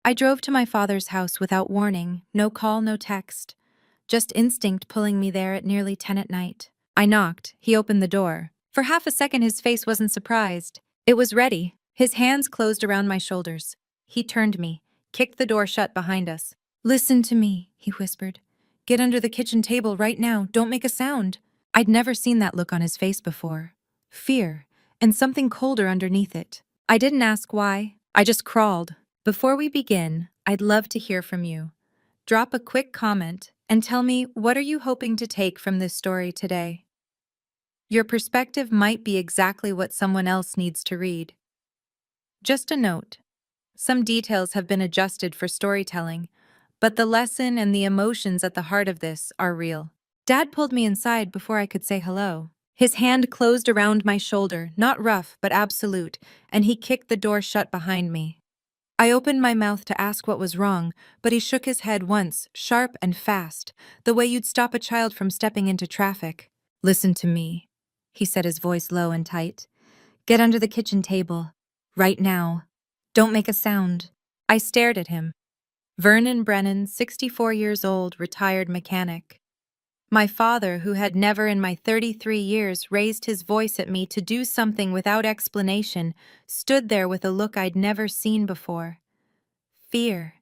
I drove to my father's house without warning, no call, no text. Just instinct pulling me there at nearly 10 at night. I knocked. He opened the door. For half a second his face wasn't surprised. It was ready. His hands closed around my shoulders. He turned me, kicked the door shut behind us. "Listen to me," he whispered. "Get under the kitchen table right now. Don't make a sound." I'd never seen that look on his face before. Fear, and something colder underneath it. I didn't ask why. I just crawled. Before we begin, I'd love to hear from you. Drop a quick comment and tell me, what are you hoping to take from this story today? Your perspective might be exactly what someone else needs to read. Just a note. Some details have been adjusted for storytelling, but the lesson and the emotions at the heart of this are real. Dad pulled me inside before I could say hello. His hand closed around my shoulder, not rough but absolute, and he kicked the door shut behind me. I opened my mouth to ask what was wrong, but he shook his head once, sharp and fast, the way you'd stop a child from stepping into traffic. "Listen to me," he said, his voice low and tight. "Get under the kitchen table. Right now. Don't make a sound." I stared at him. Vernon Brennan, 64 years old, retired mechanic. My father, who had never in my 33 years raised his voice at me to do something without explanation, stood there with a look I'd never seen before. Fear.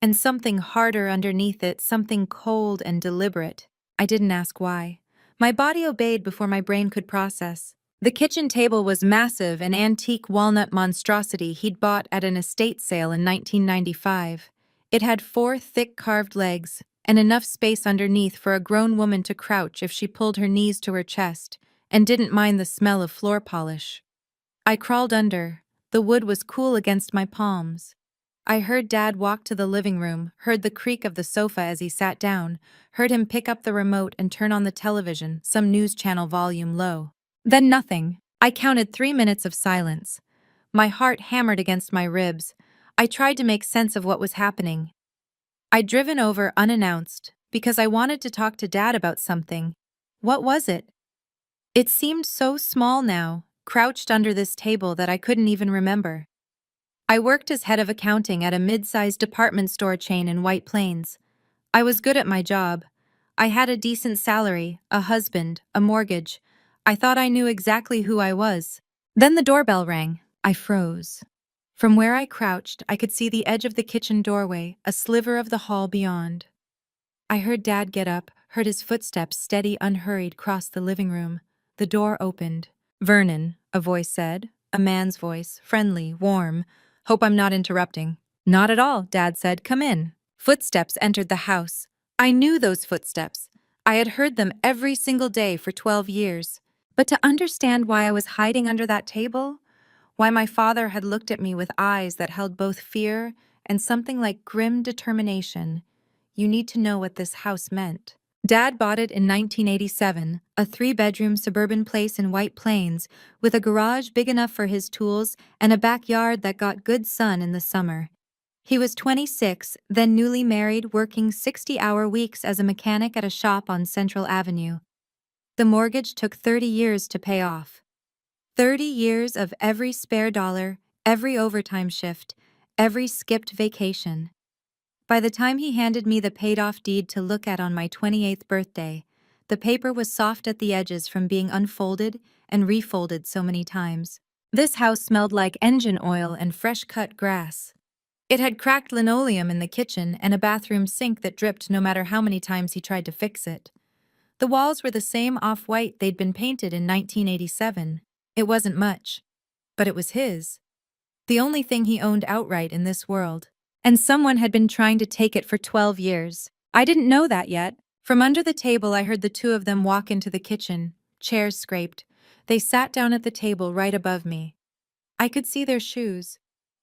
And something harder underneath it, something cold and deliberate. I didn't ask why. My body obeyed before my brain could process. The kitchen table was massive, an antique walnut monstrosity he'd bought at an estate sale in 1995. It had 4 thick carved legs, and enough space underneath for a grown woman to crouch if she pulled her knees to her chest, and didn't mind the smell of floor polish. I crawled under. The wood was cool against my palms. I heard Dad walk to the living room, heard the creak of the sofa as he sat down, heard him pick up the remote and turn on the television, some news channel volume low. Then nothing. I counted 3 minutes of silence. My heart hammered against my ribs. I tried to make sense of what was happening. I'd driven over unannounced because I wanted to talk to Dad about something. What was it? It seemed so small now, crouched under this table, that I couldn't even remember. I worked as head of accounting at a mid-sized department store chain in White Plains. I was good at my job. I had a decent salary, a husband, a mortgage. I thought I knew exactly who I was. Then the doorbell rang. I froze. From where I crouched, I could see the edge of the kitchen doorway, a sliver of the hall beyond. I heard Dad get up, heard his footsteps steady, unhurried, cross the living room. The door opened. "Vernon," a voice said, a man's voice, friendly, warm. "Hope I'm not interrupting." "Not at all," Dad said. "Come in." Footsteps entered the house. I knew those footsteps. I had heard them every single day for 12 years. But to understand why I was hiding under that table, why my father had looked at me with eyes that held both fear and something like grim determination, you need to know what this house meant. Dad bought it in 1987, a 3-bedroom suburban place in White Plains, with a garage big enough for his tools and a backyard that got good sun in the summer. He was 26, then newly married, working 60-hour weeks as a mechanic at a shop on Central Avenue. The mortgage took 30 years to pay off. 30 years of every spare dollar, every overtime shift, every skipped vacation. By the time he handed me the paid-off deed to look at on my 28th birthday, the paper was soft at the edges from being unfolded and refolded so many times. This house smelled like engine oil and fresh-cut grass. It had cracked linoleum in the kitchen and a bathroom sink that dripped no matter how many times he tried to fix it. The walls were the same off-white they'd been painted in 1987. It wasn't much, but it was his. The only thing he owned outright in this world. And someone had been trying to take it for 12 years. I didn't know that yet. From under the table, I heard the two of them walk into the kitchen. Chairs scraped. They sat down at the table right above me. I could see their shoes.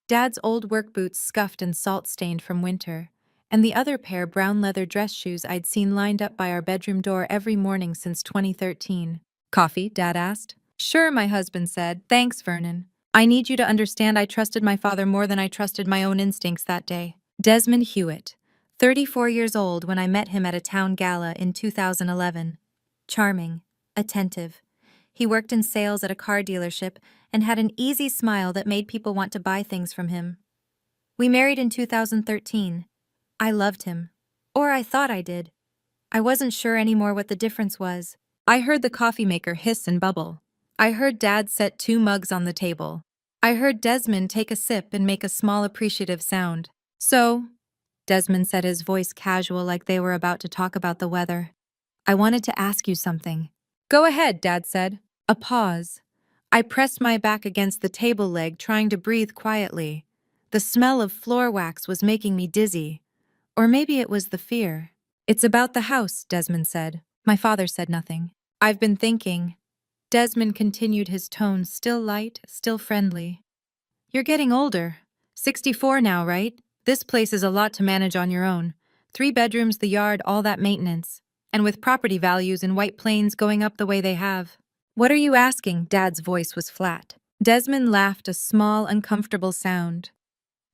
Dad's old work boots, scuffed and salt-stained from winter, and the other pair, brown leather dress shoes I'd seen lined up by our bedroom door every morning since 2013. "Coffee?" Dad asked. "Sure," my husband said. "Thanks, Vernon. I need you to understand I trusted my father more than I trusted my own instincts that day." Desmond Hewitt, 34 years old when I met him at a town gala in 2011. Charming, attentive. He worked in sales at a car dealership and had an easy smile that made people want to buy things from him. We married in 2013. I loved him. Or I thought I did. I wasn't sure anymore what the difference was. I heard the coffee maker hiss and bubble. I heard Dad set 2 mugs on the table. I heard Desmond take a sip and make a small appreciative sound. So, Desmond said, his voice casual like they were about to talk about the weather. I wanted to ask you something. Go ahead, Dad said. A pause. I pressed my back against the table leg, trying to breathe quietly. The smell of floor wax was making me dizzy. Or maybe it was the fear. It's about the house, Desmond said. My father said nothing. I've been thinking. Desmond continued, his tone still light, still friendly. You're getting older. 64 now, right? This place is a lot to manage on your own. 3 bedrooms, the yard, all that maintenance. And with property values in White Plains going up the way they have. What are you asking? Dad's voice was flat. Desmond laughed, a small, uncomfortable sound.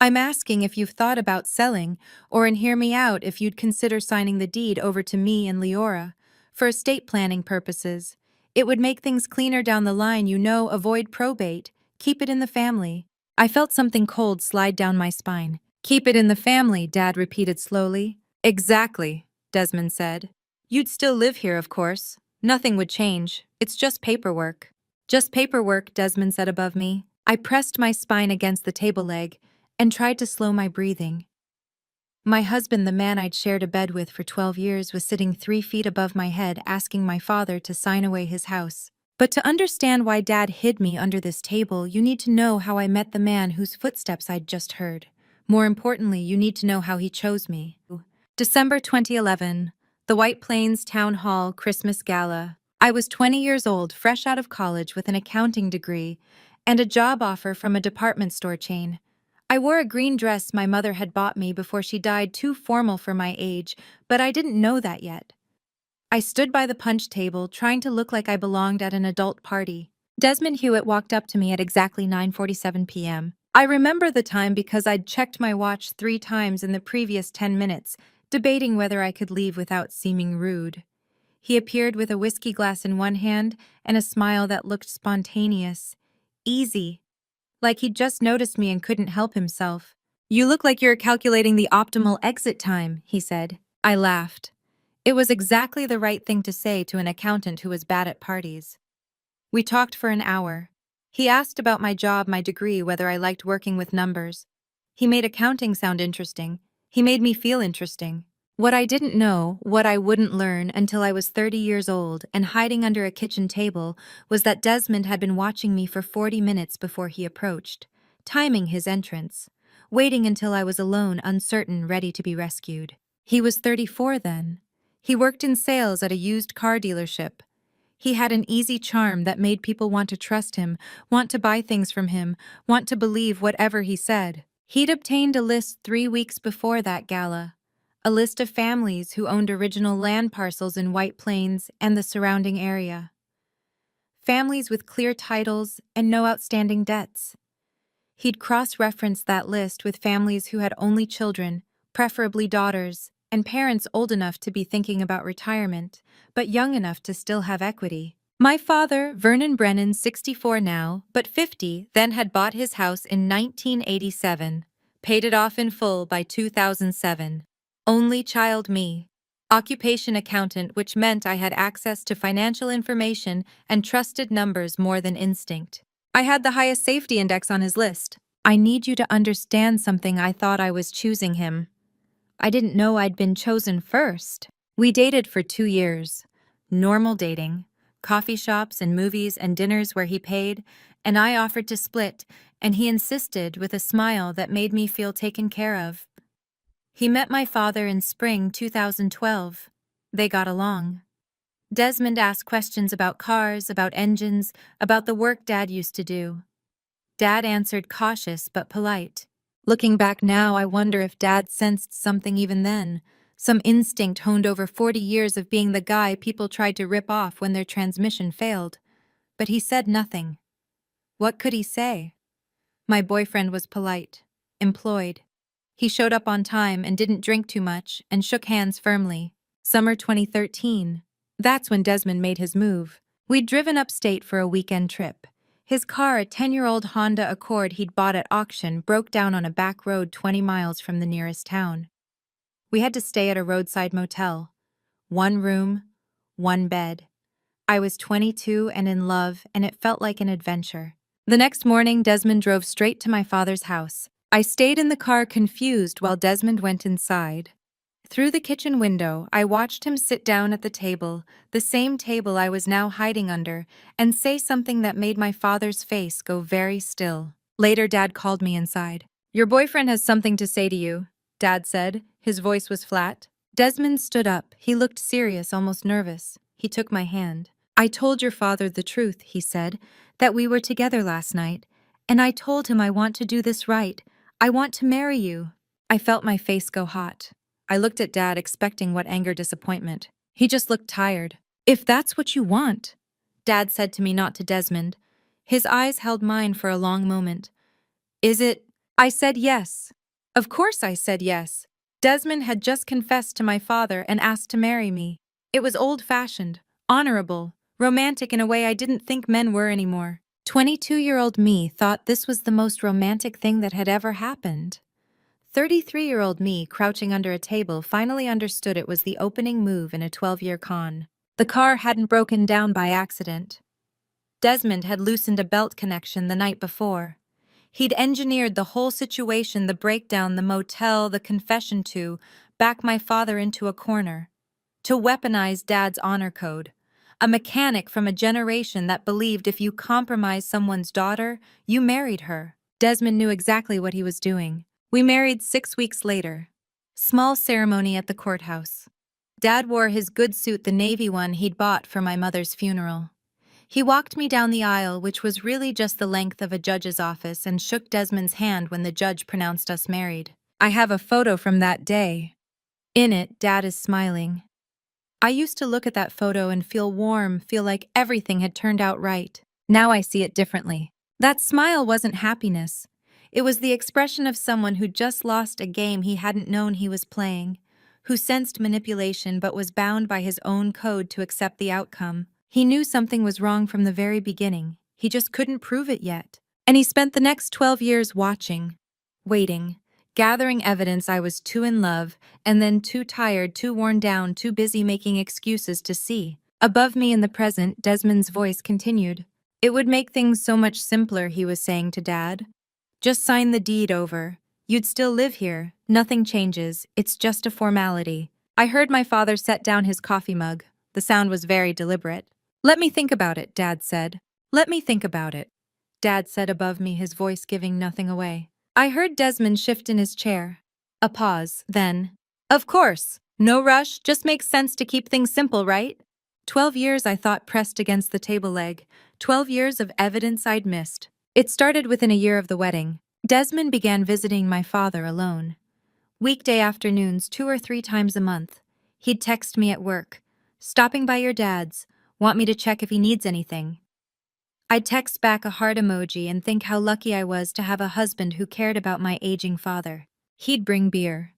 I'm asking if you've thought about selling, or, and hear me out, if you'd consider signing the deed over to me and Leora. For estate planning purposes. It would make things cleaner down the line, avoid probate, keep it in the family. I felt something cold slide down my spine. Keep it in the family, Dad repeated slowly. Exactly, Desmond said. You'd still live here, of course. Nothing would change. It's just paperwork. Just paperwork, Desmond said above me. I pressed my spine against the table leg and tried to slow my breathing. My husband, the man I'd shared a bed with for 12 years, was sitting 3 feet above my head, asking my father to sign away his house. But to understand why Dad hid me under this table, you need to know how I met the man whose footsteps I'd just heard. More importantly, you need to know how he chose me. December 2011, the White Plains Town Hall Christmas Gala. I was 20 years old, fresh out of college with an accounting degree and a job offer from a department store chain. I wore a green dress my mother had bought me before she died, too formal for my age, but I didn't know that yet. I stood by the punch table, trying to look like I belonged at an adult party. Desmond Hewitt walked up to me at exactly 9:47 p.m. I remember the time because I'd checked my watch 3 times in the previous 10 minutes, debating whether I could leave without seeming rude. He appeared with a whiskey glass in one hand and a smile that looked spontaneous, easy, like he'd just noticed me and couldn't help himself. You look like you're calculating the optimal exit time, he said. I laughed. It was exactly the right thing to say to an accountant who was bad at parties. We talked for an hour. He asked about my job, my degree, whether I liked working with numbers. He made accounting sound interesting. He made me feel interesting. What I didn't know, what I wouldn't learn until I was 30 years old and hiding under a kitchen table, was that Desmond had been watching me for 40 minutes before he approached, timing his entrance, waiting until I was alone, uncertain, ready to be rescued. He was 34 then. He worked in sales at a used car dealership. He had an easy charm that made people want to trust him, want to buy things from him, want to believe whatever he said. He'd obtained a list 3 weeks before that gala. A list of families who owned original land parcels in White Plains and the surrounding area. Families with clear titles and no outstanding debts. He'd cross-referenced that list with families who had only children, preferably daughters, and parents old enough to be thinking about retirement, but young enough to still have equity. My father, Vernon Brennan, 64 now, but 50, then had bought his house in 1987, paid it off in full by 2007. Only child me. Occupation accountant, which meant I had access to financial information and trusted numbers more than instinct. I had the highest safety index on his list. I need you to understand something. I thought I was choosing him. I didn't know I'd been chosen first. We dated for 2 years. Normal dating. Coffee shops and movies and dinners where he paid, and I offered to split, and he insisted with a smile that made me feel taken care of. He met my father in spring 2012. They got along. Desmond asked questions about cars, about engines, about the work Dad used to do. Dad answered cautious but polite. Looking back now, I wonder if Dad sensed something even then, some instinct honed over 40 years of being the guy people tried to rip off when their transmission failed. But he said nothing. What could he say? My boyfriend was polite, employed. He showed up on time and didn't drink too much and shook hands firmly. Summer 2013. That's when Desmond made his move. We'd driven upstate for a weekend trip. His car, a 10-year-old Honda Accord he'd bought at auction, broke down on a back road 20 miles from the nearest town. We had to stay at a roadside motel. One room, one bed. I was 22 and in love, and it felt like an adventure. The next morning, Desmond drove straight to my father's house. I stayed in the car confused while Desmond went inside. Through the kitchen window, I watched him sit down at the table, the same table I was now hiding under, and say something that made my father's face go very still. Later, Dad called me inside. "Your boyfriend has something to say to you," Dad said. His voice was flat. Desmond stood up. He looked serious, almost nervous. He took my hand. "I told your father the truth," he said, "that we were together last night. And I told him I want to do this right. I want to marry you." I felt my face go hot. I looked at Dad, expecting what anger, disappointment. He just looked tired. "If that's what you want," Dad said to me, not to Desmond. His eyes held mine for a long moment. "Is it?" I said yes. Of course I said yes. Desmond had just confessed to my father and asked to marry me. It was old-fashioned, honorable, romantic in a way I didn't think men were anymore. 22-year-old me thought this was the most romantic thing that had ever happened. 33-year-old me, crouching under a table, finally understood it was the opening move in a 12-year con. The car hadn't broken down by accident. Desmond had loosened a belt connection the night before. He'd engineered the whole situation, the breakdown, the motel, the confession to back my father into a corner. To weaponize Dad's honor code. A mechanic from a generation that believed if you compromised someone's daughter, you married her. Desmond knew exactly what he was doing. We married 6 weeks later. Small ceremony at the courthouse. Dad wore his good suit, the navy one he'd bought for my mother's funeral. He walked me down the aisle, which was really just the length of a judge's office, and shook Desmond's hand when the judge pronounced us married. I have a photo from that day. In it, Dad is smiling. I used to look at that photo and feel warm, feel like everything had turned out right. Now I see it differently. That smile wasn't happiness. It was the expression of someone who just lost a game he hadn't known he was playing, who sensed manipulation but was bound by his own code to accept the outcome. He knew something was wrong from the very beginning. He just couldn't prove it yet. And he spent the next 12 years watching, waiting, gathering evidence I was too in love, and then too tired, too worn down, too busy making excuses to see. Above me in the present, Desmond's voice continued. "It would make things so much simpler," he was saying to Dad. "Just sign the deed over. You'd still live here. Nothing changes. It's just a formality." I heard my father set down his coffee mug. The sound was very deliberate. "Let me think about it," Dad said. "Let me think about it," Dad said above me, his voice giving nothing away. I heard Desmond shift in his chair. A pause, then, "Of course. No rush, just makes sense to keep things simple, right?" 12 years, I thought, pressed against the table leg. 12 years of evidence I'd missed. It started within a year of the wedding. Desmond began visiting my father alone. Weekday afternoons, 2 or 3 times a month. He'd text me at work. "Stopping by your dad's. Want me to check if he needs anything?" I'd text back a heart emoji and think how lucky I was to have a husband who cared about my aging father. He'd bring beer.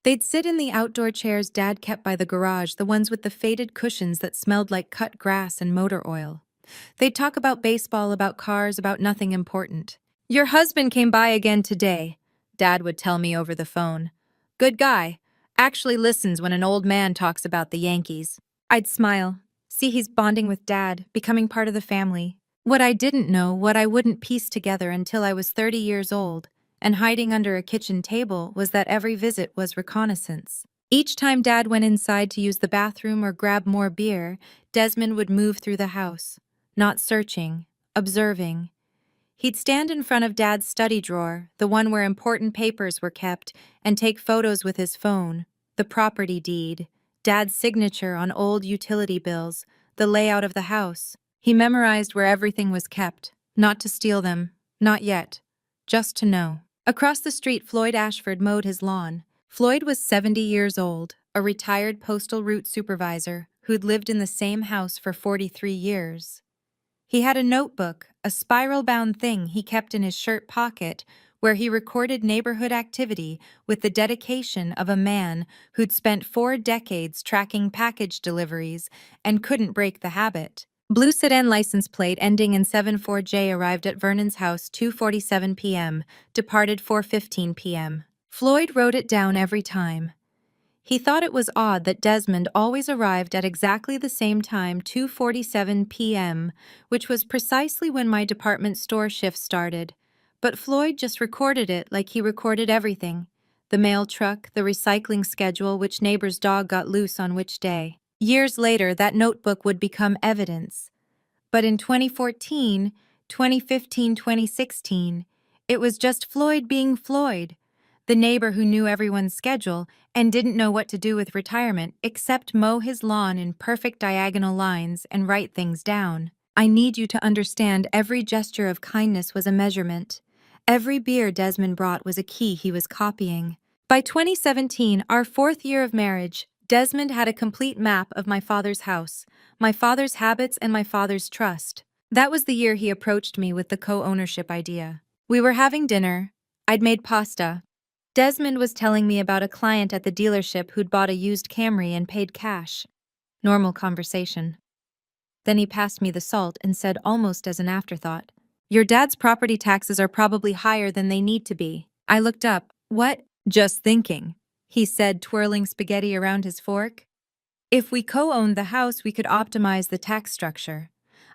They'd sit in the outdoor chairs Dad kept by the garage, the ones with the faded cushions that smelled like cut grass and motor oil. They'd talk about baseball, about cars, about nothing important. "Your husband came by again today," Dad would tell me over the phone. "Good guy. Actually listens when an old man talks about the Yankees." I'd smile. See, he's bonding with Dad, becoming part of the family. What I didn't know, what I wouldn't piece together until I was 30 years old, and hiding under a kitchen table, was that every visit was reconnaissance. Each time Dad went inside to use the bathroom or grab more beer, Desmond would move through the house. Not searching, observing. He'd stand in front of Dad's study drawer, the one where important papers were kept, and take photos with his phone, the property deed, Dad's signature on old utility bills, the layout of the house. He memorized where everything was kept, not to steal them, not yet, just to know. Across the street, Floyd Ashford mowed his lawn. Floyd was 70 years old, a retired postal route supervisor who'd lived in the same house for 43 years. He had a notebook, a spiral-bound thing he kept in his shirt pocket, where he recorded neighborhood activity with the dedication of a man who'd spent 4 decades tracking package deliveries and couldn't break the habit. Blue sedan license plate ending in 74J arrived at Vernon's house 2:47 p.m., departed 4:15 p.m. Floyd wrote it down every time. He thought it was odd that Desmond always arrived at exactly the same time, 2:47 p.m., which was precisely when my department store shift started. But Floyd just recorded it like he recorded everything. The mail truck, the recycling schedule, which neighbor's dog got loose on which day. Years later, that notebook would become evidence. But in 2014, 2015, 2016, it was just Floyd being Floyd, the neighbor who knew everyone's schedule and didn't know what to do with retirement except mow his lawn in perfect diagonal lines and write things down. I need you to understand every gesture of kindness was a measurement. Every beer Desmond brought was a key he was copying. By 2017, our 4th year of marriage, Desmond had a complete map of my father's house, my father's habits, and my father's trust. That was the year he approached me with the co-ownership idea. We were having dinner. I'd made pasta. Desmond was telling me about a client at the dealership who'd bought a used Camry and paid cash. Normal conversation. Then he passed me the salt and said almost as an afterthought, "Your dad's property taxes are probably higher than they need to be." I looked up. "What?" "Just thinking," he said, twirling spaghetti around his fork. "If we co-owned the house, we could optimize the tax structure.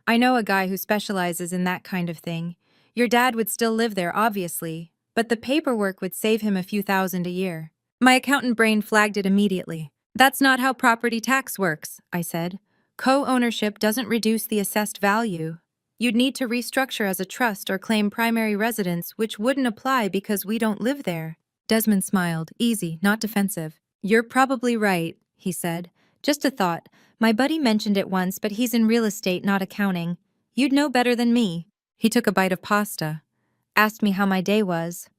I know a guy who specializes in that kind of thing. Your dad would still live there, obviously, but the paperwork would save him a few thousand a year." My accountant brain flagged it immediately. "That's not how property tax works," I said. "Co-ownership doesn't reduce the assessed value. You'd need to restructure as a trust or claim primary residence, which wouldn't apply because we don't live there." Desmond smiled, easy, not defensive. "You're probably right," he said. "Just a thought. My buddy mentioned it once, but he's in real estate, not accounting. You'd know better than me." He took a bite of pasta, asked me how my day was,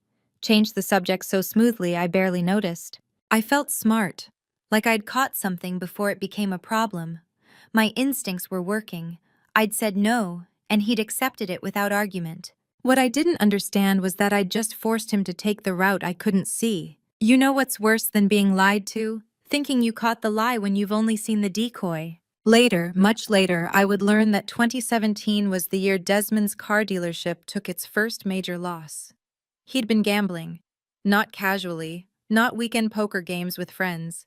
changed the subject so smoothly I barely noticed. I felt smart, like I'd caught something before it became a problem. My instincts were working. I'd said no, and he'd accepted it without argument. What I didn't understand was that I'd just forced him to take the route I couldn't see. You know what's worse than being lied to? Thinking you caught the lie when you've only seen the decoy. Later, much later, I would learn that 2017 was the year Desmond's car dealership took its first major loss. He'd been gambling. Not casually, not weekend poker games with friends.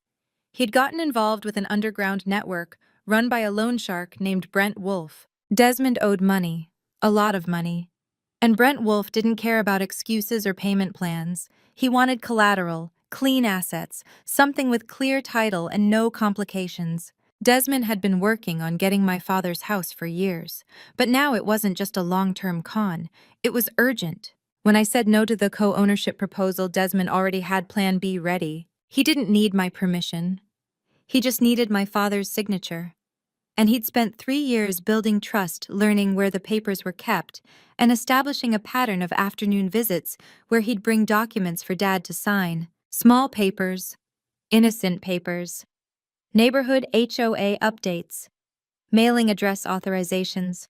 He'd gotten involved with an underground network run by a loan shark named Brent Wolf. Desmond owed money, a lot of money. And Brent Wolf didn't care about excuses or payment plans. He wanted collateral, clean assets, something with clear title and no complications. Desmond had been working on getting my father's house for years, but now it wasn't just a long-term con, it was urgent. When I said no to the co-ownership proposal, Desmond already had Plan B ready. He didn't need my permission. He just needed my father's signature. And he'd spent 3 years building trust, learning where the papers were kept, and establishing a pattern of afternoon visits where he'd bring documents for Dad to sign. Small papers, innocent papers, neighborhood HOA updates, mailing address authorizations.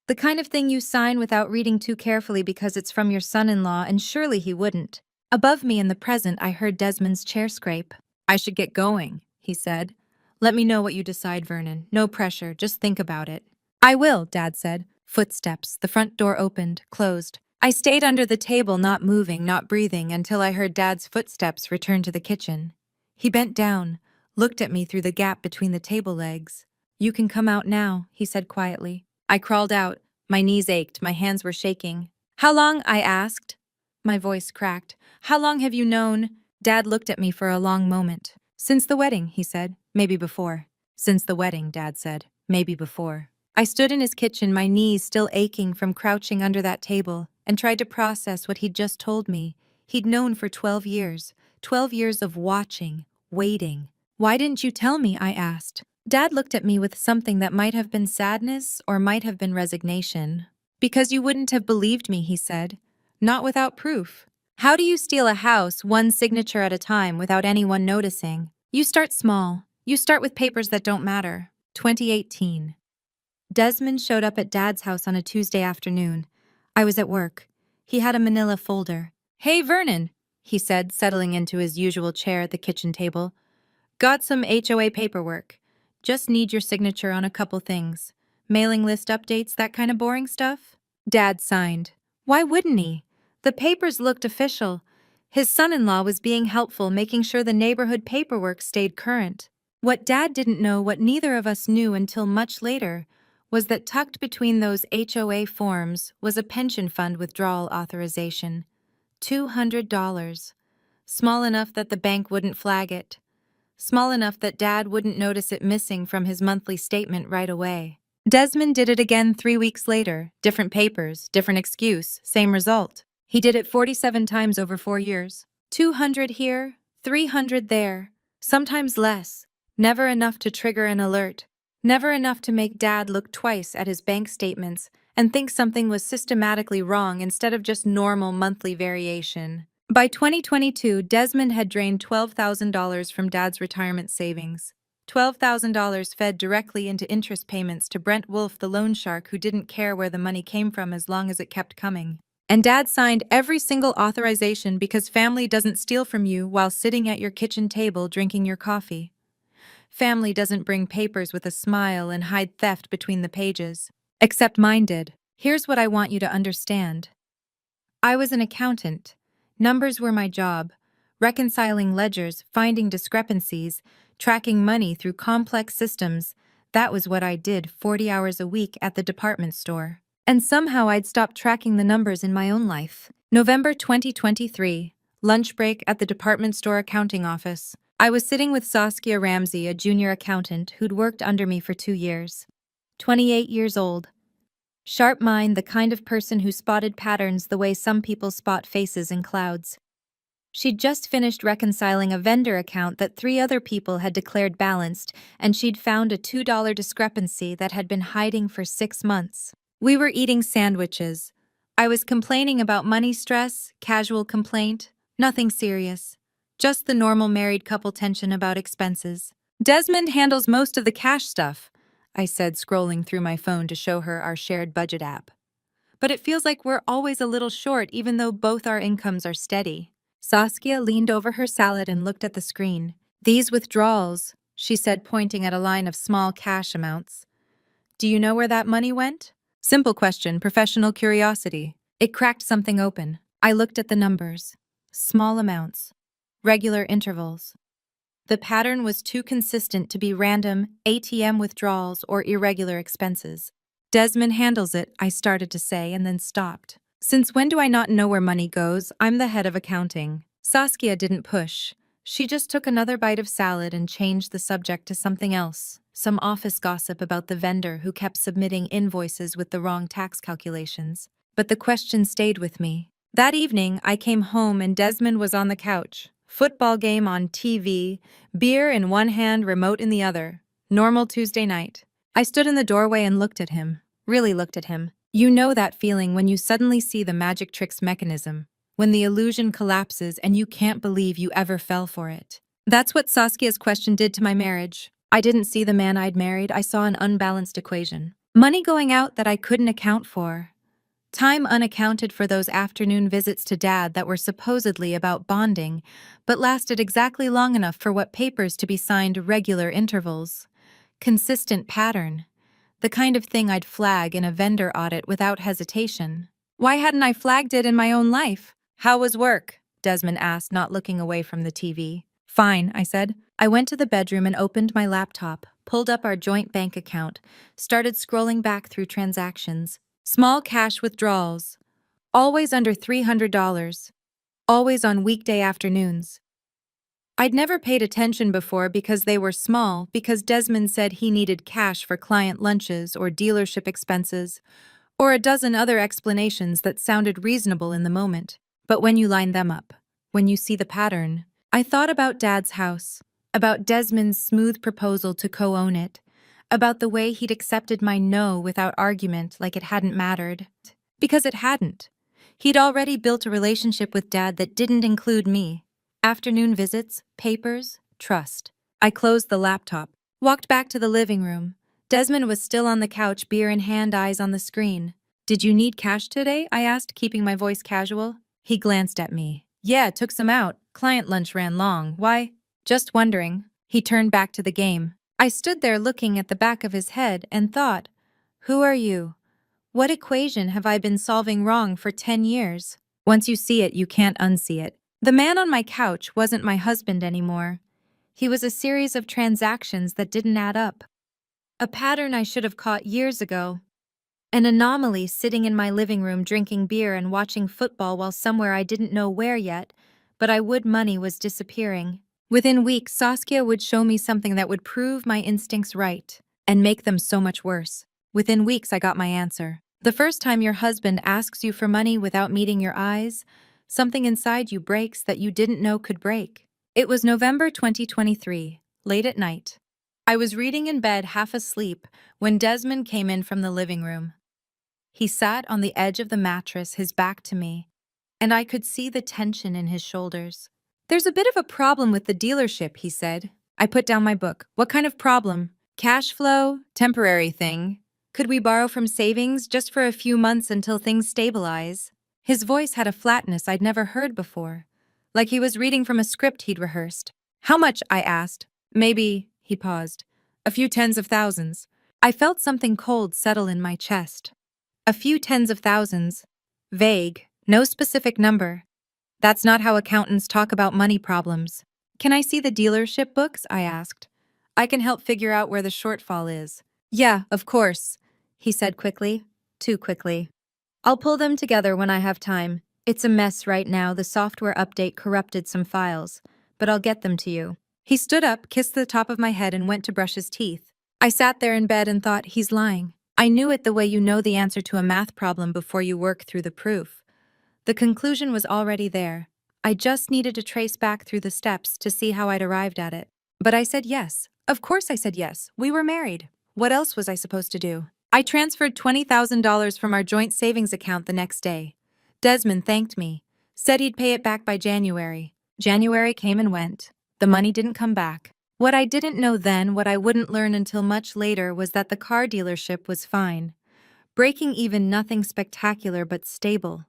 The kind of thing you sign without reading too carefully because it's from your son-in-law, and surely he wouldn't. Above me in the present, I heard Desmond's chair scrape. "I should get going," he said. "Let me know what you decide, Vernon. No pressure, just think about it." "I will," Dad said. Footsteps. The front door opened, closed. I stayed under the table, not moving, not breathing, until I heard Dad's footsteps return to the kitchen. He bent down, looked at me through the gap between the table legs. "You can come out now," he said quietly. I crawled out. My knees ached, my hands were shaking. "How long?" I asked. My voice cracked. "How long have you known?" Dad looked at me for a long moment. "Since the wedding," he said. "Maybe before." "Since the wedding," Dad said. "Maybe before." I stood in his kitchen, my knees still aching from crouching under that table, and tried to process what he'd just told me. He'd known for 12 years. 12 years of watching, waiting. "Why didn't you tell me?" I asked. Dad looked at me with something that might have been sadness or might have been resignation. "Because you wouldn't have believed me," he said. "Not without proof. How do you steal a house one signature at a time without anyone noticing? You start small. You start with papers that don't matter." 2018. Desmond showed up at Dad's house on a Tuesday afternoon. I was at work. He had a manila folder. "Hey, Vernon," he said, settling into his usual chair at the kitchen table. "Got some HOA paperwork. Just need your signature on a couple things. Mailing list updates, that kind of boring stuff? Dad signed. Why wouldn't he? The papers looked official. His son-in-law was being helpful, making sure the neighborhood paperwork stayed current. What Dad didn't know, what neither of us knew until much later, was that tucked between those HOA forms was a pension fund withdrawal authorization. $200. Small enough that the bank wouldn't flag it. Small enough that Dad wouldn't notice it missing from his monthly statement right away. Desmond did it again 3 weeks later. Different papers, different excuse, same result. He did it 47 times over 4 years. 200 here, 300 there, sometimes less. Never enough to trigger an alert. Never enough to make Dad look twice at his bank statements and think something was systematically wrong instead of just normal monthly variation. By 2022, Desmond had drained $12,000 from Dad's retirement savings. $12,000 fed directly into interest payments to Brent Wolf, the loan shark who didn't care where the money came from as long as it kept coming. And Dad signed every single authorization because family doesn't steal from you while sitting at your kitchen table drinking your coffee. Family doesn't bring papers with a smile and hide theft between the pages. Except mine did. Here's what I want you to understand. I was an accountant. Numbers were my job. Reconciling ledgers, finding discrepancies, tracking money through complex systems. That was what I did 40 hours a week at the department store. And somehow I'd stopped tracking the numbers in my own life. November 2023, lunch break at the department store accounting office. I was sitting with Saskia Ramsey, a junior accountant who'd worked under me for 2 years. 28 years old. Sharp mind, the kind of person who spotted patterns the way some people spot faces in clouds. She'd just finished reconciling a vendor account that 3 other people had declared balanced, and she'd found a $2 discrepancy that had been hiding for 6 months. We were eating sandwiches. I was complaining about money stress, casual complaint, nothing serious. Just the normal married couple tension about expenses. Desmond handles most of the cash stuff, I said, scrolling through my phone to show her our shared budget app. But it feels like we're always a little short even though both our incomes are steady. Saskia leaned over her salad and looked at the screen. These withdrawals, she said, pointing at a line of small cash amounts. Do you know where that money went? Simple question, professional curiosity. It cracked something open. I looked at the numbers. Small amounts. Regular intervals. The pattern was too consistent to be random ATM withdrawals or irregular expenses. Desmond handles it, I started to say, and then stopped. Since when do I not know where money goes? I'm the head of accounting. Saskia didn't push. She just took another bite of salad and changed the subject to something else. Some office gossip about the vendor who kept submitting invoices with the wrong tax calculations. But the question stayed with me. That evening, I came home and Desmond was on the couch. Football game on TV, beer in one hand, remote in the other. Normal Tuesday night. I stood in the doorway and looked at him. Really looked at him. You know that feeling when you suddenly see the magic trick's mechanism, when the illusion collapses and you can't believe you ever fell for it. That's what Saskia's question did to my marriage. I didn't see the man I'd married, I saw an unbalanced equation. Money going out that I couldn't account for. Time unaccounted for those afternoon visits to Dad that were supposedly about bonding, but lasted exactly long enough for what papers to be signed regular intervals. Consistent pattern. The kind of thing I'd flag in a vendor audit without hesitation. Why hadn't I flagged it in my own life? How was work? Desmond asked, not looking away from the TV. Fine, I said. I went to the bedroom and opened my laptop, pulled up our joint bank account, started scrolling back through transactions. Small cash withdrawals. Always under $300. Always on weekday afternoons. I'd never paid attention before because they were small, because Desmond said he needed cash for client lunches or dealership expenses, or a dozen other explanations that sounded reasonable in the moment. But when you line them up, when you see the pattern, I thought about Dad's house, about Desmond's smooth proposal to co-own it, about the way he'd accepted my no without argument like it hadn't mattered. Because it hadn't. He'd already built a relationship with Dad that didn't include me. Afternoon visits, papers, trust. I closed the laptop, walked back to the living room. Desmond was still on the couch, beer in hand, eyes on the screen. Did you need cash today? I asked, keeping my voice casual. He glanced at me. Yeah, took some out. Client lunch ran long. Why? Just wondering. He turned back to the game. I stood there looking at the back of his head and thought, Who are you? What equation have I been solving wrong for 10 years? Once you see it, you can't unsee it. The man on my couch wasn't my husband anymore. He was a series of transactions that didn't add up. A pattern I should have caught years ago. An anomaly sitting in my living room drinking beer and watching football while somewhere I didn't know where yet, but I would money was disappearing. Within weeks, Saskia would show me something that would prove my instincts right and make them so much worse. Within weeks, I got my answer. The first time your husband asks you for money without meeting your eyes, something inside you breaks that you didn't know could break. It was November 2023, late at night. I was reading in bed half asleep when Desmond came in from the living room. He sat on the edge of the mattress, his back to me, and I could see the tension in his shoulders. "There's a bit of a problem with the dealership," he said. I put down my book. "What kind of problem? Cash flow? Temporary thing? Could we borrow from savings just for a few months until things stabilize?" His voice had a flatness I'd never heard before, like he was reading from a script he'd rehearsed. "How much?" I asked. "Maybe," he paused, "a few tens of thousands." I felt something cold settle in my chest. A few tens of thousands. Vague, no specific number. That's not how accountants talk about money problems. "Can I see the dealership books?" I asked. "I can help figure out where the shortfall is." "Yeah, of course," he said quickly. Too quickly. "I'll pull them together when I have time. It's a mess right now. The software update corrupted some files, but I'll get them to you." He stood up, kissed the top of my head, and went to brush his teeth. I sat there in bed and thought, he's lying. I knew it the way you know the answer to a math problem before you work through the proof. The conclusion was already there. I just needed to trace back through the steps to see how I'd arrived at it. But I said yes. Of course I said yes. We were married. What else was I supposed to do? I transferred $20,000 from our joint savings account the next day. Desmond thanked me, said he'd pay it back by January. January came and went. The money didn't come back. What I didn't know then, what I wouldn't learn until much later, was that the car dealership was fine. Breaking even, nothing spectacular but stable.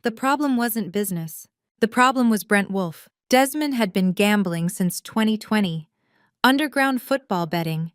The problem wasn't business. The problem was Brent Wolf. Desmond had been gambling since 2020. Underground football betting.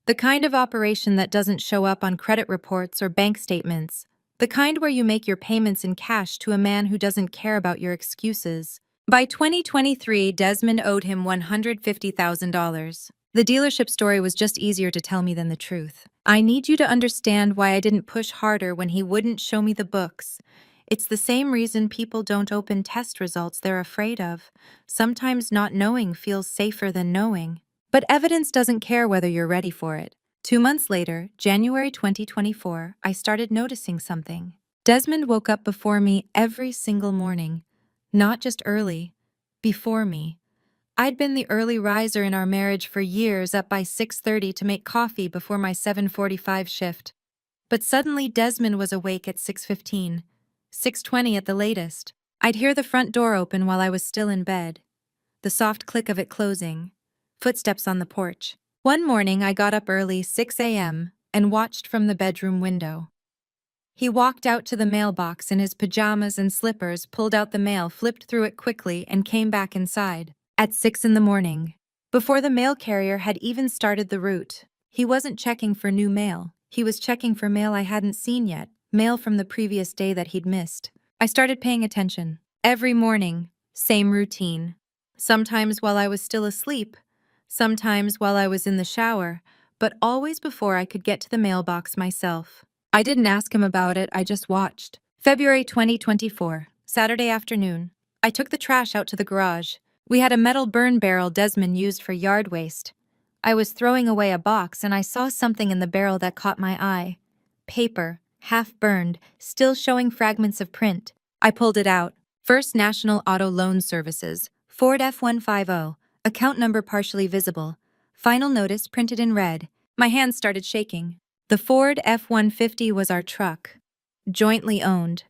The kind of operation that doesn't show up on credit reports or bank statements. The kind where you make your payments in cash to a man who doesn't care about your excuses. By 2023, Desmond owed him $150,000. The dealership story was just easier to tell me than the truth. I need you to understand why I didn't push harder when he wouldn't show me the books. It's the same reason people don't open test results they're afraid of. Sometimes not knowing feels safer than knowing. But evidence doesn't care whether you're ready for it. 2 months later, January 2024, I started noticing something. Desmond woke up before me every single morning. Not just early, before me. I'd been the early riser in our marriage for years, up by 6:30 to make coffee before my 7:45 shift. But suddenly Desmond was awake at 6:15, 6:20 at the latest. I'd hear the front door open while I was still in bed. The soft click of it closing. Footsteps on the porch. One morning I got up early, 6 a.m., and watched from the bedroom window. He walked out to the mailbox in his pajamas and slippers, pulled out the mail, flipped through it quickly, and came back inside. At 6 in the morning. Before the mail carrier had even started the route. He wasn't checking for new mail. He was checking for mail I hadn't seen yet, mail from the previous day that he'd missed. I started paying attention. Every morning, same routine. Sometimes while I was still asleep, sometimes while I was in the shower, but always before I could get to the mailbox myself. I didn't ask him about it, I just watched. February 2024, Saturday afternoon. I took the trash out to the garage. We had a metal burn barrel Desmond used for yard waste. I was throwing away a box and I saw something in the barrel that caught my eye. Paper, half burned, still showing fragments of print. I pulled it out. First National Auto Loan Services, Ford F-150, account number partially visible. Final notice printed in red. My hands started shaking. The Ford F-150 was our truck. Jointly owned.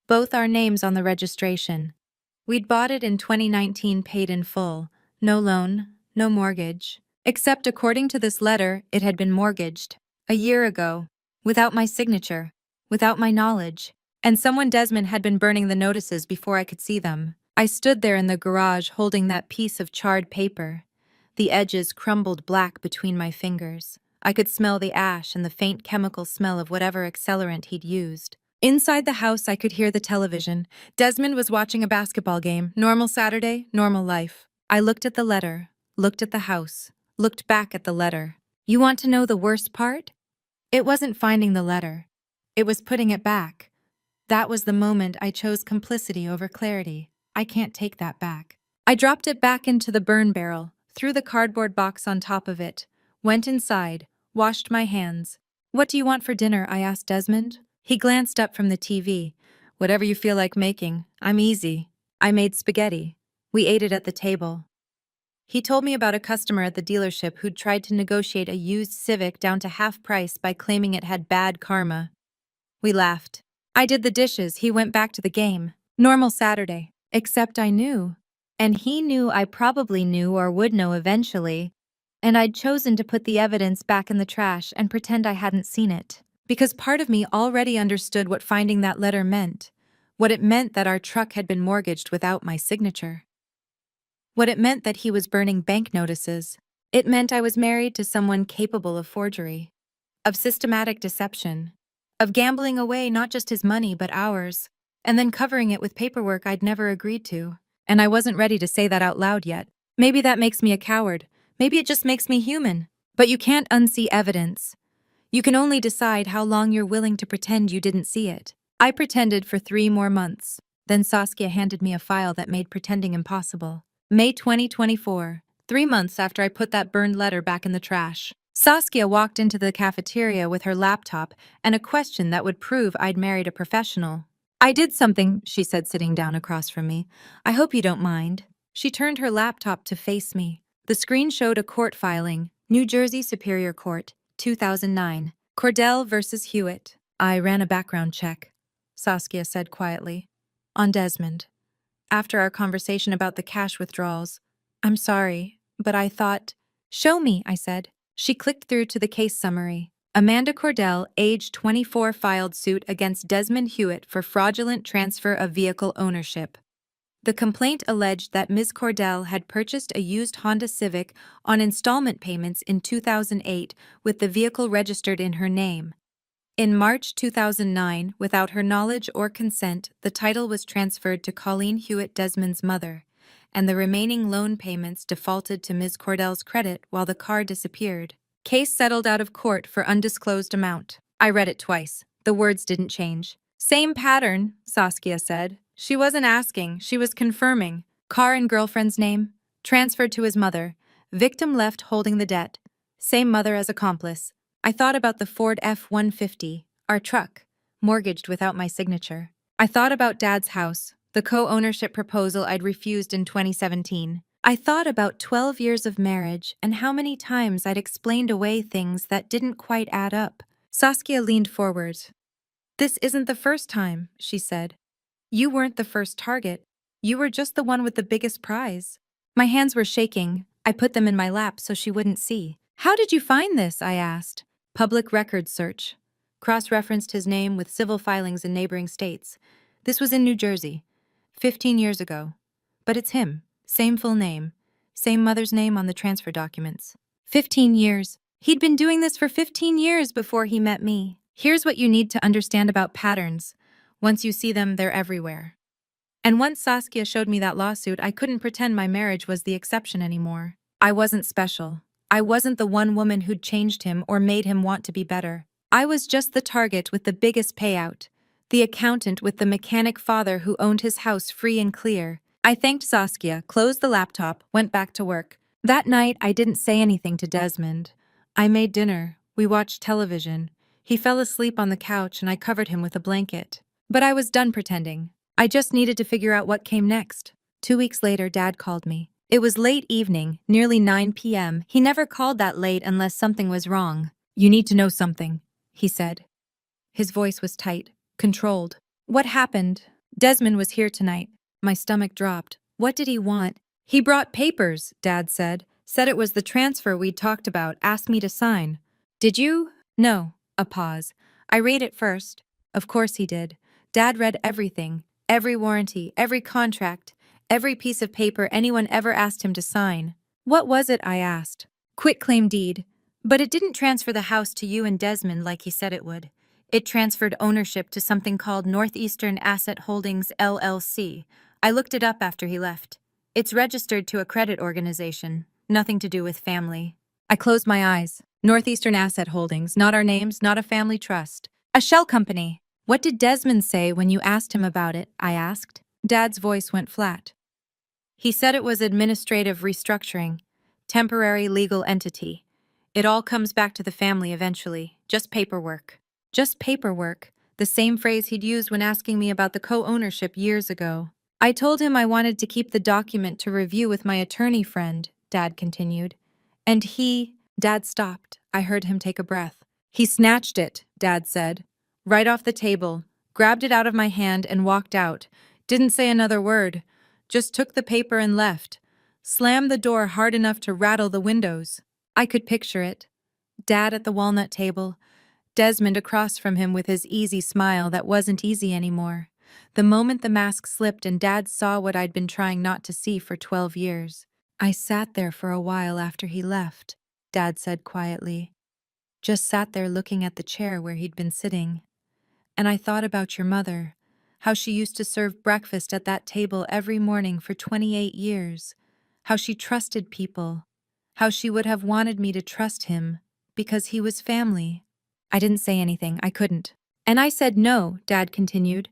Both our names on the registration. We'd bought it in 2019, paid in full. No loan, no mortgage. Except according to this letter, it had been mortgaged. A year ago. Without my signature. Without my knowledge. And someone Desmond had been burning the notices before I could see them. I stood there in the garage holding that piece of charred paper. The edges crumbled black between my fingers. I could smell the ash and the faint chemical smell of whatever accelerant he'd used. Inside the house, I could hear the television. Desmond was watching a basketball game. Normal Saturday, normal life. I looked at the letter, looked at the house, looked back at the letter. You want to know the worst part? It wasn't finding the letter. It was putting it back. That was the moment I chose complicity over clarity. I can't take that back. I dropped it back into the burn barrel, threw the cardboard box on top of it, went inside, washed my hands. What do you want for dinner? I asked Desmond. He glanced up from the TV. Whatever you feel like making. I'm easy. I made spaghetti. We ate it at the table. He told me about a customer at the dealership who'd tried to negotiate a used Civic down to half price by claiming it had bad karma. We laughed. I did the dishes. He went back to the game. Normal Saturday. Except I knew. And he knew I probably knew or would know eventually. And I'd chosen to put the evidence back in the trash and pretend I hadn't seen it. Because part of me already understood what finding that letter meant. What it meant that our truck had been mortgaged without my signature. What it meant that he was burning bank notices. It meant I was married to someone capable of forgery, of systematic deception, of gambling away not just his money but ours, and then covering it with paperwork I'd never agreed to. And I wasn't ready to say that out loud yet. Maybe that makes me a coward. Maybe it just makes me human. But you can't unsee evidence. You can only decide how long you're willing to pretend you didn't see it. I pretended for 3 more months. Then Saskia handed me a file that made pretending impossible. May 2024, 3 months after I put that burned letter back in the trash. Saskia walked into the cafeteria with her laptop and a question that would prove I'd married a professional. I did something, she said, sitting down across from me. I hope you don't mind. She turned her laptop to face me. The screen showed a court filing, New Jersey Superior Court, 2009. Cordell versus Hewitt. I ran a background check, Saskia said quietly. On Desmond. After our conversation about the cash withdrawals. I'm sorry, but I thought... Show me, I said. She clicked through to the case summary. Amanda Cordell, age 24, filed suit against Desmond Hewitt for fraudulent transfer of vehicle ownership. The complaint alleged that Ms. Cordell had purchased a used Honda Civic on installment payments in 2008 with the vehicle registered in her name. In March 2009, without her knowledge or consent, the title was transferred to Colleen Hewitt, Desmond's mother, and the remaining loan payments defaulted to Ms. Cordell's credit while the car disappeared. Case settled out of court for undisclosed amount. I read it twice. The words didn't change. Same pattern, Saskia said. She wasn't asking, she was confirming. Car and girlfriend's name, transferred to his mother. Victim left holding the debt. Same mother as accomplice. I thought about the Ford F-150, our truck, mortgaged without my signature. I thought about Dad's house, the co-ownership proposal I'd refused in 2017. I thought about 12 years of marriage and how many times I'd explained away things that didn't quite add up. Saskia leaned forward. This isn't the first time, she said. You weren't the first target. You were just the one with the biggest prize. My hands were shaking. I put them in my lap so she wouldn't see. How did you find this? I asked. Public records search. Cross-referenced his name with civil filings in neighboring states. This was in New Jersey, 15 years ago. But it's him. Same full name. Same mother's name on the transfer documents. 15 years. He'd been doing this for 15 years before he met me. Here's what you need to understand about patterns. Once you see them, they're everywhere. And once Saskia showed me that lawsuit, I couldn't pretend my marriage was the exception anymore. I wasn't special. I wasn't the one woman who'd changed him or made him want to be better. I was just the target with the biggest payout. The accountant with the mechanic father who owned his house free and clear. I thanked Saskia, closed the laptop, went back to work. That night, I didn't say anything to Desmond. I made dinner. We watched television. He fell asleep on the couch and I covered him with a blanket. But I was done pretending. I just needed to figure out what came next. 2 weeks later, Dad called me. It was late evening, nearly 9 p.m. He never called that late unless something was wrong. You need to know something, he said. His voice was tight, controlled. What happened? Desmond was here tonight. My stomach dropped. What did he want? He brought papers, Dad said. Said it was the transfer we'd talked about, asked me to sign. Did you? No. A pause. I read it first. Of course he did. Dad read everything. Every warranty, every contract, every piece of paper anyone ever asked him to sign. What was it? I asked. Quitclaim deed. But it didn't transfer the house to you and Desmond like he said it would. It transferred ownership to something called Northeastern Asset Holdings LLC. I looked it up after he left. It's registered to a credit organization, nothing to do with family. I closed my eyes. Northeastern Asset Holdings, not our names, not a family trust. A shell company. What did Desmond say when you asked him about it? I asked. Dad's voice went flat. He said it was administrative restructuring, temporary legal entity. It all comes back to the family eventually. Just paperwork. Just paperwork, the same phrase he'd used when asking me about the co-ownership years ago. I told him I wanted to keep the document to review with my attorney friend, Dad continued. And Dad stopped. I heard him take a breath. He snatched it, Dad said. Right off the table, grabbed it out of my hand and walked out. Didn't say another word. Just took the paper and left. Slammed the door hard enough to rattle the windows. I could picture it. Dad at the walnut table. Desmond across from him with his easy smile that wasn't easy anymore. The moment the mask slipped and Dad saw what I'd been trying not to see for 12 years. I sat there for a while after he left, Dad said quietly. Just sat there looking at the chair where he'd been sitting. And I thought about your mother, how she used to serve breakfast at that table every morning for 28 years, how she trusted people, how she would have wanted me to trust him, because he was family. I didn't say anything, I couldn't. And I said no, Dad continued.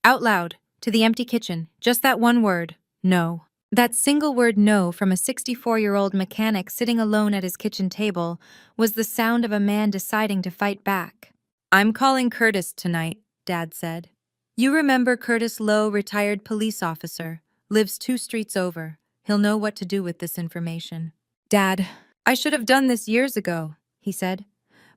Out loud, to the empty kitchen, just that one word, no. That single word no from a 64-year-old mechanic sitting alone at his kitchen table was the sound of a man deciding to fight back. I'm calling Curtis tonight, Dad said. You remember Curtis Lowe, retired police officer, lives 2 streets over. He'll know what to do with this information. Dad, I should have done this years ago, he said.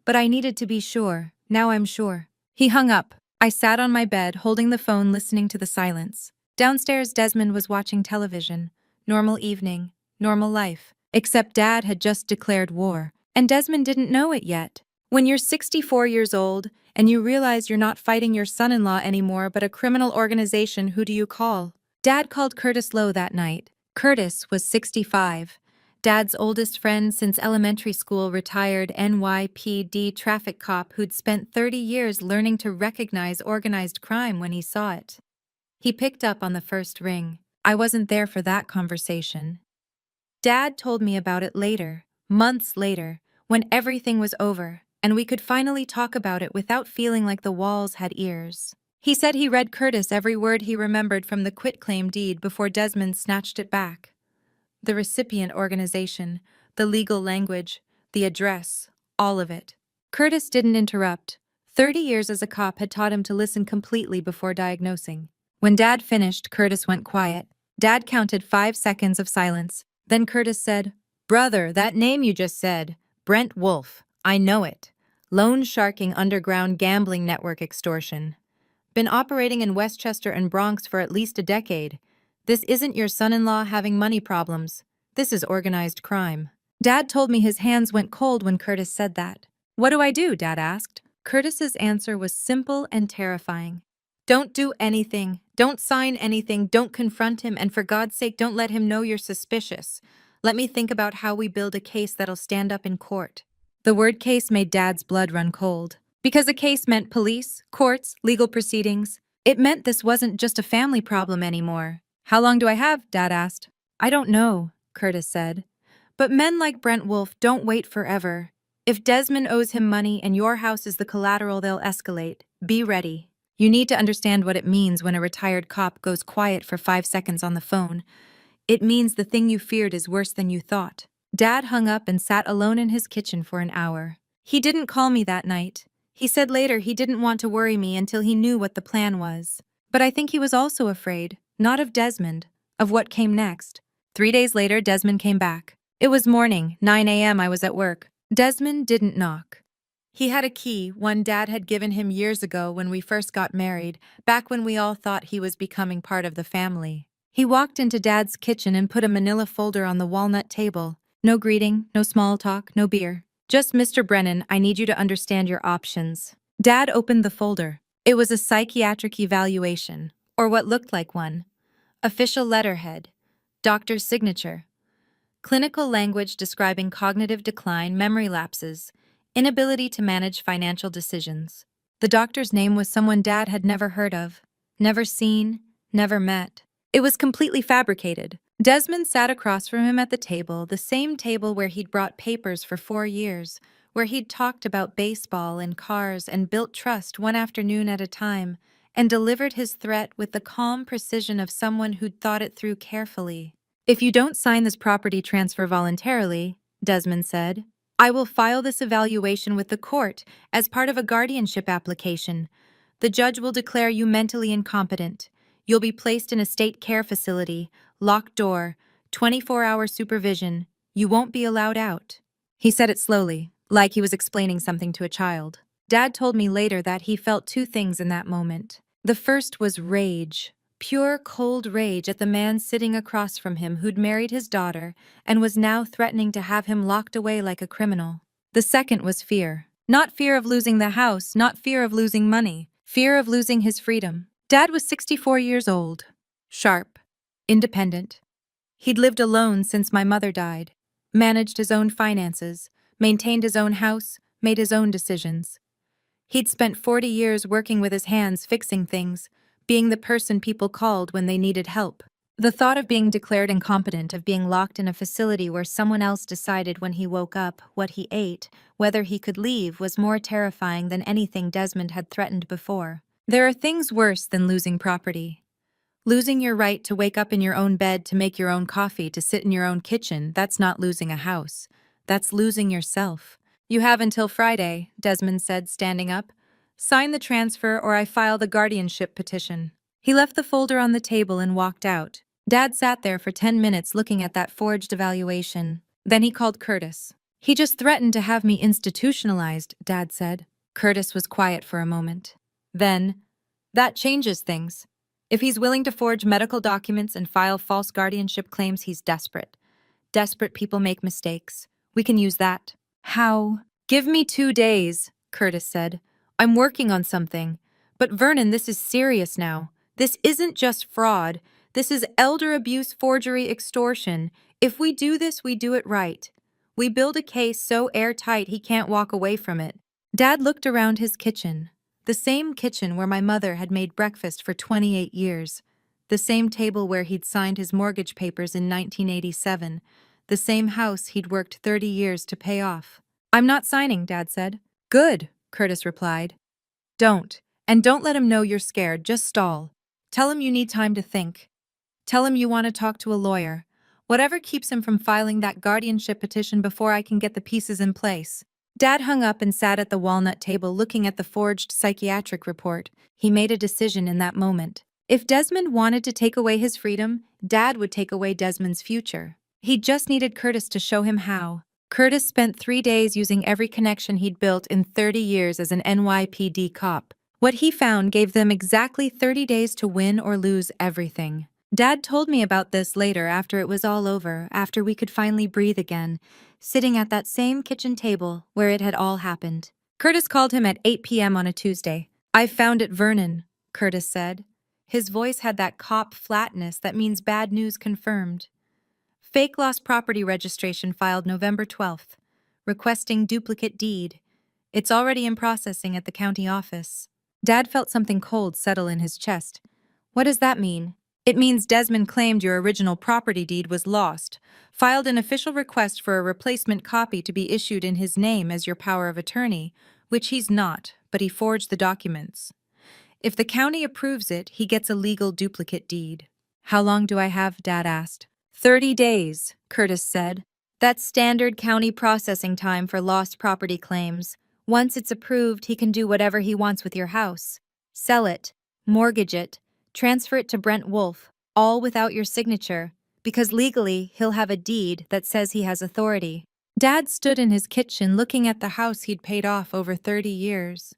But I needed to be sure. Now I'm sure. He hung up. I sat on my bed, holding the phone, listening to the silence. Downstairs, Desmond was watching television. Normal evening, normal life. Except Dad had just declared war, and Desmond didn't know it yet. When you're 64 years old, and you realize you're not fighting your son-in-law anymore but a criminal organization, who do you call? Dad called Curtis Lowe that night. Curtis was 65. Dad's oldest friend since elementary school, retired NYPD traffic cop who'd spent 30 years learning to recognize organized crime when he saw it. He picked up on the first ring. I wasn't there for that conversation. Dad told me about it later, months later, when everything was over, and we could finally talk about it without feeling like the walls had ears. He said he read Curtis every word he remembered from the quitclaim deed before Desmond snatched it back. The recipient organization, the legal language, the address, all of it. Curtis didn't interrupt. 30 years as a cop had taught him to listen completely before diagnosing. When Dad finished, Curtis went quiet. Dad counted 5 seconds of silence. Then Curtis said, Brother, that name you just said, Brent Wolf, I know it. Loan sharking underground gambling network extortion. Been operating in Westchester and Bronx for at least a decade. This isn't your son-in-law having money problems. This is organized crime. Dad told me his hands went cold when Curtis said that. What do I do? Dad asked. Curtis's answer was simple and terrifying. Don't do anything. Don't sign anything. Don't confront him. And for God's sake, don't let him know you're suspicious. Let me think about how we build a case that'll stand up in court. The word case made Dad's blood run cold. Because a case meant police, courts, legal proceedings. It meant this wasn't just a family problem anymore. How long do I have? Dad asked. I don't know, Curtis said. But men like Brent Wolf don't wait forever. If Desmond owes him money and your house is the collateral, they'll escalate. Be ready. You need to understand what it means when a retired cop goes quiet for 5 seconds on the phone. It means the thing you feared is worse than you thought. Dad hung up and sat alone in his kitchen for an hour. He didn't call me that night. He said later he didn't want to worry me until he knew what the plan was. But I think he was also afraid, not of Desmond, of what came next. 3 days later, Desmond came back. It was morning, 9 a.m. I was at work. Desmond didn't knock. He had a key, one Dad had given him years ago when we first got married, back when we all thought he was becoming part of the family. He walked into Dad's kitchen and put a manila folder on the walnut table. No greeting, no small talk, no beer. Just, Mr. Brennan, I need you to understand your options. Dad opened the folder. It was a psychiatric evaluation, or what looked like one. Official letterhead. Doctor's signature. Clinical language describing cognitive decline, memory lapses, inability to manage financial decisions. The doctor's name was someone Dad had never heard of, never seen, never met. It was completely fabricated. Desmond sat across from him at the table, the same table where he'd brought papers for 4 years, where he'd talked about baseball and cars and built trust one afternoon at a time, and delivered his threat with the calm precision of someone who'd thought it through carefully. "If you don't sign this property transfer voluntarily," Desmond said, "I will file this evaluation with the court as part of a guardianship application. The judge will declare you mentally incompetent. You'll be placed in a state care facility, locked door, 24-hour supervision. You won't be allowed out." He said it slowly, like he was explaining something to a child. Dad told me later that he felt two things in that moment. The first was rage. Pure, cold rage at the man sitting across from him who'd married his daughter and was now threatening to have him locked away like a criminal. The second was fear. Not fear of losing the house, not fear of losing money, fear of losing his freedom. Dad was 64 years old, sharp, independent. He'd lived alone since my mother died, managed his own finances, maintained his own house, made his own decisions. He'd spent 40 years working with his hands fixing things, being the person people called when they needed help. The thought of being declared incompetent, of being locked in a facility where someone else decided when he woke up, what he ate, whether he could leave, was more terrifying than anything Desmond had threatened before. There are things worse than losing property. Losing your right to wake up in your own bed, to make your own coffee, to sit in your own kitchen, that's not losing a house. That's losing yourself. "You have until Friday," Desmond said, standing up. "Sign the transfer or I file the guardianship petition." He left the folder on the table and walked out. Dad sat there for 10 minutes looking at that forged evaluation. Then he called Curtis. "He just threatened to have me institutionalized," Dad said. Curtis was quiet for a moment. Then, "That changes things. If he's willing to forge medical documents and file false guardianship claims, he's desperate. Desperate people make mistakes. We can use that." "How?" "Give me 2 days," Curtis said. "I'm working on something. But Vernon, this is serious now. This isn't just fraud. This is elder abuse, forgery, extortion. If we do this, we do it right. We build a case so airtight he can't walk away from it." Dad looked around his kitchen. The same kitchen where my mother had made breakfast for 28 years. The same table where he'd signed his mortgage papers in 1987. The same house he'd worked 30 years to pay off. "I'm not signing," Dad said. "Good," Curtis replied. "Don't. And don't let him know you're scared, just stall. Tell him you need time to think. Tell him you want to talk to a lawyer. Whatever keeps him from filing that guardianship petition before I can get the pieces in place." Dad hung up and sat at the walnut table looking at the forged psychiatric report. He made a decision in that moment. If Desmond wanted to take away his freedom, Dad would take away Desmond's future. He just needed Curtis to show him how. Curtis spent 3 days using every connection he'd built in 30 years as an NYPD cop. What he found gave them exactly 30 days to win or lose everything. Dad told me about this later, after it was all over, after we could finally breathe again, sitting at that same kitchen table where it had all happened. Curtis called him at 8 p.m. on a Tuesday. "I found it, Vernon," Curtis said. His voice had that cop flatness that means bad news confirmed. "Fake lost property registration filed November 12th. Requesting duplicate deed. It's already in processing at the county office." Dad felt something cold settle in his chest. "What does that mean?" "It means Desmond claimed your original property deed was lost, filed an official request for a replacement copy to be issued in his name as your power of attorney, which he's not, but he forged the documents. If the county approves it, he gets a legal duplicate deed." "How long do I have?" Dad asked. 30 days, Curtis said. "That's standard county processing time for lost property claims. Once it's approved, he can do whatever he wants with your house. Sell it, mortgage it, transfer it to Brent Wolf, all without your signature, because legally he'll have a deed that says he has authority." Dad stood in his kitchen looking at the house he'd paid off over 30 years.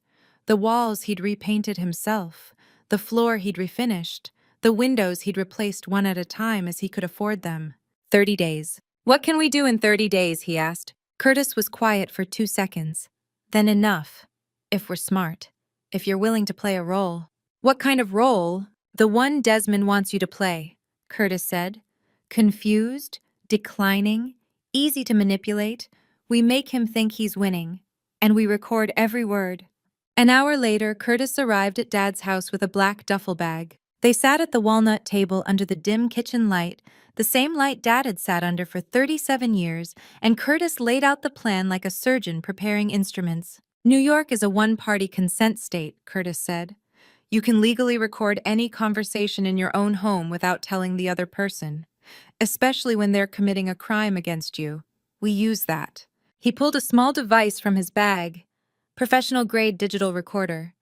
The walls he'd repainted himself, the floor he'd refinished, the windows he'd replaced one at a time as he could afford them. 30 days. "What can we do in 30 days?" he asked. Curtis was quiet for 2 seconds. "Then enough. If we're smart. If you're willing to play a role." "What kind of role?" "The one Desmond wants you to play," Curtis said. "Confused, declining, easy to manipulate. We make him think he's winning, and we record every word. An hour later, Curtis arrived at Dad's house with a black duffel bag. They sat at the walnut table under the dim kitchen light, the same light Dad had sat under for 37 years, and Curtis laid out the plan like a surgeon preparing instruments. New York is a one-party consent state, Curtis said. You can legally record any conversation in your own home without telling the other person, especially when they're committing a crime against you. We use that. He pulled a small device from his bag, professional-grade digital recorder,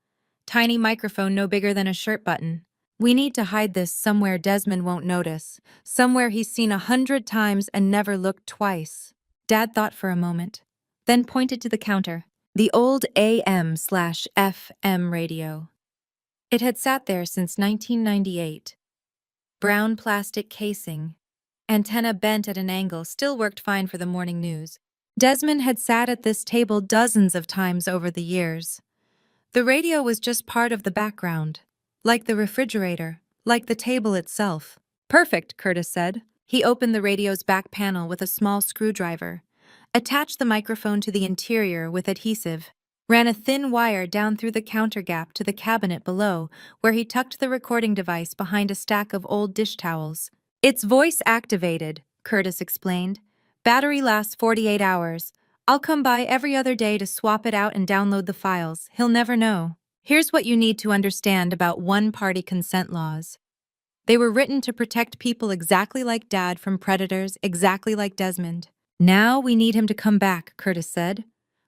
tiny microphone no bigger than a shirt button. We need to hide this somewhere Desmond won't notice, somewhere he's seen 100 times and never looked twice. Dad thought for a moment, then pointed to the counter, the old AM/FM radio. It had sat there since 1998. Brown plastic casing, antenna bent at an angle, still worked fine for the morning news. Desmond had sat at this table dozens of times over the years. The radio was just part of the background, like the refrigerator, like the table itself. Perfect, Curtis said. He opened the radio's back panel with a small screwdriver, attached the microphone to the interior with adhesive, ran a thin wire down through the counter gap to the cabinet below, where he tucked the recording device behind a stack of old dish towels. It's voice-activated, Curtis explained. Battery lasts 48 hours. I'll come by every other day to swap it out and download the files. He'll never know. Here's what you need to understand about one-party consent laws. They were written to protect people exactly like Dad from predators, exactly like Desmond. Now we need him to come back, Curtis said,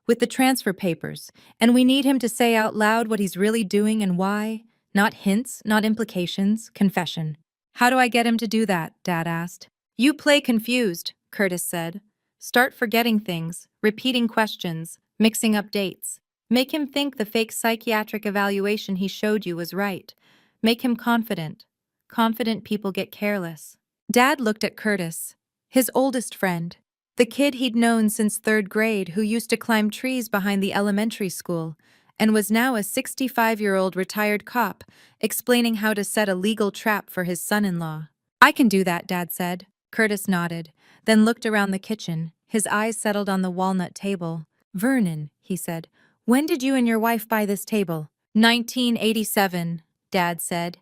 with the transfer papers, and we need him to say out loud what he's really doing and why. Not hints, not implications, confession. How do I get him to do that? Dad asked. You play confused, Curtis said. Start forgetting things, repeating questions, mixing up dates. Make him think the fake psychiatric evaluation he showed you was right. Make him confident. Confident people get careless. Dad looked at Curtis, his oldest friend, the kid he'd known since 3rd grade who used to climb trees behind the elementary school and was now a 65-year-old retired cop, explaining how to set a legal trap for his son-in-law. I can do that, Dad said. Curtis nodded, then looked around the kitchen. His eyes settled on the walnut table. Vernon, he said, when did you and your wife buy this table? 1987, Dad said.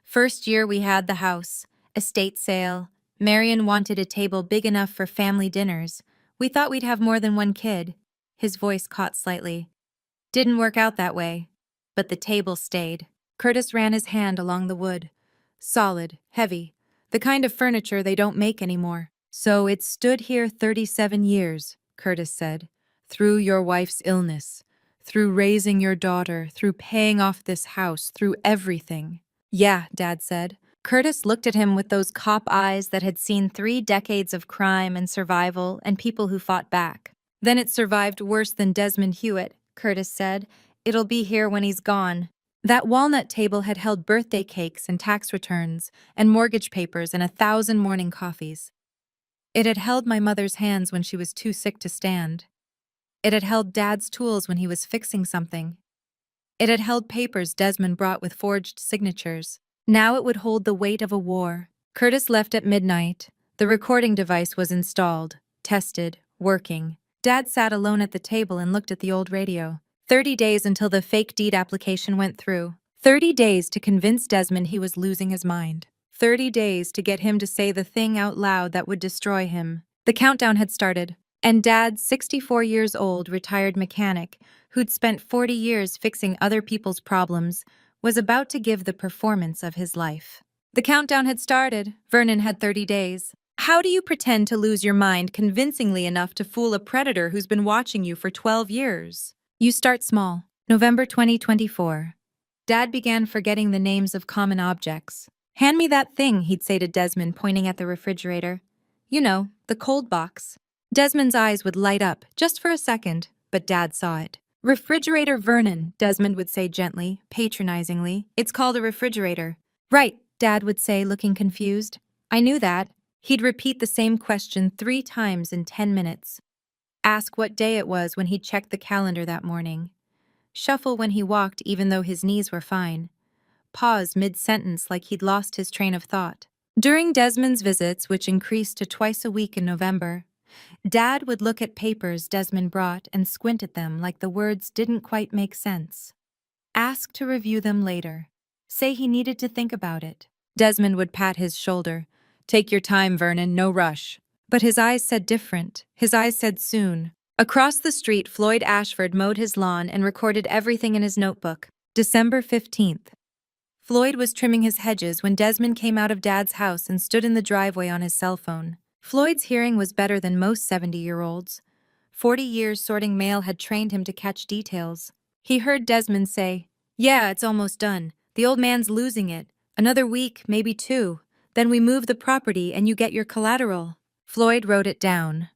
First year we had the house. Estate sale. Marion wanted a table big enough for family dinners. We thought we'd have more than one kid. His voice caught slightly. Didn't work out that way. But the table stayed. Curtis ran his hand along the wood. Solid, heavy. The kind of furniture they don't make anymore. So it's stood here 37 years, Curtis said. Through your wife's illness. Through raising your daughter. Through paying off this house. Through everything. Yeah, Dad said. Curtis looked at him with those cop eyes that had seen 3 decades of crime and survival and people who fought back. Then it survived worse than Desmond Hewitt, Curtis said. It'll be here when he's gone. That walnut table had held birthday cakes and tax returns and mortgage papers and 1,000 morning coffees. It had held my mother's hands when she was too sick to stand. It had held Dad's tools when he was fixing something. It had held papers Desmond brought with forged signatures. Now it would hold the weight of a war. Curtis left at midnight. The recording device was installed, tested, working. Dad sat alone at the table and looked at the old radio. 30 days until the fake deed application went through. 30 days to convince Desmond he was losing his mind. 30 days to get him to say the thing out loud that would destroy him. The countdown had started, and Dad, 64 years old, retired mechanic, who'd spent 40 years fixing other people's problems, was about to give the performance of his life. The countdown had started. Vernon had 30 days. How do you pretend to lose your mind convincingly enough to fool a predator who's been watching you for 12 years? You start small. November 2024. Dad began forgetting the names of common objects. Hand me that thing, he'd say to Desmond, pointing at the refrigerator. You know, the cold box. Desmond's eyes would light up, just for a second, but Dad saw it. Refrigerator Vernon, Desmond would say gently, patronizingly. It's called a refrigerator. Right, Dad would say, looking confused. I knew that. He'd repeat the same question 3 times in 10 minutes. Ask what day it was when he checked the calendar that morning. Shuffle when he walked even though his knees were fine. Pause mid-sentence like he'd lost his train of thought. During Desmond's visits, which increased to twice a week in November, Dad would look at papers Desmond brought and squint at them like the words didn't quite make sense. Ask to review them later. Say he needed to think about it. Desmond would pat his shoulder. Take your time, Vernon, no rush. But his eyes said different. His eyes said soon. Across the street, Floyd Ashford mowed his lawn and recorded everything in his notebook. December 15th. Floyd was trimming his hedges when Desmond came out of Dad's house and stood in the driveway on his cell phone. Floyd's hearing was better than most 70-year-olds. 40 years sorting mail had trained him to catch details. He heard Desmond say, "Yeah, it's almost done. The old man's losing it. Another week, maybe 2. Then we move the property and you get your collateral." Floyd wrote it down.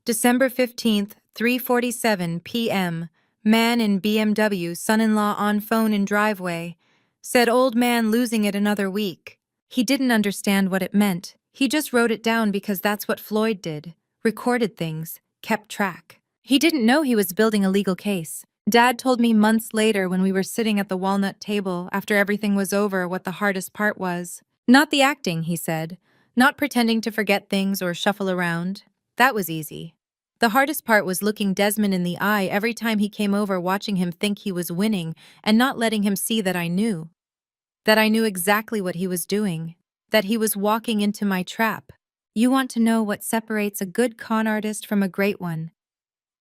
December 15th, 3:47 p.m. Man in BMW, son-in-law on phone in driveway. Said old man losing it another week. He didn't understand what it meant. He just wrote it down because that's what Floyd did. Recorded things. Kept track. He didn't know he was building a legal case. Dad told me months later when we were sitting at the walnut table after everything was over what the hardest part was. Not the acting, he said. Not pretending to forget things or shuffle around. That was easy. The hardest part was looking Desmond in the eye every time he came over, watching him think he was winning and not letting him see that I knew. That I knew exactly what he was doing. That he was walking into my trap. You want to know what separates a good con artist from a great one?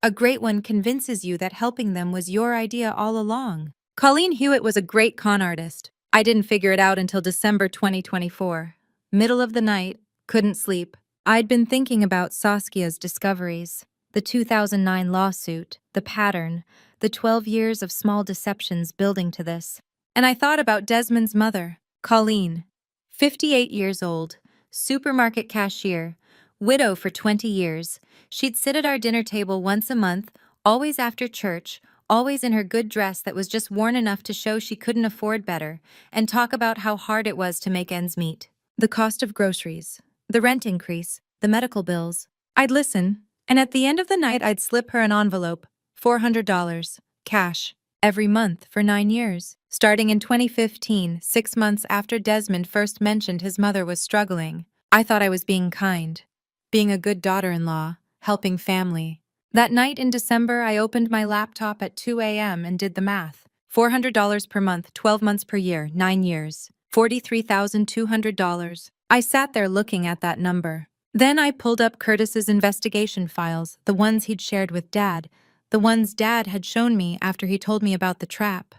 A great one convinces you that helping them was your idea all along. Colleen Hewitt was a great con artist. I didn't figure it out until December 2024. Middle of the night, couldn't sleep. I'd been thinking about Saskia's discoveries, the 2009 lawsuit, the pattern, the 12 years of small deceptions building to this. And I thought about Desmond's mother, Colleen, 58 years old, supermarket cashier, widow for 20 years. She'd sit at our dinner table once a month, always after church, always in her good dress that was just worn enough to show she couldn't afford better, and talk about how hard it was to make ends meet. The cost of groceries, the rent increase, the medical bills. I'd listen, and at the end of the night I'd slip her an envelope, $400, cash, every month for 9 years. Starting in 2015, 6 months after Desmond first mentioned his mother was struggling, I thought I was being kind, being a good daughter-in-law, helping family. That night in December, I opened my laptop at 2 a.m. and did the math. $400 per month, 12 months per year, 9 years. $43,200. I sat there looking at that number. Then I pulled up Curtis's investigation files, the ones he'd shared with Dad, the ones Dad had shown me after he told me about the trap.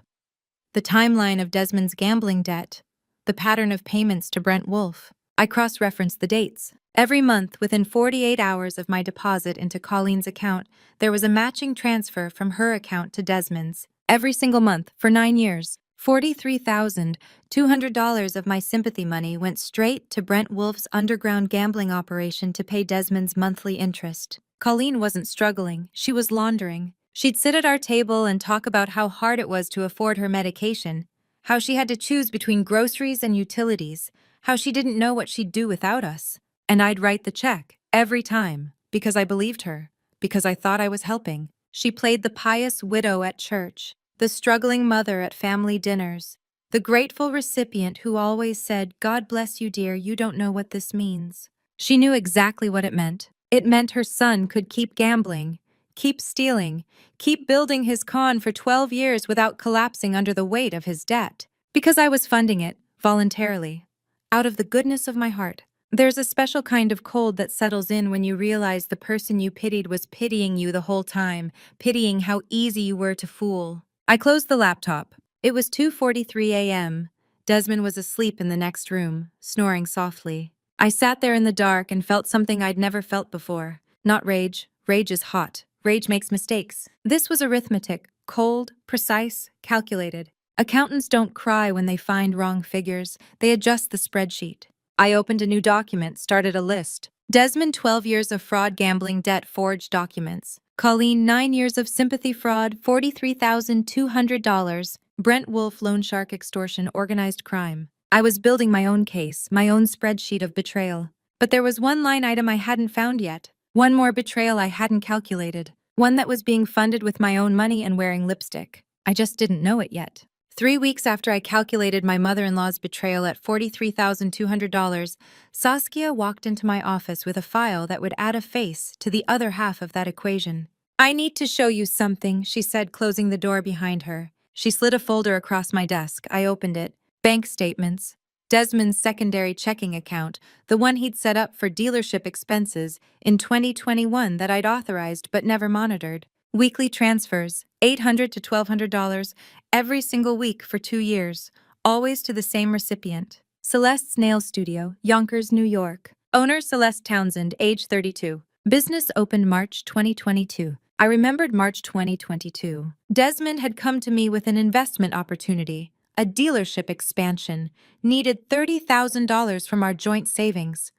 The timeline of Desmond's gambling debt, the pattern of payments to Brent Wolfe. I cross-referenced the dates. Every month, within 48 hours of my deposit into Colleen's account, there was a matching transfer from her account to Desmond's. Every single month, for 9 years. $43,200 of my sympathy money went straight to Brent Wolfe's underground gambling operation to pay Desmond's monthly interest. Colleen wasn't struggling, she was laundering. She'd sit at our table and talk about how hard it was to afford her medication, how she had to choose between groceries and utilities, how she didn't know what she'd do without us. And I'd write the check, every time, because I believed her, because I thought I was helping. She played the pious widow at church, the struggling mother at family dinners, the grateful recipient who always said, "God bless you, dear, you don't know what this means." She knew exactly what it meant. It meant her son could keep gambling, keep stealing, keep building his con for 12 years without collapsing under the weight of his debt. Because I was funding it, voluntarily, out of the goodness of my heart. There's a special kind of cold that settles in when you realize the person you pitied was pitying you the whole time, pitying how easy you were to fool. I closed the laptop. It was 2:43 a.m. Desmond was asleep in the next room, snoring softly. I sat there in the dark and felt something I'd never felt before. Not rage. Rage is hot. Rage makes mistakes. This was arithmetic, cold, precise, calculated. Accountants don't cry when they find wrong figures. They adjust the spreadsheet. I opened a new document, started a list. Desmond, 12 years of fraud, gambling, debt, forged documents. Colleen, 9 years of sympathy fraud, $43,200. Brent Wolfe, loan shark, extortion, organized crime. I was building my own case, my own spreadsheet of betrayal. But there was one line item I hadn't found yet. One more betrayal I hadn't calculated. One that was being funded with my own money and wearing lipstick. I just didn't know it yet. 3 weeks after I calculated my mother-in-law's betrayal at $43,200, Saskia walked into my office with a file that would add a face to the other half of that equation. "I need to show you something," she said, closing the door behind her. She slid a folder across my desk. I opened it. Bank statements. Desmond's secondary checking account, the one he'd set up for dealership expenses in 2021 that I'd authorized but never monitored. Weekly transfers, $800 to $1,200, every single week for 2 years, always to the same recipient. Celeste's Nail Studio, Yonkers, New York. Owner Celeste Townsend, age 32. Business opened March 2022. I remembered March 2022. Desmond had come to me with an investment opportunity, a dealership expansion, needed $30,000 from our joint savings.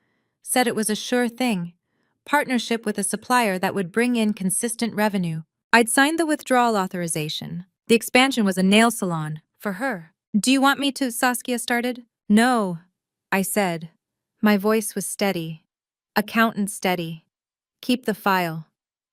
Said it was a sure thing. Partnership with a supplier that would bring in consistent revenue. I'd signed the withdrawal authorization. The expansion was a nail salon, for her. "Do you want me to?" Saskia started. "No," I said. My voice was steady. Accountant steady. "Keep the file.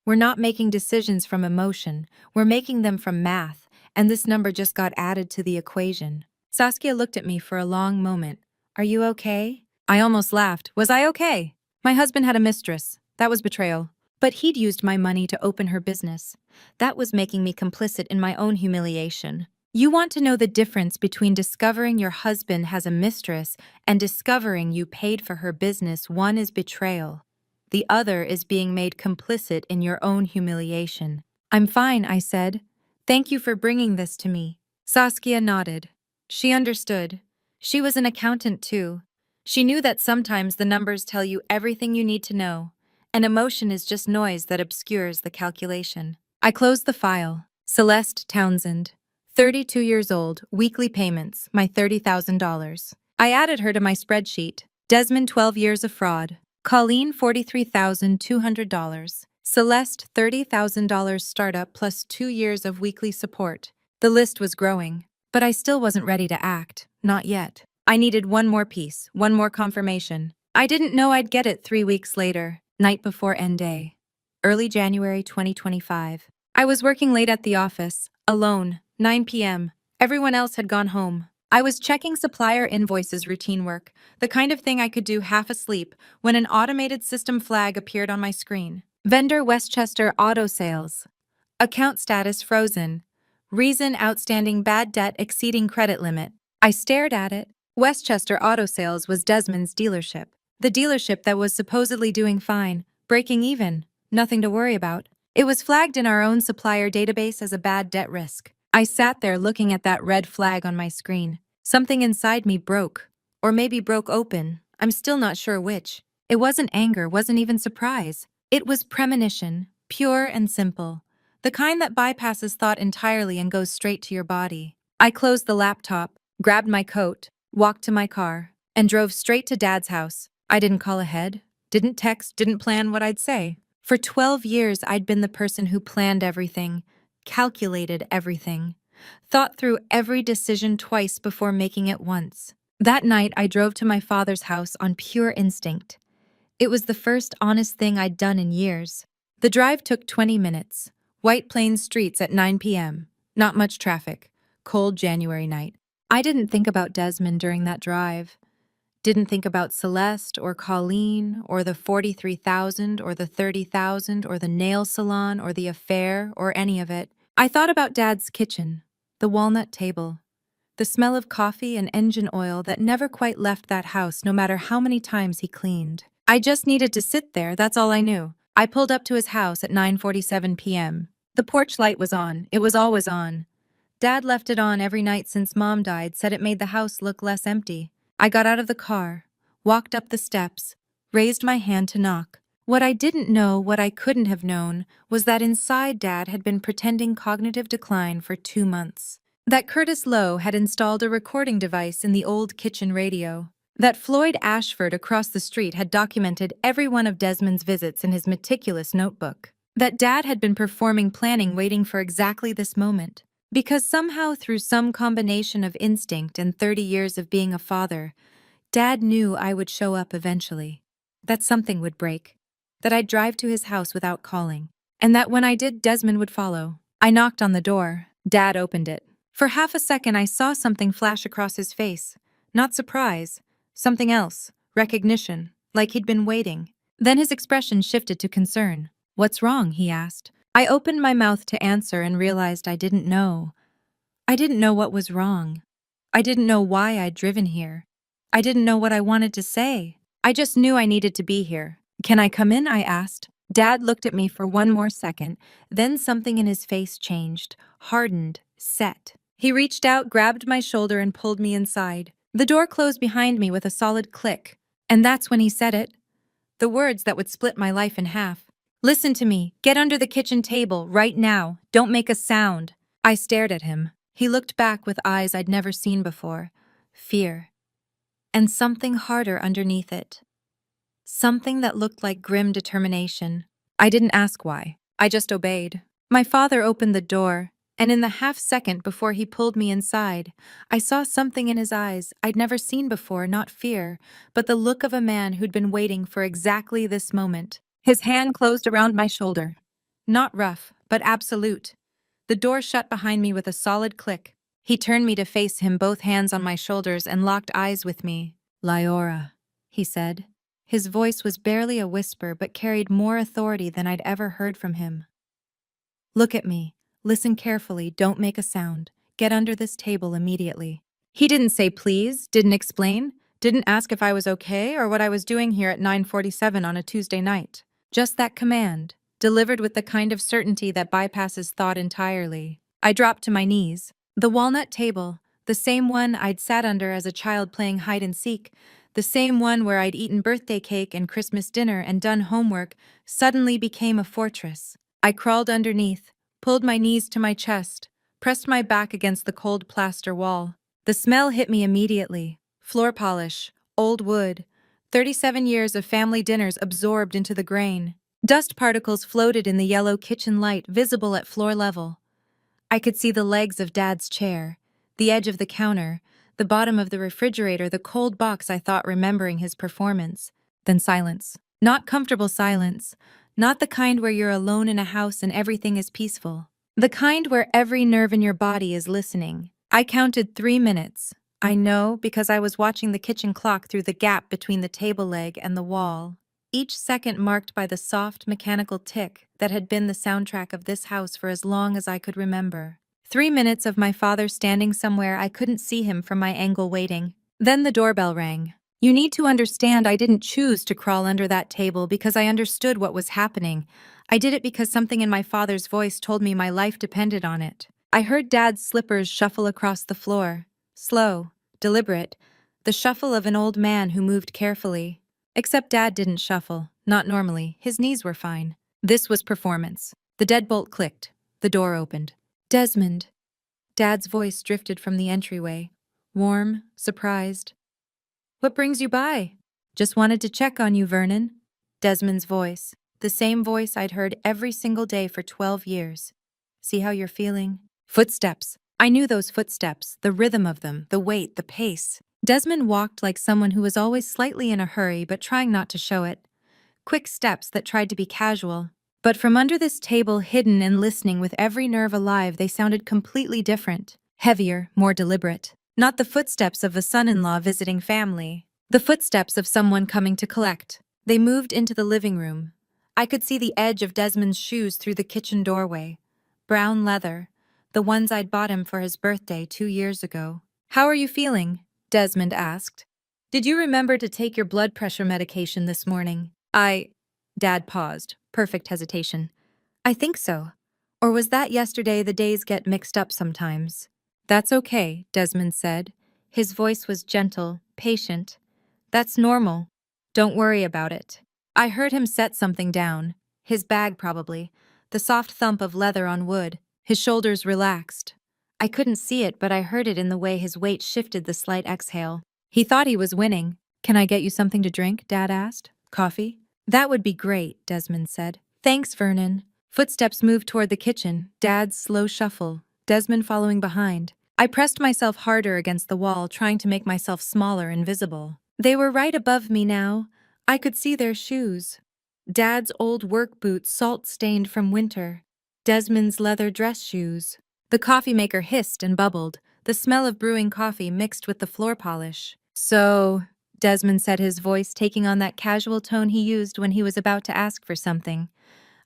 We're not making decisions from emotion, we're making them from math, and this number just got added to the equation." Saskia looked at me for a long moment. "Are you okay?" I almost laughed. Was I okay? My husband had a mistress. That was betrayal. But he'd used my money to open her business. That was making me complicit in my own humiliation. You want to know the difference between discovering your husband has a mistress and discovering you paid for her business. One is betrayal. The other is being made complicit in your own humiliation. "I'm fine," I said. "Thank you for bringing this to me." Saskia nodded. She understood. She was an accountant too. She knew that sometimes the numbers tell you everything you need to know, and emotion is just noise that obscures the calculation. I closed the file. Celeste Townsend, 32 years old, weekly payments, my $30,000. I added her to my spreadsheet. Desmond, 12 years of fraud. Colleen, $43,200. Celeste, $30,000 startup plus 2 years of weekly support. The list was growing, but I still wasn't ready to act. Not yet. I needed one more piece, one more confirmation. I didn't know I'd get it 3 weeks later, night before end day. Early January 2025. I was working late at the office, alone, 9 p.m. Everyone else had gone home. I was checking supplier invoices, routine work, the kind of thing I could do half asleep, when an automated system flag appeared on my screen. Vendor Westchester Auto Sales. Account status frozen. Reason outstanding bad debt exceeding credit limit. I stared at it. Westchester Auto Sales was Desmond's dealership. The dealership that was supposedly doing fine, breaking even, nothing to worry about. It was flagged in our own supplier database as a bad debt risk. I sat there looking at that red flag on my screen. Something inside me broke. Or maybe broke open. I'm still not sure which. It wasn't anger, wasn't even surprise. It was premonition, pure and simple. The kind that bypasses thought entirely and goes straight to your body. I closed the laptop, grabbed my coat, walked to my car, and drove straight to Dad's house. I didn't call ahead, didn't text, didn't plan what I'd say. For 12 years, I'd been the person who planned everything, calculated everything, thought through every decision twice before making it once. That night, I drove to my father's house on pure instinct. It was the first honest thing I'd done in years. The drive took 20 minutes. White Plains streets at 9 p.m. Not much traffic. Cold January night. I didn't think about Desmond during that drive. Didn't think about Celeste or Colleen or the 43,000 or the 30,000 or the nail salon or the affair or any of it. I thought about Dad's kitchen, the walnut table, the smell of coffee and engine oil that never quite left that house no matter how many times he cleaned. I just needed to sit there, that's all I knew. I pulled up to his house at 9:47 p.m. The porch light was on. It was always on. Dad left it on every night since Mom died, said it made the house look less empty. I got out of the car, walked up the steps, raised my hand to knock. What I didn't know, what I couldn't have known, was that inside Dad had been pretending cognitive decline for 2 months. That Curtis Lowe had installed a recording device in the old kitchen radio. That Floyd Ashford across the street had documented every one of Desmond's visits in his meticulous notebook. That Dad had been performing planning waiting for exactly this moment. Because somehow through some combination of instinct and 30 years of being a father, Dad knew I would show up eventually. That something would break. That I'd drive to his house without calling. And that when I did, Desmond would follow. I knocked on the door. Dad opened it. For half a second, I saw something flash across his face. Not surprise. Something else. Recognition. Like he'd been waiting. Then his expression shifted to concern. "What's wrong?" he asked. I opened my mouth to answer and realized I didn't know. I didn't know what was wrong. I didn't know why I'd driven here. I didn't know what I wanted to say. I just knew I needed to be here. "Can I come in?" I asked. Dad looked at me for one more second, then something in his face changed, hardened, set. He reached out, grabbed my shoulder, and pulled me inside. The door closed behind me with a solid click. And that's when he said it. The words that would split my life in half. "Listen to me. Get under the kitchen table, right now. Don't make a sound." I stared at him. He looked back with eyes I'd never seen before. Fear. And something harder underneath it. Something that looked like grim determination. I didn't ask why. I just obeyed. My father opened the door, and in the half-second before he pulled me inside, I saw something in his eyes I'd never seen before, not fear, but the look of a man who'd been waiting for exactly this moment. His hand closed around my shoulder. Not rough, but absolute. The door shut behind me with a solid click. He turned me to face him, both hands on my shoulders, and locked eyes with me. "Lyora," he said. His voice was barely a whisper, but carried more authority than I'd ever heard from him. "Look at me. Listen carefully. Don't make a sound. Get under this table immediately." He didn't say please, didn't explain, didn't ask if I was okay or what I was doing here at 9:47 on a Tuesday night. Just that command, delivered with the kind of certainty that bypasses thought entirely. I dropped to my knees. The walnut table, the same one I'd sat under as a child playing hide and seek, the same one where I'd eaten birthday cake and Christmas dinner and done homework, suddenly became a fortress. I crawled underneath, pulled my knees to my chest, pressed my back against the cold plaster wall. The smell hit me immediately. Floor polish, old wood, 37 years of family dinners absorbed into the grain. Dust particles floated in the yellow kitchen light, visible at floor level. I could see the legs of Dad's chair, the edge of the counter, the bottom of the refrigerator, the cold box I thought remembering his performance. Then silence. Not comfortable silence. Not the kind where you're alone in a house and everything is peaceful. The kind where every nerve in your body is listening. I counted 3 minutes. I know because I was watching the kitchen clock through the gap between the table leg and the wall. Each second marked by the soft, mechanical tick that had been the soundtrack of this house for as long as I could remember. 3 minutes of my father standing somewhere I couldn't see him from my angle waiting. Then the doorbell rang. You need to understand I didn't choose to crawl under that table because I understood what was happening. I did it because something in my father's voice told me my life depended on it. I heard Dad's slippers shuffle across the floor. Slow, deliberate, the shuffle of an old man who moved carefully. Except Dad didn't shuffle, not normally. His knees were fine. This was performance. The deadbolt clicked. The door opened. "Desmond." Dad's voice drifted from the entryway. Warm, surprised. "What brings you by?" "Just wanted to check on you, Vernon." Desmond's voice. The same voice I'd heard every single day for 12 years. "See how you're feeling?" Footsteps. I knew those footsteps, the rhythm of them, the weight, the pace. Desmond walked like someone who was always slightly in a hurry but trying not to show it. Quick steps that tried to be casual. But from under this table, hidden and listening with every nerve alive, they sounded completely different. Heavier, more deliberate. Not the footsteps of a son-in-law visiting family. The footsteps of someone coming to collect. They moved into the living room. I could see the edge of Desmond's shoes through the kitchen doorway. Brown leather. The ones I'd bought him for his birthday 2 years ago. "How are you feeling?" Desmond asked. "Did you remember to take your blood pressure medication this morning?" Dad paused. Perfect hesitation. "I think so. Or was that yesterday? The days get mixed up sometimes." "That's okay," Desmond said. His voice was gentle, patient. "That's normal. Don't worry about it." I heard him set something down. His bag, probably. The soft thump of leather on wood. His shoulders relaxed. I couldn't see it, but I heard it in the way his weight shifted the slight exhale. He thought he was winning. "Can I get you something to drink?" Dad asked. "Coffee?" "That would be great," Desmond said. "Thanks, Vernon." Footsteps moved toward the kitchen, Dad's slow shuffle, Desmond following behind. I pressed myself harder against the wall, trying to make myself smaller and visible. They were right above me now. I could see their shoes. Dad's old work boots, salt-stained from winter. Desmond's leather dress shoes. The coffee maker hissed and bubbled, the smell of brewing coffee mixed with the floor polish. So, Desmond said, his voice taking on that casual tone he used when he was about to ask for something.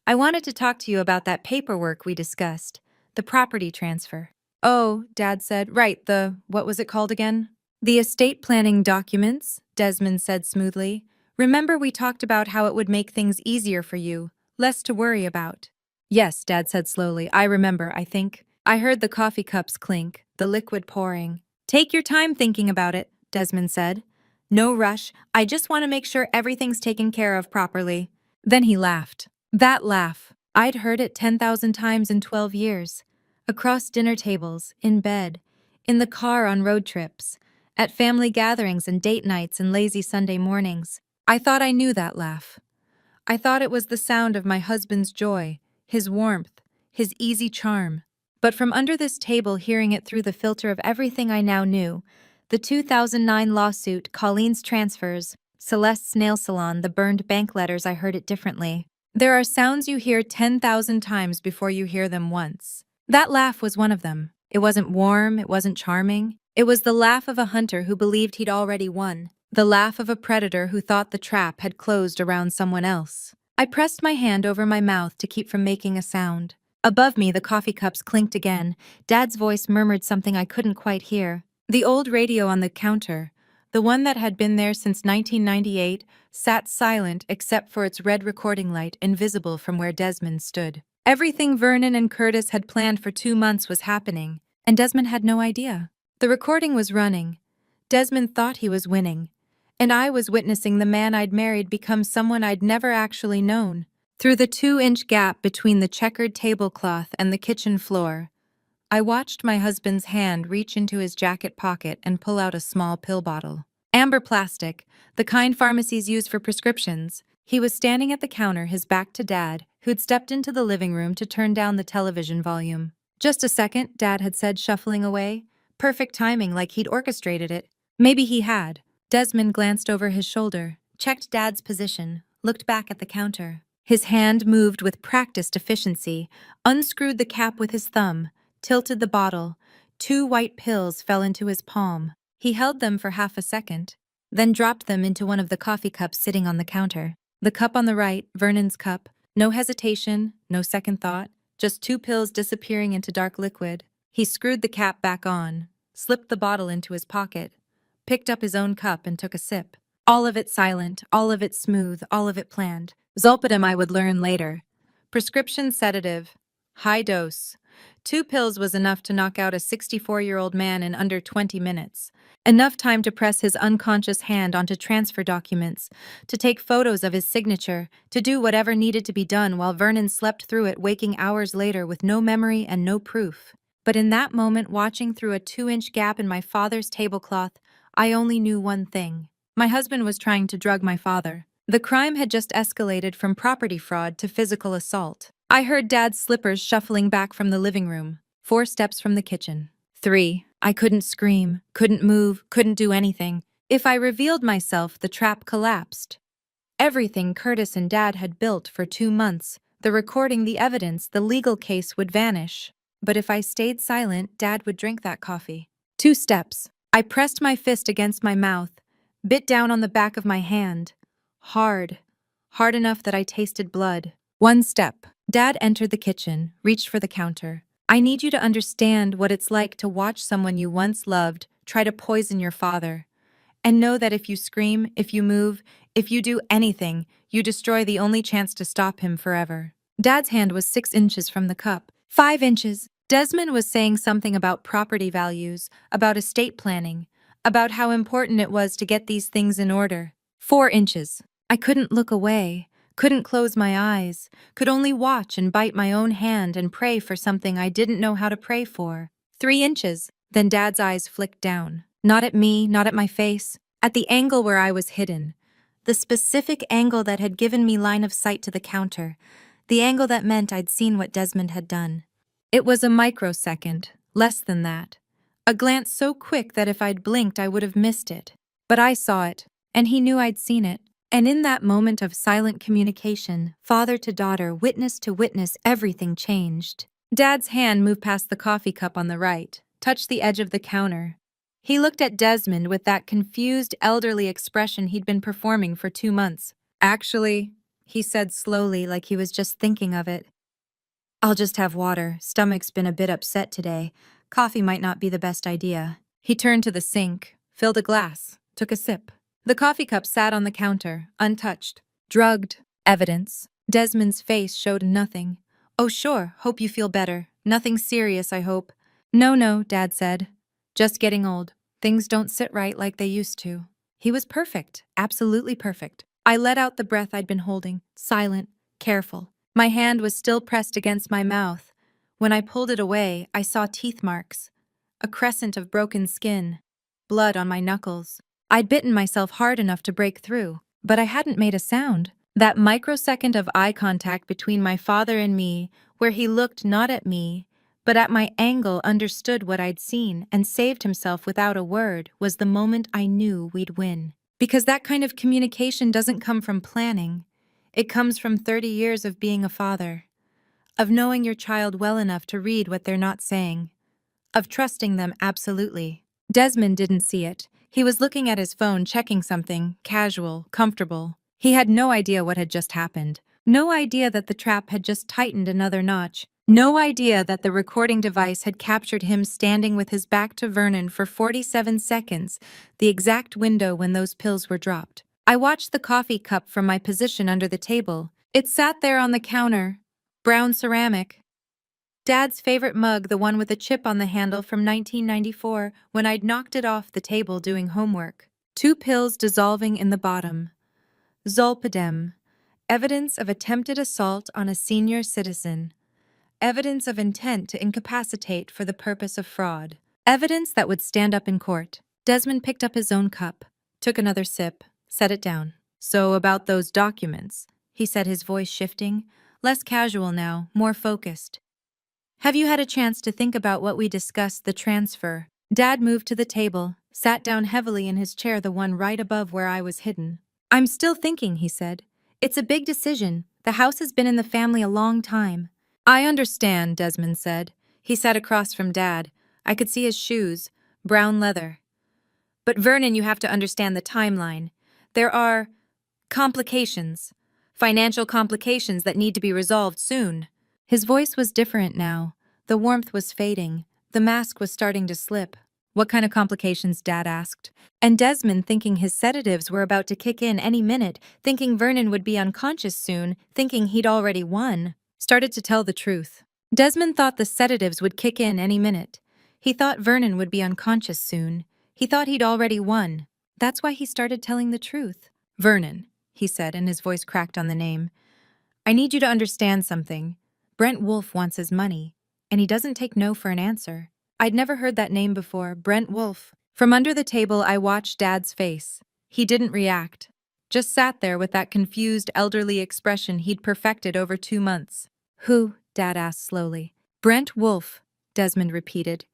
I wanted to talk to you about that paperwork we discussed, the property transfer. Oh, Dad said, right, what was it called again? The estate planning documents, Desmond said smoothly. Remember we talked about how it would make things easier for you, less to worry about. Yes, Dad said slowly, I remember, I think. I heard the coffee cups clink, the liquid pouring. Take your time thinking about it, Desmond said. No rush, I just want to make sure everything's taken care of properly. Then he laughed. That laugh. I'd heard it 10,000 times in 12 years. Across dinner tables, in bed, in the car on road trips, at family gatherings and date nights and lazy Sunday mornings. I thought I knew that laugh. I thought it was the sound of my husband's joy, his warmth, his easy charm. But from under this table, hearing it through the filter of everything I now knew, the 2009 lawsuit, Colleen's transfers, Celeste's nail salon, the burned bank letters, I heard it differently. There are sounds you hear 10,000 times before you hear them once. That laugh was one of them. It wasn't warm, it wasn't charming. It was the laugh of a hunter who believed he'd already won. The laugh of a predator who thought the trap had closed around someone else. I pressed my hand over my mouth to keep from making a sound. Above me, the coffee cups clinked again. Dad's voice murmured something I couldn't quite hear. The old radio on the counter, the one that had been there since 1998, sat silent except for its red recording light invisible from where Desmond stood. Everything Vernon and Curtis had planned for 2 months was happening, and Desmond had no idea. The recording was running. Desmond thought he was winning, and I was witnessing the man I'd married become someone I'd never actually known. Through the 2-inch gap between the checkered tablecloth and the kitchen floor, I watched my husband's hand reach into his jacket pocket and pull out a small pill bottle. Amber plastic, the kind pharmacies use for prescriptions. He was standing at the counter, his back to Dad, who'd stepped into the living room to turn down the television volume. Just a second, Dad had said, shuffling away. Perfect timing, like he'd orchestrated it. Maybe he had. Desmond glanced over his shoulder, checked Dad's position, looked back at the counter. His hand moved with practiced efficiency, unscrewed the cap with his thumb, tilted the bottle. 2 white pills fell into his palm. He held them for half a second, then dropped them into one of the coffee cups sitting on the counter. The cup on the right, Vernon's cup. No hesitation, no second thought, just 2 pills disappearing into dark liquid. He screwed the cap back on, slipped the bottle into his pocket, picked up his own cup and took a sip. All of it silent, all of it smooth, all of it planned. Zolpidem, I would learn later. Prescription sedative. High dose. 2 pills was enough to knock out a 64-year-old man in under 20 minutes. Enough time to press his unconscious hand onto transfer documents, to take photos of his signature, to do whatever needed to be done while Vernon slept through it, waking hours later with no memory and no proof. But in that moment, watching through a 2-inch gap in my father's tablecloth, I only knew one thing. My husband was trying to drug my father. The crime had just escalated from property fraud to physical assault. I heard Dad's slippers shuffling back from the living room, 4 steps from the kitchen. 3. I couldn't scream, couldn't move, couldn't do anything. If I revealed myself, the trap collapsed. Everything Curtis and Dad had built for 2 months, the recording, the evidence, the legal case would vanish. But if I stayed silent, Dad would drink that coffee. 2 steps. I pressed my fist against my mouth, bit down on the back of my hand. Hard enough that I tasted blood. 1 step. Dad entered the kitchen, reached for the counter. I need you to understand what it's like to watch someone you once loved try to poison your father. And know that if you scream, if you move, if you do anything, you destroy the only chance to stop him forever. Dad's hand was 6 inches from the cup. 5 inches. Desmond was saying something about property values, about estate planning, about how important it was to get these things in order. 4 inches. I couldn't look away, couldn't close my eyes, could only watch and bite my own hand and pray for something I didn't know how to pray for. 3 inches. Then Dad's eyes flicked down. Not at me, not at my face, at the angle where I was hidden. The specific angle that had given me line of sight to the counter. The angle that meant I'd seen what Desmond had done. It was a microsecond, less than that. A glance so quick that if I'd blinked I would have missed it. But I saw it, and he knew I'd seen it. And in that moment of silent communication, father to daughter, witness to witness, everything changed. Dad's hand moved past the coffee cup on the right, touched the edge of the counter. He looked at Desmond with that confused, elderly expression he'd been performing for 2 months. Actually, he said slowly, like he was just thinking of it. I'll just have water. Stomach's been a bit upset today. Coffee might not be the best idea. He turned to the sink, filled a glass, took a sip. The coffee cup sat on the counter, untouched. Drugged. Evidence. Desmond's face showed nothing. Oh, sure, hope you feel better. Nothing serious, I hope. No, Dad said. Just getting old. Things don't sit right like they used to. He was perfect, absolutely perfect. I let out the breath I'd been holding, silent, careful. My hand was still pressed against my mouth. When I pulled it away, I saw teeth marks, a crescent of broken skin, blood on my knuckles. I'd bitten myself hard enough to break through, but I hadn't made a sound. That microsecond of eye contact between my father and me, where he looked not at me, but at my angle, understood what I'd seen and saved himself without a word, was the moment I knew we'd win. Because that kind of communication doesn't come from planning. It comes from 30 years of being a father, of knowing your child well enough to read what they're not saying, of trusting them absolutely. Desmond didn't see it. He was looking at his phone, checking something, casual, comfortable. He had no idea what had just happened. No idea that the trap had just tightened another notch. No idea that the recording device had captured him standing with his back to Vernon for 47 seconds, the exact window when those pills were dropped. I watched the coffee cup from my position under the table. It sat there on the counter, brown ceramic. Dad's favorite mug, the one with a chip on the handle from 1994, when I'd knocked it off the table doing homework. 2 pills dissolving in the bottom. Zolpidem. Evidence of attempted assault on a senior citizen. Evidence of intent to incapacitate for the purpose of fraud. Evidence that would stand up in court. Desmond picked up his own cup, took another sip, set it down. So about those documents, he said, his voice shifting, less casual now, more focused. Have you had a chance to think about what we discussed, the transfer? Dad moved to the table, sat down heavily in his chair, the one right above where I was hidden. I'm still thinking, he said. It's a big decision. The house has been in the family a long time. I understand, Desmond said. He sat across from Dad. I could see his shoes, brown leather. But Vernon, you have to understand the timeline. There are complications, financial complications that need to be resolved soon. His voice was different now. The warmth was fading. The mask was starting to slip. What kind of complications? Dad asked. And Desmond, thinking his sedatives were about to kick in any minute, thinking Vernon would be unconscious soon, thinking he'd already won, started to tell the truth. Desmond thought the sedatives would kick in any minute. He thought Vernon would be unconscious soon. He thought he'd already won. That's why he started telling the truth. Vernon, he said, and his voice cracked on the name. I need you to understand something. Brent Wolfe wants his money, and he doesn't take no for an answer. I'd never heard that name before, Brent Wolfe. From under the table, I watched Dad's face. He didn't react. Just sat there with that confused, elderly expression he'd perfected over 2 months. Who? Dad asked slowly. Brent Wolfe, Desmond repeated.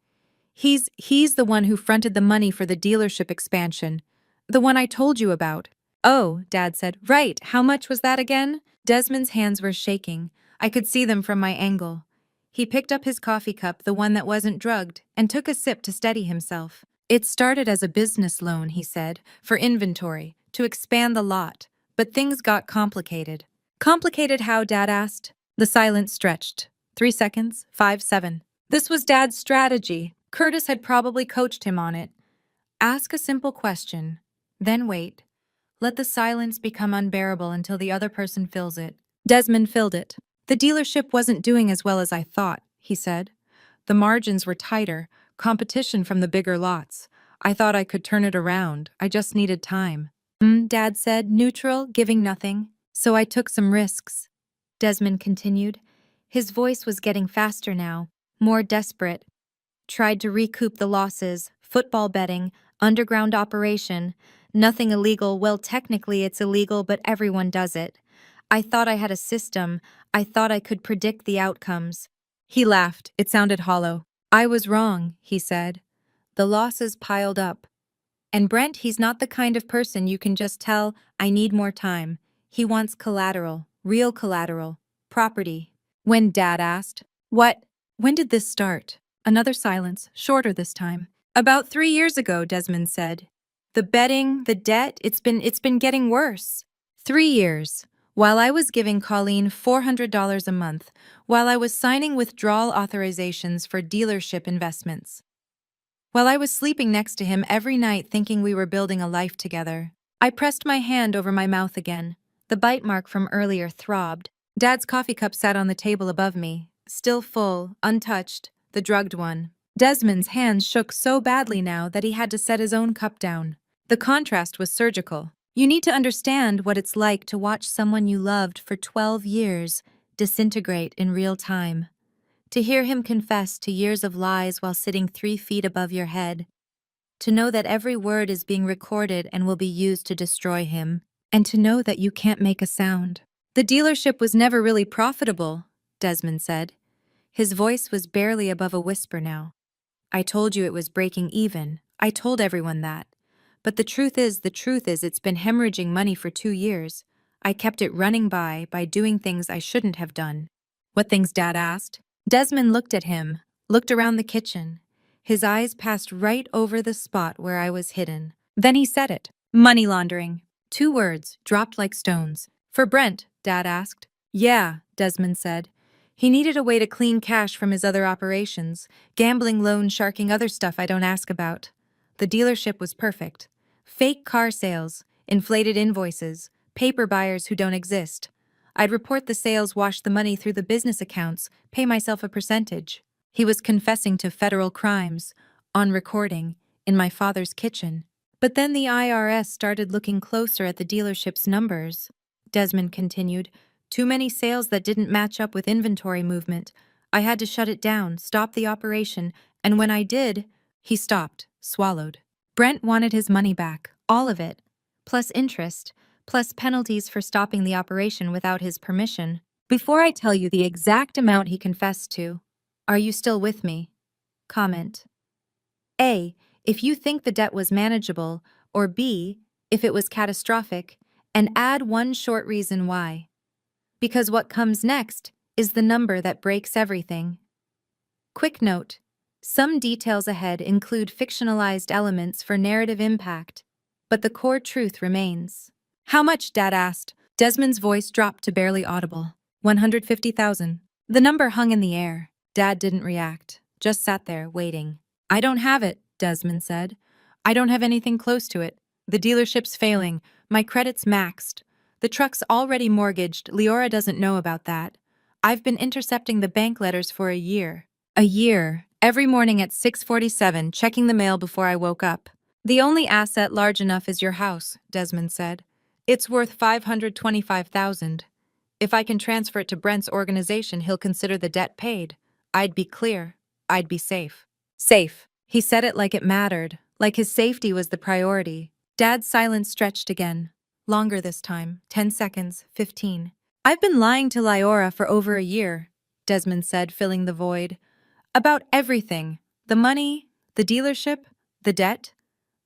He's the one who fronted the money for the dealership expansion. The one I told you about. Oh, Dad said. Right, how much was that again? Desmond's hands were shaking. I could see them from my angle. He picked up his coffee cup, the one that wasn't drugged, and took a sip to steady himself. It started as a business loan, he said, for inventory, to expand the lot. But things got complicated. Complicated how? Dad asked. The silence stretched. 3 seconds, 5, 7. This was Dad's strategy. Curtis had probably coached him on it. Ask a simple question, then wait. Let the silence become unbearable until the other person fills it. Desmond filled it. The dealership wasn't doing as well as I thought, he said. The margins were tighter, competition from the bigger lots. I thought I could turn it around. I just needed time. Dad said, neutral, giving nothing. So I took some risks. Desmond continued. His voice was getting faster now, more desperate. Tried to recoup the losses, football betting, underground operation. Nothing illegal. Well, technically it's illegal, but everyone does it. I thought I had a system. I thought I could predict the outcomes. He laughed. It sounded hollow. I was wrong, he said. The losses piled up. And Brent, he's not the kind of person you can just tell, I need more time. He wants collateral, real collateral, property. When Dad asked, what? When did this start? Another silence, shorter this time. About 3 years ago, Desmond said. The betting, the debt, it's been getting worse. 3 years. While I was giving Colleen $400 a month, while I was signing withdrawal authorizations for dealership investments. While I was sleeping next to him every night thinking we were building a life together. I pressed my hand over my mouth again. The bite mark from earlier throbbed. Dad's coffee cup sat on the table above me, still full, untouched, the drugged one. Desmond's hands shook so badly now that he had to set his own cup down. The contrast was surgical. You need to understand what it's like to watch someone you loved for 12 years disintegrate in real time. To hear him confess to years of lies while sitting 3 feet above your head. To know that every word is being recorded and will be used to destroy him. And to know that you can't make a sound. The dealership was never really profitable, Desmond said. His voice was barely above a whisper now. I told you it was breaking even. I told everyone that. But the truth is, it's been hemorrhaging money for 2 years. I kept it running by doing things I shouldn't have done. What things, Dad asked? Desmond looked at him, looked around the kitchen. His eyes passed right over the spot where I was hidden. Then he said it. Money laundering. 2 words, dropped like stones. For Brent, Dad asked. Yeah, Desmond said. He needed a way to clean cash from his other operations, gambling, loan sharking, other stuff I don't ask about. The dealership was perfect. Fake car sales, inflated invoices, paper buyers who don't exist. I'd report the sales, wash the money through the business accounts, pay myself a percentage. He was confessing to federal crimes, on recording, in my father's kitchen. But then the IRS started looking closer at the dealership's numbers. Desmond continued. Too many sales that didn't match up with inventory movement. I had to shut it down, stop the operation, and when I did, he stopped, swallowed. Brent wanted his money back, all of it, plus interest, plus penalties for stopping the operation without his permission. Before I tell you the exact amount he confessed to, are you still with me? Comment. A, if you think the debt was manageable, or B, if it was catastrophic, and add one short reason why. Because what comes next is the number that breaks everything. Quick note. Some details ahead include fictionalized elements for narrative impact, but the core truth remains. How much, Dad asked. Desmond's voice dropped to barely audible. 150,000. The number hung in the air. Dad didn't react, just sat there, waiting. I don't have it, Desmond said. I don't have anything close to it. The dealership's failing. My credit's maxed. The truck's already mortgaged. Leora doesn't know about that. I've been intercepting the bank letters for a year. A year. Every morning at 6:47, checking the mail before I woke up. The only asset large enough is your house, Desmond said. It's worth 525,000. If I can transfer it to Brent's organization, he'll consider the debt paid. I'd be clear. I'd be safe. Safe. He said it like it mattered, like his safety was the priority. Dad's silence stretched again. Longer this time. 10 seconds, 15. I've been lying to Leora for over a year, Desmond said, filling the void. About everything. The money, the dealership, the debt.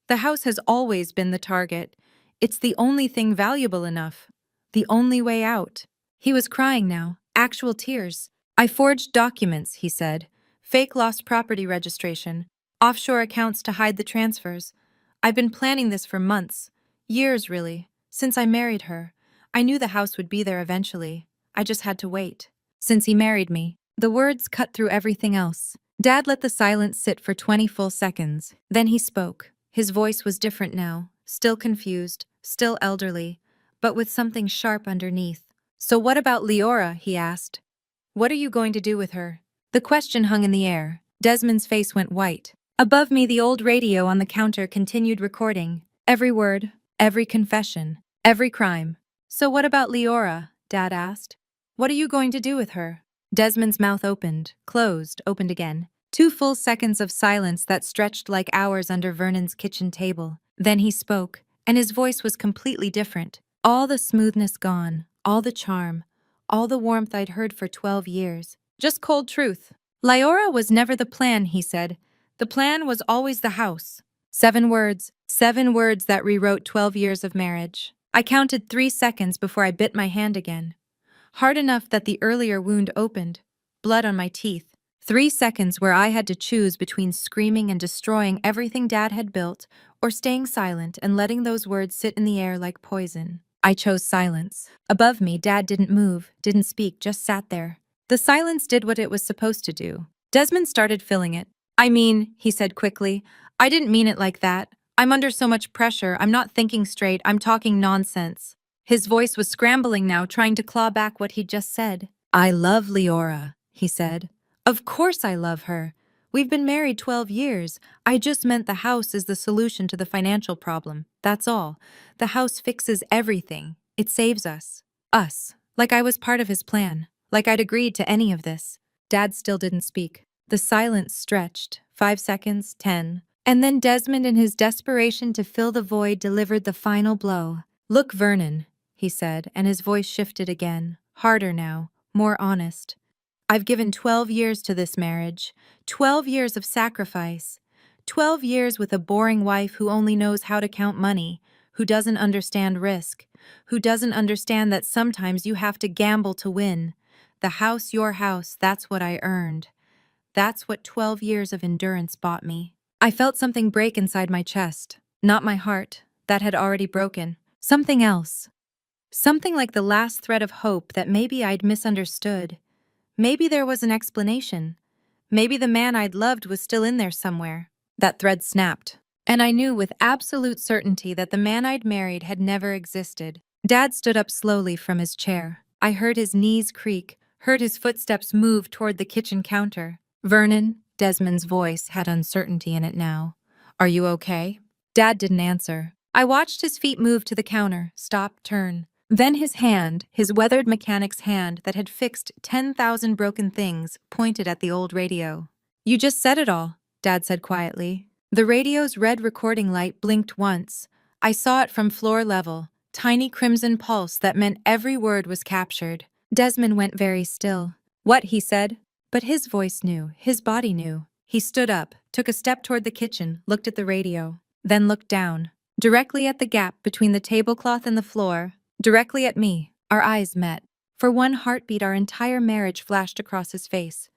The house has always been the target. It's the only thing valuable enough. The only way out. He was crying now, actual tears. I forged documents, he said. Fake lost property registration. Offshore accounts to hide the transfers. I've been planning this for months. Years, really. Since I married her. I knew the house would be there eventually. I just had to wait. Since he married me. The words cut through everything else. Dad let the silence sit for 20 full seconds. Then he spoke. His voice was different now, still confused, still elderly, but with something sharp underneath. So what about Leora? He asked. What are you going to do with her? The question hung in the air. Desmond's face went white. Above me, the old radio on the counter continued recording. Every word, every confession, every crime. So what about Leora? Dad asked. What are you going to do with her? Desmond's mouth opened, closed, opened again. 2 full seconds of silence that stretched like hours under Vernon's kitchen table. Then he spoke, and his voice was completely different. All the smoothness gone, all the charm, all the warmth I'd heard for 12 years. Just cold truth. Leora was never the plan, he said. The plan was always the house. 7 words that rewrote 12 years of marriage. I counted 3 seconds before I bit my hand again. Hard enough that the earlier wound opened. Blood on my teeth. 3 seconds where I had to choose between screaming and destroying everything Dad had built, or staying silent and letting those words sit in the air like poison. I chose silence. Above me, Dad didn't move, didn't speak, just sat there. The silence did what it was supposed to do. Desmond started filling it. I mean, he said quickly, I didn't mean it like that. I'm under so much pressure, I'm not thinking straight, I'm talking nonsense. His voice was scrambling now, trying to claw back what he'd just said. I love Leora, he said. Of course I love her. We've been married 12 years. I just meant the house is the solution to the financial problem. That's all. The house fixes everything. It saves us. Us. Like I was part of his plan. Like I'd agreed to any of this. Dad still didn't speak. The silence stretched. 5 seconds, 10. And then Desmond, in his desperation to fill the void, delivered the final blow. Look, Vernon, he said, and his voice shifted again. Harder now. More honest. I've given 12 years to this marriage, 12 years of sacrifice, 12 years with a boring wife who only knows how to count money, who doesn't understand risk, who doesn't understand that sometimes you have to gamble to win. The house, your house, that's what I earned. That's what 12 years of endurance bought me. I felt something break inside my chest, not my heart, that had already broken. Something else. Something like the last thread of hope that maybe I'd misunderstood. Maybe there was an explanation. Maybe the man I'd loved was still in there somewhere. That thread snapped, and I knew with absolute certainty that the man I'd married had never existed. Dad stood up slowly from his chair. I heard his knees creak, heard his footsteps move toward the kitchen counter. Vernon, Desmond's voice had uncertainty in it now. Are you okay? Dad didn't answer. I watched his feet move to the counter, stop, turn. Then his hand, his weathered mechanic's hand that had fixed 10,000 broken things, pointed at the old radio. You just said it all, Dad said quietly. The radio's red recording light blinked once. I saw it from floor level, tiny crimson pulse that meant every word was captured. Desmond went very still. What, he said? But his voice knew, his body knew. He stood up, took a step toward the kitchen, looked at the radio, then looked down. Directly at the gap between the tablecloth and the floor, directly at me. Our eyes met. For one heartbeat, our entire marriage flashed across his face.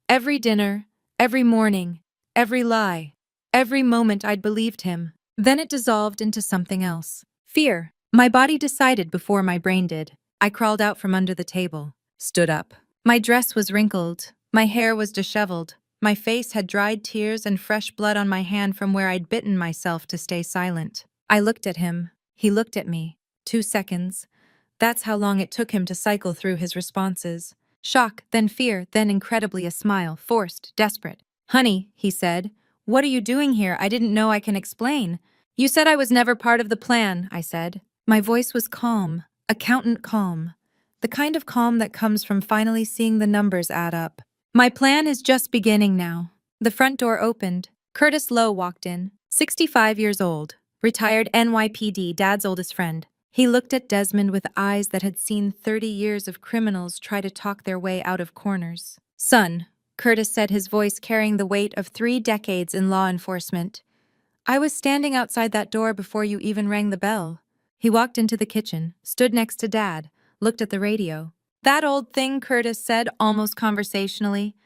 Every dinner, every morning, every lie, every moment I'd believed him. Then it dissolved into something else. Fear. My body decided before my brain did. I crawled out from under the table, stood up. My dress was wrinkled. My hair was disheveled. My face had dried tears and fresh blood on my hand from where I'd bitten myself to stay silent. I looked at him. He looked at me. 2 seconds. That's how long it took him to cycle through his responses. Shock, then fear, then incredibly a smile, forced, desperate. Honey, he said, what are you doing here? I didn't know I can explain. You said I was never part of the plan, I said. My voice was calm, accountant calm. The kind of calm that comes from finally seeing the numbers add up. My plan is just beginning now. The front door opened. Curtis Lowe walked in, 65 years old, retired NYPD, Dad's oldest friend. He looked at Desmond with eyes that had seen 30 years of criminals try to talk their way out of corners. Son, Curtis said, his voice carrying the weight of 3 decades in law enforcement. I was standing outside that door before you even rang the bell. He walked into the kitchen, stood next to Dad, looked at the radio. That old thing, Curtis said, almost conversationally.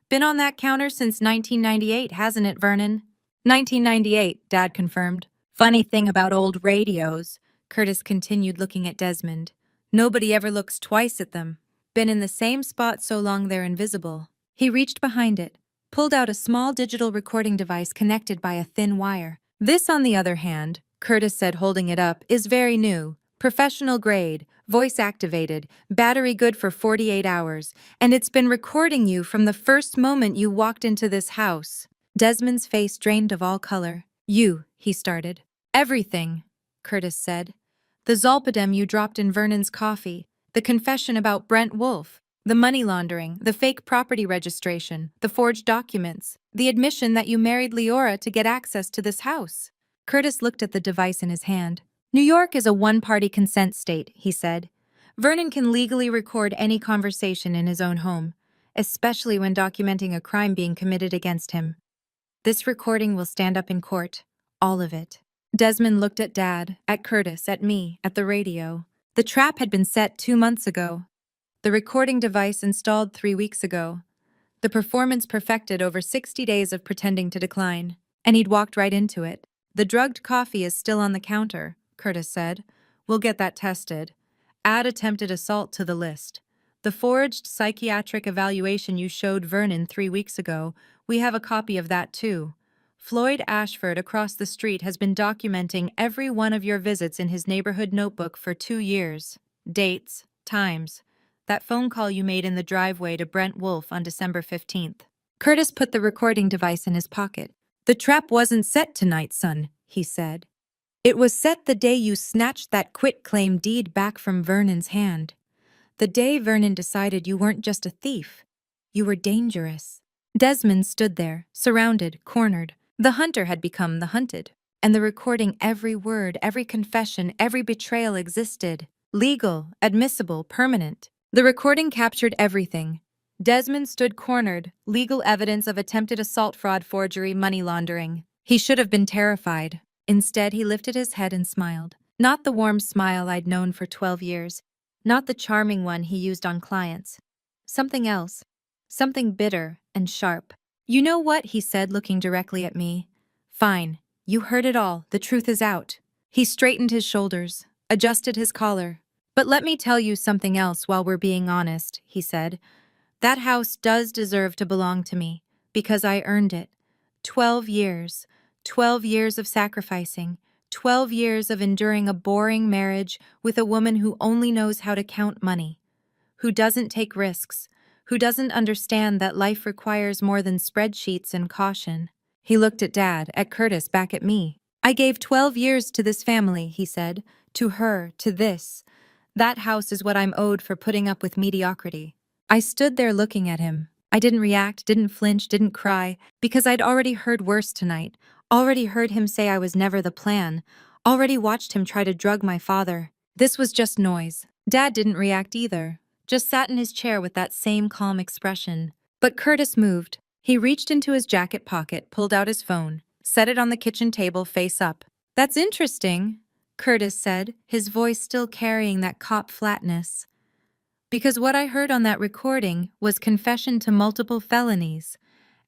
Been on that counter since 1998, hasn't it, Vernon? 1998, Dad confirmed. Funny thing about old radios, Curtis continued, looking at Desmond. Nobody ever looks twice at them. Been in the same spot so long they're invisible. He reached behind it, pulled out a small digital recording device connected by a thin wire. This, on the other hand, Curtis said, holding it up, is very new. Professional grade, voice activated, battery good for 48 hours, and it's been recording you from the first moment you walked into this house. Desmond's face drained of all color. You, he started. Everything, Curtis said. The zolpidem you dropped in Vernon's coffee, the confession about Brent Wolfe, the money laundering, the fake property registration, the forged documents, the admission that you married Leora to get access to this house. Curtis looked at the device in his hand. New York is a one-party consent state, he said. Vernon can legally record any conversation in his own home, especially when documenting a crime being committed against him. This recording will stand up in court, all of it. Desmond looked at Dad, at Curtis, at me, at the radio. The trap had been set 2 months ago. The recording device installed 3 weeks ago. The performance perfected over 60 days of pretending to decline. And he'd walked right into it. The drugged coffee is still on the counter, Curtis said. We'll get that tested. Add attempted assault to the list. The forged psychiatric evaluation you showed Vernon 3 weeks ago, we have a copy of that too. Floyd Ashford across the street has been documenting every one of your visits in his neighborhood notebook for 2 years. Dates, times. That phone call you made in the driveway to Brent Wolfe on December 15th. Curtis put the recording device in his pocket. The trap wasn't set tonight, son, he said. It was set the day you snatched that quitclaim deed back from Vernon's hand. The day Vernon decided you weren't just a thief. You were dangerous. Desmond stood there, surrounded, cornered. The hunter had become the hunted. And the recording, every word, every confession, every betrayal existed. Legal, admissible, permanent. The recording captured everything. Desmond stood cornered, legal evidence of attempted assault, fraud, forgery, money laundering. He should have been terrified. Instead, he lifted his head and smiled. Not the warm smile I'd known for 12 years. Not the charming one he used on clients. Something else. Something bitter and sharp. You know what, he said, looking directly at me. Fine. You heard it all. The truth is out. He straightened his shoulders, adjusted his collar. But let me tell you something else while we're being honest, he said. That house does deserve to belong to me, because I earned it. 12 years. 12 years of sacrificing. 12 years of enduring a boring marriage with a woman who only knows how to count money. Who doesn't take risks. Who doesn't understand that life requires more than spreadsheets and caution. He looked at Dad, at Curtis, back at me. I gave 12 years to this family, he said. To her, to this. That house is what I'm owed for putting up with mediocrity. I stood there looking at him. I didn't react, didn't flinch, didn't cry, because I'd already heard worse tonight. Already heard him say I was never the plan. Already watched him try to drug my father. This was just noise. Dad didn't react either. Just sat in his chair with that same calm expression. But Curtis moved. He reached into his jacket pocket, pulled out his phone, set it on the kitchen table face up. That's interesting, Curtis said, his voice still carrying that cop flatness. Because what I heard on that recording was confession to multiple felonies,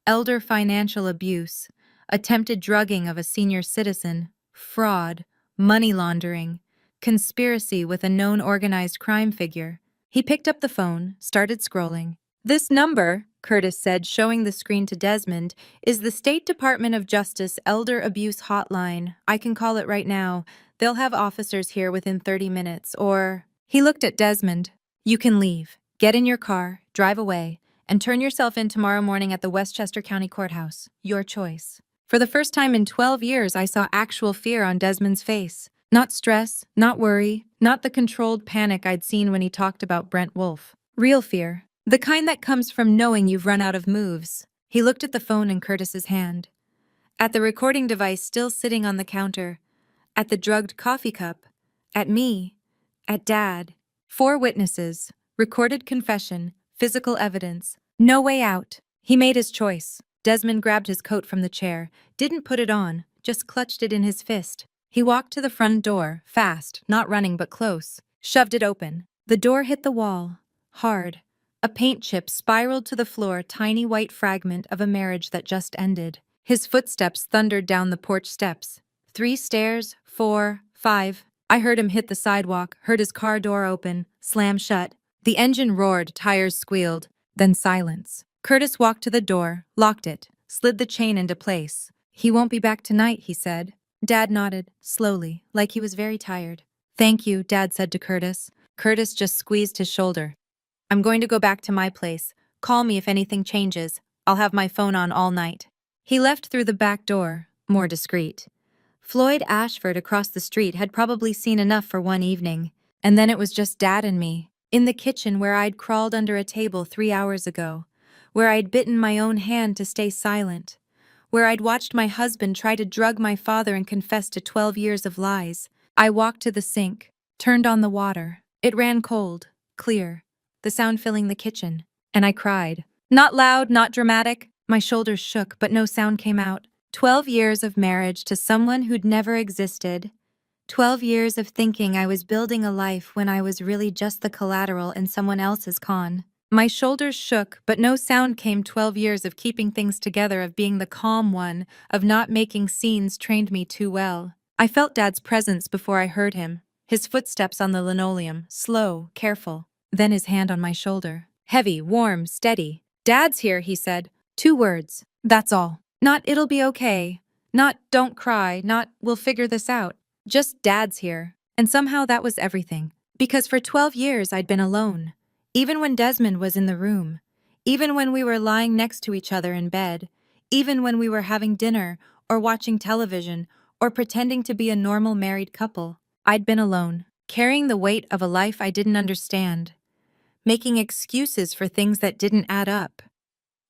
elder financial abuse, attempted drugging of a senior citizen, fraud, money laundering, conspiracy with a known organized crime figure. He picked up the phone, started scrolling. This number, Curtis said, showing the screen to Desmond, is the State Department of Justice Elder Abuse Hotline. I can call it right now. They'll have officers here within 30 minutes, or... He looked at Desmond. You can leave. Get in your car, drive away, and turn yourself in tomorrow morning at the Westchester County Courthouse. Your choice. For the first time in 12 years, I saw actual fear on Desmond's face. Not stress, not worry, not the controlled panic I'd seen when he talked about Brent Wolfe. Real fear. The kind that comes from knowing you've run out of moves. He looked at the phone in Curtis's hand. At the recording device still sitting on the counter. At the drugged coffee cup. At me. At Dad. 4 witnesses. Recorded confession. Physical evidence. No way out. He made his choice. Desmond grabbed his coat from the chair. Didn't put it on. Just clutched it in his fist. He walked to the front door. Fast. Not running but close. Shoved it open. The door hit the wall. Hard. A paint chip spiraled to the floor, tiny white fragment of a marriage that just ended. His footsteps thundered down the porch steps. 3 stairs, 4, 5. I heard him hit the sidewalk, heard his car door open, slam shut. The engine roared, tires squealed, then silence. Curtis walked to the door, locked it, slid the chain into place. He won't be back tonight, he said. Dad nodded, slowly, like he was very tired. Thank you, Dad said to Curtis. Curtis just squeezed his shoulder. I'm going to go back to my place. Call me if anything changes. I'll have my phone on all night. He left through the back door, more discreet. Floyd Ashford across the street had probably seen enough for one evening. And then it was just Dad and me, in the kitchen where I'd crawled under a table 3 hours ago, where I'd bitten my own hand to stay silent, where I'd watched my husband try to drug my father and confess to 12 years of lies. I walked to the sink, turned on the water. It ran cold, clear, the sound filling the kitchen, and I cried. Not loud, not dramatic. My shoulders shook, but no sound came out. 12 years of marriage to someone who'd never existed. 12 years of thinking I was building a life when I was really just the collateral in someone else's con. My shoulders shook, but no sound came. 12 years of keeping things together, of being the calm one, of not making scenes trained me too well. I felt Dad's presence before I heard him. His footsteps on the linoleum, slow, careful. Then his hand on my shoulder. Heavy, warm, steady. "Dad's here," he said. 2 words. That's all. Not "it'll be okay." Not "don't cry." Not "we'll figure this out." Just "Dad's here." And somehow that was everything. Because for 12 years I'd been alone. Even when Desmond was in the room. Even when we were lying next to each other in bed. Even when we were having dinner, or watching television, or pretending to be a normal married couple. I'd been alone, carrying the weight of a life I didn't understand. Making excuses for things that didn't add up.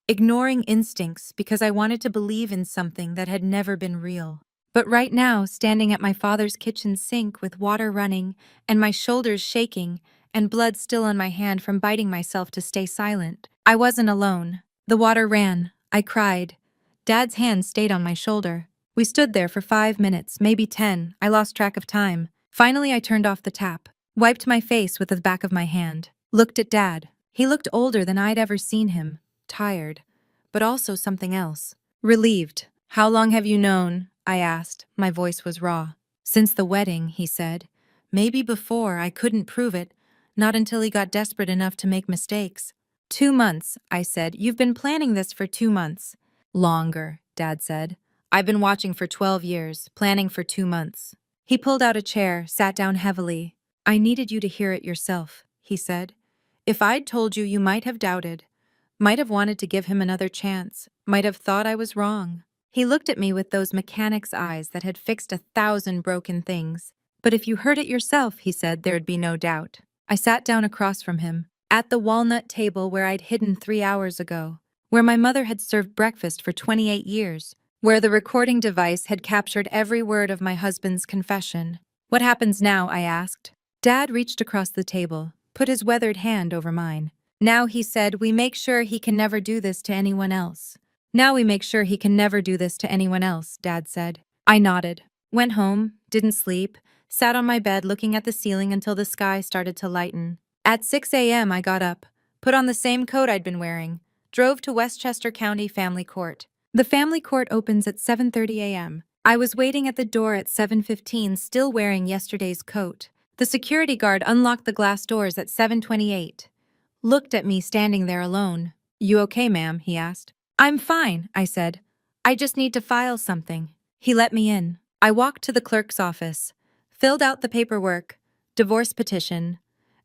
Ignoring instincts because I wanted to believe in something that had never been real. But right now, standing at my father's kitchen sink with water running and my shoulders shaking and blood still on my hand from biting myself to stay silent, I wasn't alone. The water ran. I cried. Dad's hand stayed on my shoulder. We stood there for 5 minutes, maybe 10. I lost track of time. Finally, I turned off the tap, wiped my face with the back of my hand, looked at Dad. He looked older than I'd ever seen him. Tired, but also something else. Relieved. "How long have you known?" I asked. My voice was raw. "Since the wedding," he said. "Maybe before, I couldn't prove it. Not until he got desperate enough to make mistakes." 2 months, I said. "You've been planning this for 2 months." "Longer," Dad said. "I've been watching for 12 years, planning for 2 months." He pulled out a chair, sat down heavily. "I needed you to hear it yourself," he said. "If I'd told you, you might have doubted. Might have wanted to give him another chance. Might have thought I was wrong." He looked at me with those mechanic's eyes that had fixed 1,000 broken things. "But if you heard it yourself," he said, "there'd be no doubt." I sat down across from him, at the walnut table where I'd hidden 3 hours ago, where my mother had served breakfast for 28 years, where the recording device had captured every word of my husband's confession. "What happens now?" I asked. Dad reached across the table, put his weathered hand over mine. "Now," he said, "we make sure he can never do this to anyone else." "Now we make sure he can never do this to anyone else," Dad said. I nodded. Went home, didn't sleep, sat on my bed looking at the ceiling until the sky started to lighten. At 6 a.m. I got up, put on the same coat I'd been wearing, drove to Westchester County Family Court. The family court opens at 7:30 a.m. I was waiting at the door at 7:15, still wearing yesterday's coat. The security guard unlocked the glass doors at 7:28. Looked at me standing there alone. "You okay, ma'am?" he asked. "I'm fine," I said. "I just need to file something." He let me in. I walked to the clerk's office, filled out the paperwork, divorce petition,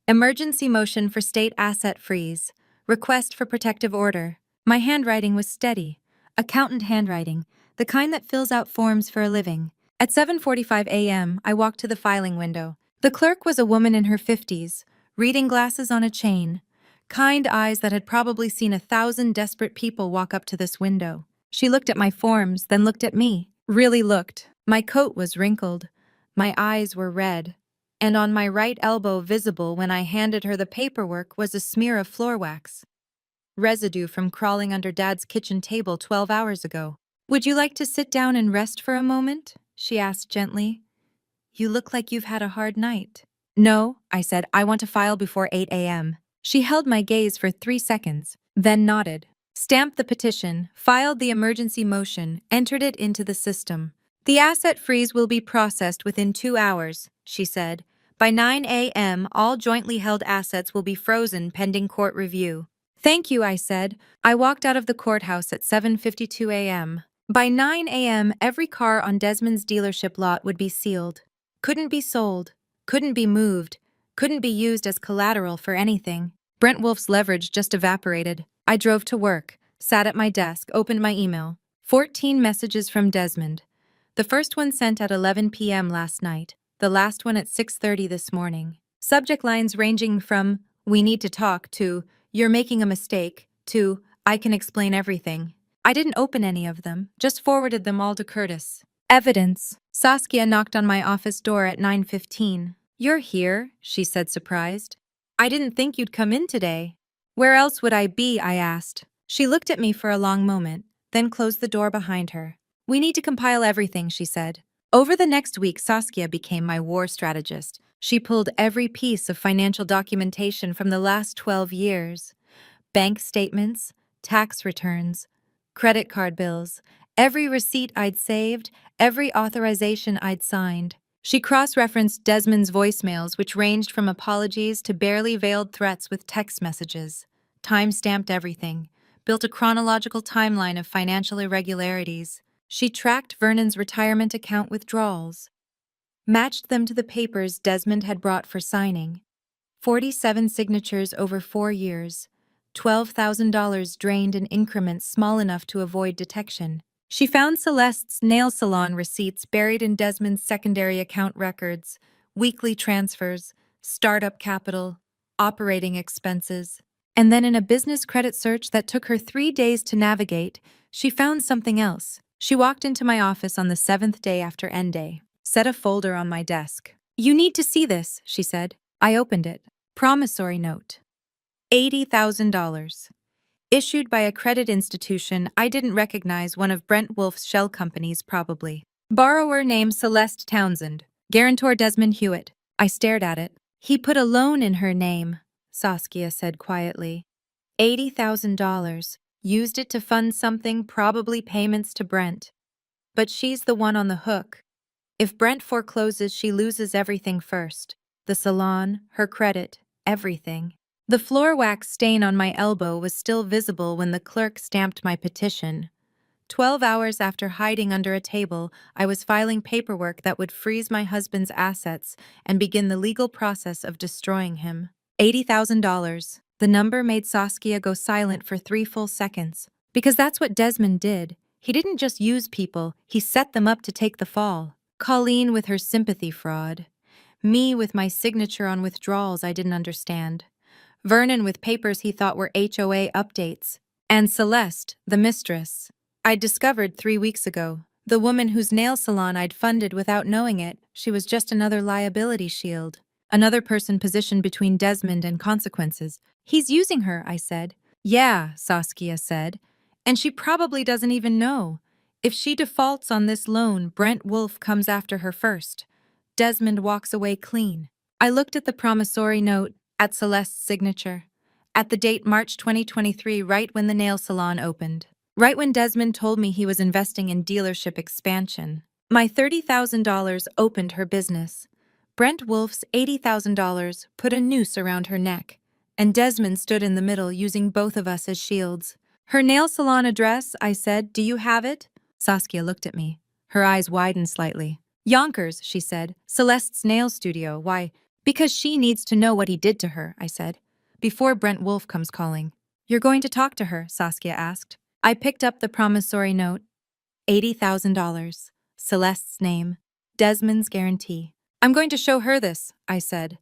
emergency motion for state asset freeze, request for protective order. My handwriting was steady, accountant handwriting, the kind that fills out forms for a living. At 7:45 a.m., I walked to the filing window. The clerk was a woman in her 50s, reading glasses on a chain, kind eyes that had probably seen 1,000 desperate people walk up to this window. She looked at my forms, then looked at me. Really looked. My coat was wrinkled. My eyes were red. And on my right elbow, visible when I handed her the paperwork, was a smear of floor wax. Residue from crawling under Dad's kitchen table 12 hours ago. "Would you like to sit down and rest for a moment?" she asked gently. "You look like you've had a hard night." "No," I said. "I want to file before 8 a.m. She held my gaze for 3 seconds, then nodded. Stamped the petition, filed the emergency motion, entered it into the system. "The asset freeze will be processed within 2 hours," she said. "By 9 a.m., all jointly held assets will be frozen pending court review." "Thank you," I said. I walked out of the courthouse at 7:52 a.m. By 9 a.m., every car on Desmond's dealership lot would be sealed. Couldn't be sold, couldn't be moved, couldn't be used as collateral for anything. Brent Wolf's leverage just evaporated. I drove to work, sat at my desk, opened my email. 14 messages from Desmond. The first one sent at 11 p.m. last night, the last one at 6:30 this morning. Subject lines ranging from, "We need to talk," to, "You're making a mistake," to, "I can explain everything." I didn't open any of them, just forwarded them all to Curtis. Evidence. Saskia knocked on my office door at 9:15. "You're here," she said, surprised. "I didn't think you'd come in today." "Where else would I be?" I asked. She looked at me for a long moment, then closed the door behind her. "We need to compile everything," she said. Over the next week, Saskia became my war strategist. She pulled every piece of financial documentation from the last 12 years. Bank statements, tax returns, credit card bills, every receipt I'd saved, every authorization I'd signed. She cross-referenced Desmond's voicemails, which ranged from apologies to barely veiled threats with text messages. Time-stamped everything, built a chronological timeline of financial irregularities. She tracked Vernon's retirement account withdrawals, matched them to the papers Desmond had brought for signing. 47 signatures over 4 years, $12,000 drained in increments small enough to avoid detection. She found Celeste's nail salon receipts buried in Desmond's secondary account records, weekly transfers, startup capital, operating expenses. And then in a business credit search that took her 3 days to navigate, she found something else. She walked into my office on the 7th day after end day, set a folder on my desk. "You need to see this," she said. I opened it. Promissory note. $80,000. Issued by a credit institution I didn't recognize, one of Brent Wolf's shell companies, probably. Borrower name Celeste Townsend. Guarantor Desmond Hewitt. I stared at it. "He put a loan in her name," Saskia said quietly. $80,000. Used it to fund something, probably payments to Brent. But she's the one on the hook. If Brent forecloses, she loses everything first. The salon, her credit, everything. The floor wax stain on my elbow was still visible when the clerk stamped my petition. 12 hours after hiding under a table, I was filing paperwork that would freeze my husband's assets and begin the legal process of destroying him. $80,000. The number made Saskia go silent for 3 full seconds. Because that's what Desmond did. He didn't just use people, he set them up to take the fall. Colleen with her sympathy fraud. Me with my signature on withdrawals I didn't understand. Vernon with papers he thought were HOA updates. And Celeste, the mistress. I'd discovered 3 weeks ago. The woman whose nail salon I'd funded without knowing it. She was just another liability shield. Another person positioned between Desmond and consequences. "He's using her," I said. "Yeah," Saskia said. "And she probably doesn't even know. If she defaults on this loan, Brent Wolf comes after her first. Desmond walks away clean." I looked at the promissory note, at Celeste's signature, at the date March 2023, right when the nail salon opened. Right when Desmond told me he was investing in dealership expansion. My $30,000 opened her business. Brent Wolf's $80,000 put a noose around her neck, and Desmond stood in the middle, using both of us as shields. "Her nail salon address," I said. "Do you have it?" Saskia looked at me. Her eyes widened slightly. "Yonkers," she said. "Celeste's nail studio. Why?" "Because she needs to know what he did to her," I said. "Before Brent Wolf comes calling." "You're going to talk to her?" Saskia asked. I picked up the promissory note. $80,000. Celeste's name. Desmond's guarantee. "I'm going to show her this," I said.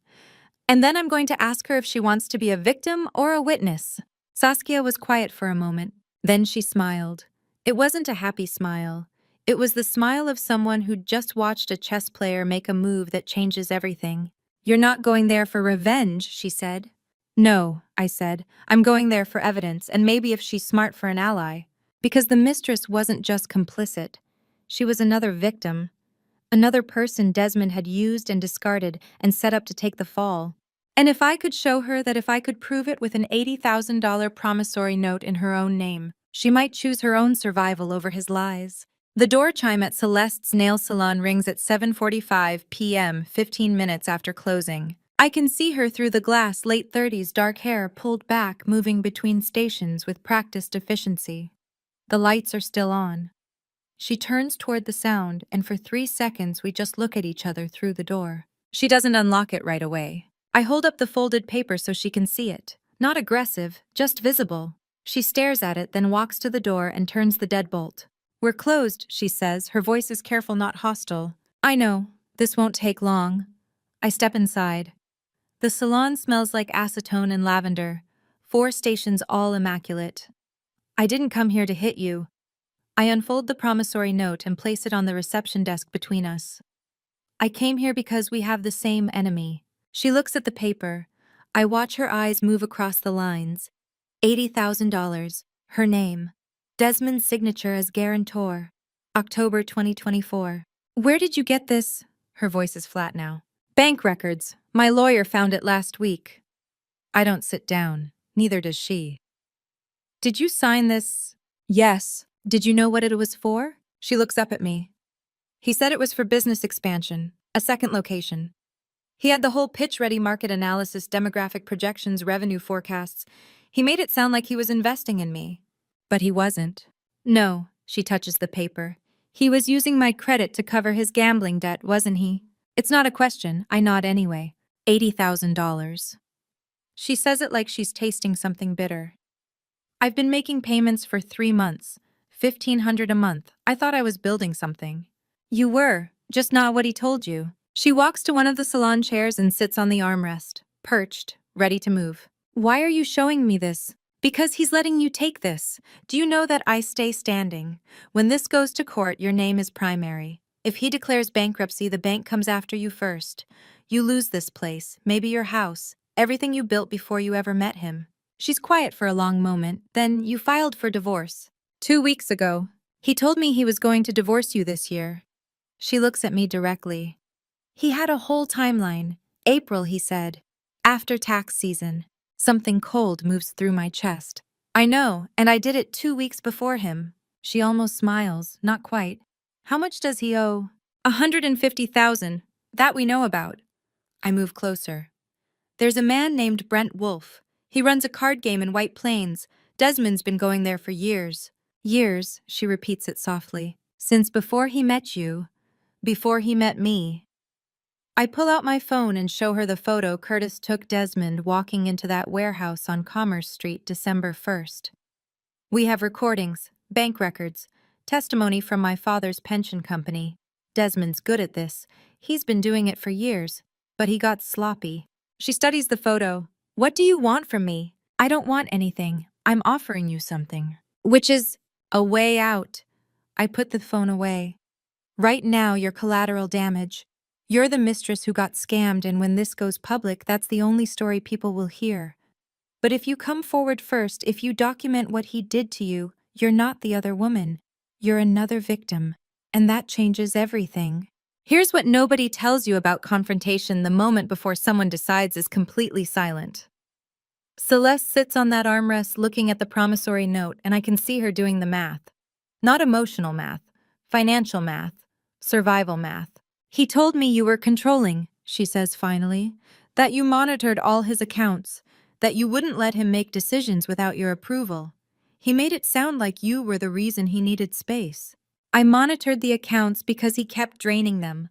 "And then I'm going to ask her if she wants to be a victim or a witness." Saskia was quiet for a moment. Then she smiled. It wasn't a happy smile. It was the smile of someone who'd just watched a chess player make a move that changes everything. "You're not going there for revenge," she said. "No," I said. "I'm going there for evidence, and maybe if she's smart, for an ally." Because the mistress wasn't just complicit. She was another victim. Another person Desmond had used and discarded and set up to take the fall. And if I could show her that, if I could prove it with an $80,000 promissory note in her own name, she might choose her own survival over his lies. The door chime at Celeste's nail salon rings at 7:45 p.m., 15 minutes after closing. I can see her through the glass, late 30s, dark hair pulled back, moving between stations with practiced efficiency. The lights are still on. She turns toward the sound, and for 3 seconds we just look at each other through the door. She doesn't unlock it right away. I hold up the folded paper so she can see it. Not aggressive, just visible. She stares at it, then walks to the door and turns the deadbolt. "We're closed," she says, her voice is careful, not hostile. "I know. This won't take long." I step inside. The salon smells like acetone and lavender. 4 stations, all immaculate. "I didn't come here to hit you." I unfold the promissory note and place it on the reception desk between us. "I came here because we have the same enemy." She looks at the paper. I watch her eyes move across the lines. $80,000. Her name. Desmond's signature as guarantor. October 2024. "Where did you get this?" Her voice is flat now. "Bank records. My lawyer found it last week." I don't sit down. Neither does she. Did you sign this? Yes. Did you know what it was for? She looks up at me. He said it was for business expansion, a second location. He had the whole pitch ready: market analysis, demographic projections, revenue forecasts. He made it sound like he was investing in me. But he wasn't. No, she touches the paper. He was using my credit to cover his gambling debt, wasn't he? It's not a question, I nod anyway. $80,000. She says it like she's tasting something bitter. I've been making payments for 3 months. 1,500 a month. I thought I was building something. You were, just not what he told you. She walks to one of the salon chairs and sits on the armrest, perched, ready to move. Why are you showing me this? Because he's letting you take this. Do you know that I stay standing? When this goes to court, your name is primary. If he declares bankruptcy, the bank comes after you first. You lose this place, maybe your house, everything you built before you ever met him. She's quiet for a long moment, then you filed for divorce. 2 weeks ago. He told me he was going to divorce you this year. She looks at me directly. He had a whole timeline. April, he said. After tax season. Something cold moves through my chest. I know, and I did it 2 weeks before him. She almost smiles, not quite. How much does he owe? 150,000. That we know about. I move closer. There's a man named Brent Wolfe. He runs a card game in White Plains. Desmond's been going there for years. Years, she repeats it softly. Since before he met you. Before he met me. I pull out my phone and show her the photo Curtis took Desmond walking into that warehouse on Commerce Street December 1st. We have recordings, bank records, testimony from my father's pension company. Desmond's good at this. He's been doing it for years, but he got sloppy. She studies the photo. What do you want from me? I don't want anything. I'm offering you something. Which is a way out. I put the phone away. Right now, you're collateral damage. You're the mistress who got scammed, and when this goes public, that's the only story people will hear. But if you come forward first, if you document what he did to you, you're not the other woman. You're another victim. And that changes everything. Here's what nobody tells you about confrontation: the moment before someone decides is completely silent. Celeste sits on that armrest looking at the promissory note, and I can see her doing the math. Not emotional math, financial math, survival math. He told me you were controlling, she says finally, that you monitored all his accounts, that you wouldn't let him make decisions without your approval. He made it sound like you were the reason he needed space. I monitored the accounts because he kept draining them.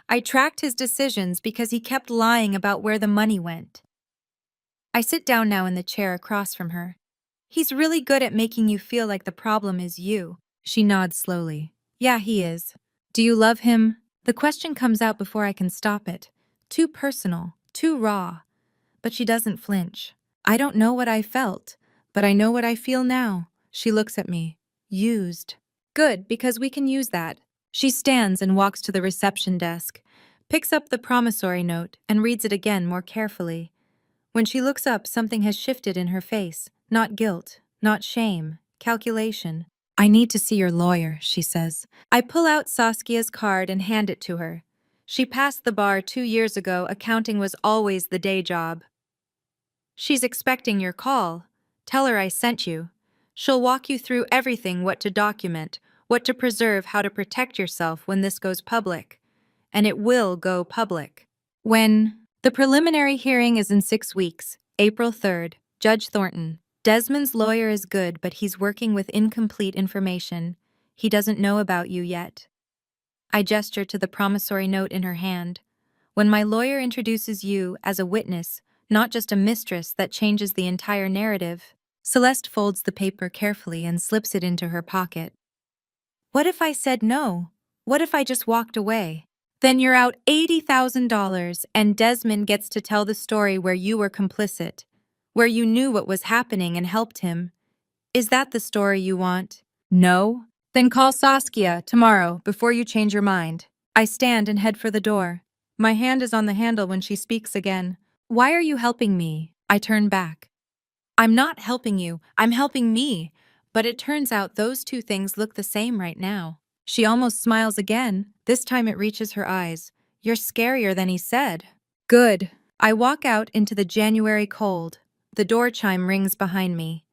I tracked his decisions because he kept lying about where the money went. I sit down now in the chair across from her. He's really good at making you feel like the problem is you. She nods slowly. Yeah, he is. Do you love him? The question comes out before I can stop it. Too personal, too raw. But she doesn't flinch. I don't know what I felt, but I know what I feel now. She looks at me. Used. Good, because we can use that. She stands and walks to the reception desk, picks up the promissory note, and reads it again more carefully. When she looks up, something has shifted in her face. Not guilt, not shame, calculation. I need to see your lawyer, she says. I pull out Saskia's card and hand it to her. She passed the bar 2 years ago. Accounting was always the day job. She's expecting your call. Tell her I sent you. She'll walk you through everything: what to document, what to preserve, how to protect yourself when this goes public. And it will go public. When? The preliminary hearing is in 6 weeks, April 3rd. Judge Thornton. Desmond's lawyer is good, but he's working with incomplete information. He doesn't know about you yet. I gesture to the promissory note in her hand. When my lawyer introduces you as a witness, not just a mistress, that changes the entire narrative. Celeste folds the paper carefully and slips it into her pocket. What if I said no? What if I just walked away? Then you're out $80,000, and Desmond gets to tell the story where you were complicit, where you knew what was happening and helped him. Is that the story you want? No? Then call Saskia tomorrow before you change your mind. I stand and head for the door. My hand is on the handle when she speaks again. Why are you helping me? I turn back. I'm not helping you, I'm helping me. But it turns out those two things look the same right now. She almost smiles again. This time it reaches her eyes. You're scarier than he said. Good. I walk out into the January cold. The door chime rings behind me.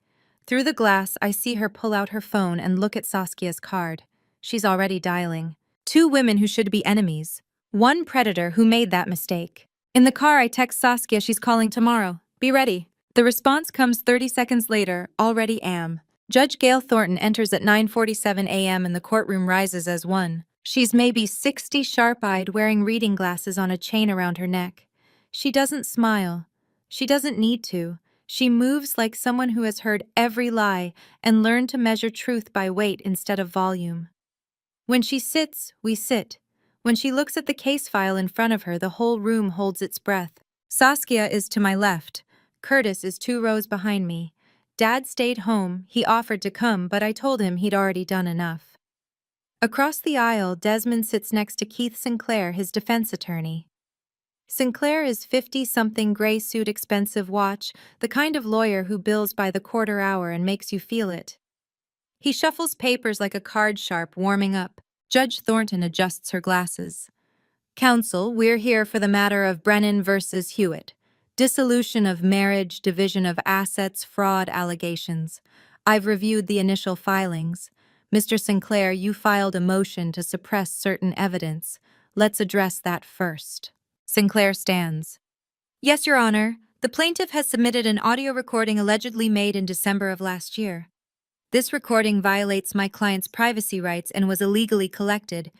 Through the glass, I see her pull out her phone and look at Saskia's card. She's already dialing. Two women who should be enemies. One predator who made that mistake. In the car, I text Saskia she's calling tomorrow. Be ready. The response comes 30 seconds later, already am. Judge Gail Thornton enters at 9:47 a.m. and the courtroom rises as one. She's maybe 60 sharp-eyed, wearing reading glasses on a chain around her neck. She doesn't smile. She doesn't need to. She moves like someone who has heard every lie and learned to measure truth by weight instead of volume. When she sits, we sit. When she looks at the case file in front of her, the whole room holds its breath. Saskia is to my left. Curtis is 2 rows behind me. Dad stayed home. He offered to come, but I told him he'd already done enough. Across the aisle, Desmond sits next to Keith Sinclair, his defense attorney. Sinclair is 50-something, gray suit, expensive watch, the kind of lawyer who bills by the quarter hour and makes you feel it. He shuffles papers like a card sharp, warming up. Judge Thornton adjusts her glasses. Counsel, we're here for the matter of Brennan versus Hewitt. Dissolution of marriage, division of assets, fraud allegations. I've reviewed the initial filings. Mr. Sinclair, you filed a motion to suppress certain evidence. Let's address that first. Sinclair stands. Yes, Your Honor. The plaintiff has submitted an audio recording allegedly made in December of last year. This recording violates my client's privacy rights and was illegally collected.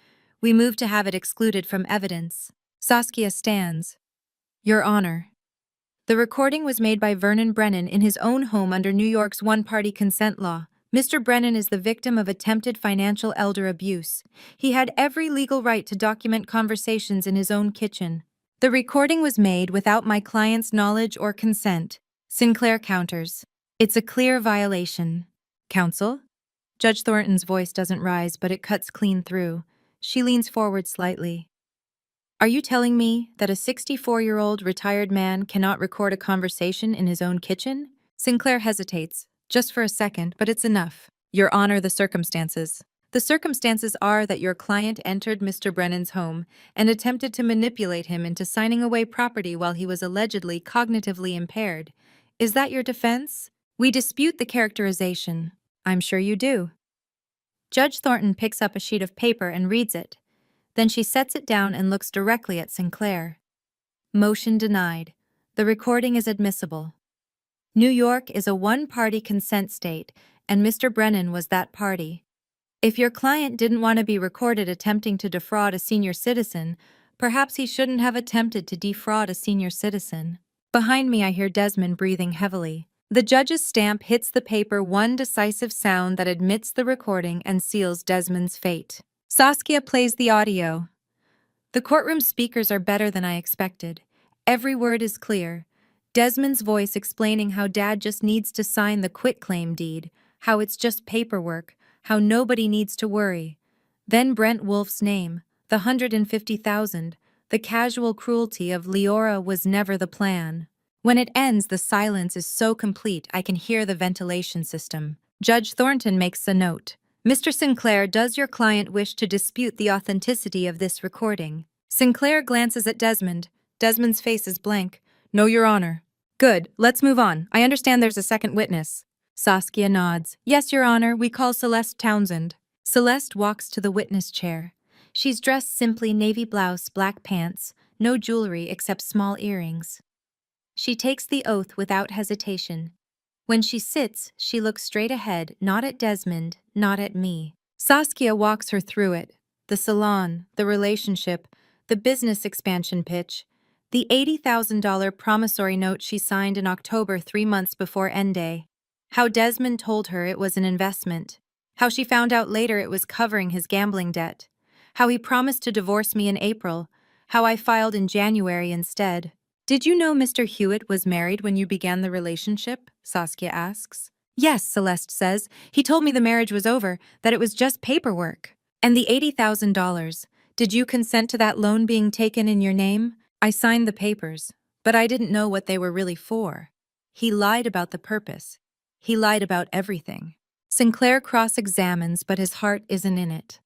We move to have it excluded from evidence. Saskia stands. Your Honor. The recording was made by Vernon Brennan in his own home under New York's one-party consent law. Mr. Brennan is the victim of attempted financial elder abuse. He had every legal right to document conversations in his own kitchen. The recording was made without my client's knowledge or consent. Sinclair counters. It's a clear violation. Counsel? Judge Thornton's voice doesn't rise, but it cuts clean through. She leans forward slightly. Are you telling me that a 64-year-old retired man cannot record a conversation in his own kitchen? Sinclair hesitates, just for a second, but it's enough. Your Honor, the circumstances. The circumstances are that your client entered Mr. Brennan's home and attempted to manipulate him into signing away property while he was allegedly cognitively impaired. Is that your defense? We dispute the characterization. I'm sure you do. Judge Thornton picks up a sheet of paper and reads it. Then she sets it down and looks directly at Sinclair. Motion denied. The recording is admissible. New York is a one-party consent state, and Mr. Brennan was that party. If your client didn't want to be recorded attempting to defraud a senior citizen, perhaps he shouldn't have attempted to defraud a senior citizen. Behind me, I hear Desmond breathing heavily. The judge's stamp hits the paper, one decisive sound that admits the recording and seals Desmond's fate. Saskia plays the audio. The courtroom speakers are better than I expected. Every word is clear. Desmond's voice explaining how Dad just needs to sign the quitclaim deed, how it's just paperwork, how nobody needs to worry. Then Brent Wolf's name, the 150,000, the casual cruelty of Leora was never the plan. When it ends, the silence is so complete I can hear the ventilation system. Judge Thornton makes a note. Mr. Sinclair, does your client wish to dispute the authenticity of this recording? Sinclair glances at Desmond. Desmond's face is blank. No, Your Honor. Good, let's move on. I understand there's a second witness. Saskia nods. Yes, Your Honor, we call Celeste Townsend. Celeste walks to the witness chair. She's dressed simply, navy blouse, black pants, no jewelry except small earrings. She takes the oath without hesitation. When she sits, she looks straight ahead, not at Desmond, not at me. Saskia walks her through it. The salon, the relationship, the business expansion pitch, the $80,000 promissory note she signed in October 3 months before end day. How Desmond told her it was an investment. How she found out later it was covering his gambling debt. How he promised to divorce me in April. How I filed in January instead. Did you know Mr. Hewitt was married when you began the relationship? Saskia asks. Yes, Celeste says. He told me the marriage was over, that it was just paperwork. And the $80,000. Did you consent to that loan being taken in your name? I signed the papers, but I didn't know what they were really for. He lied about the purpose. He lied about everything. Sinclair cross-examines, but his heart isn't in it.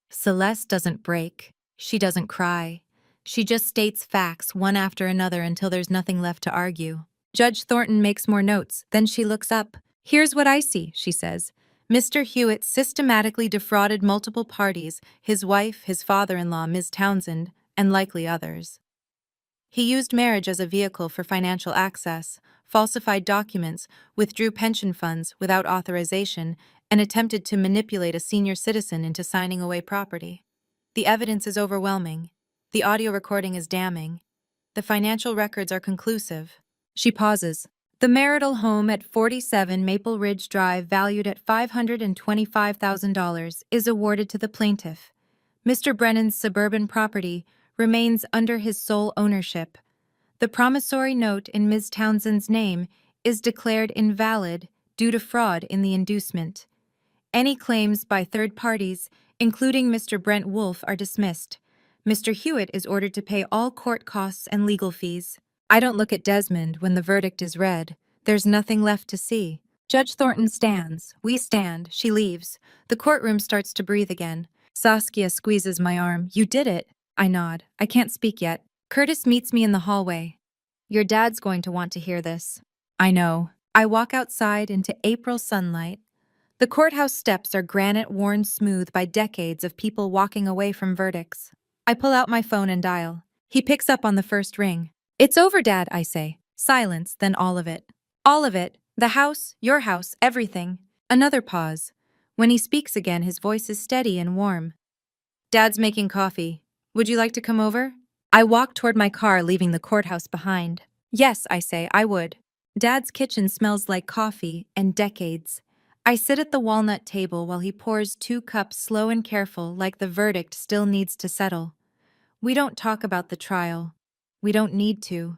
Celeste doesn't break. She doesn't cry. She just states facts one after another until there's nothing left to argue. Judge Thornton makes more notes, then she looks up. Here's what I see, she says. Mr. Hewitt systematically defrauded multiple parties, his wife, his father-in-law, Ms. Townsend, and likely others. He used marriage as a vehicle for financial access, falsified documents, withdrew pension funds without authorization, and attempted to manipulate a senior citizen into signing away property. The evidence is overwhelming. The audio recording is damning. The financial records are conclusive. She pauses. The marital home at 47 Maple Ridge Drive, valued at $525,000, is awarded to the plaintiff. Mr. Brennan's suburban property remains under his sole ownership. The promissory note in Ms. Townsend's name is declared invalid due to fraud in the inducement. Any claims by third parties, including Mr. Brent Wolfe, are dismissed. Mr. Hewitt is ordered to pay all court costs and legal fees. I don't look at Desmond when the verdict is read. There's nothing left to see. Judge Thornton stands. We stand. She leaves. The courtroom starts to breathe again. Saskia squeezes my arm. You did it. I nod. I can't speak yet. Curtis meets me in the hallway. Your dad's going to want to hear this. I know. I walk outside into April sunlight. The courthouse steps are granite worn smooth by decades of people walking away from verdicts. I pull out my phone and dial. He picks up on the first ring. It's over, Dad, I say. Silence, then all of it. All of it. The house, your house, everything. Another pause. When he speaks again, his voice is steady and warm. Dad's making coffee. Would you like to come over? I walk toward my car, leaving the courthouse behind. Yes, I say, I would. Dad's kitchen smells like coffee and decades. I sit at the walnut table while he pours 2 cups, slow and careful, like the verdict still needs to settle. We don't talk about the trial. We don't need to.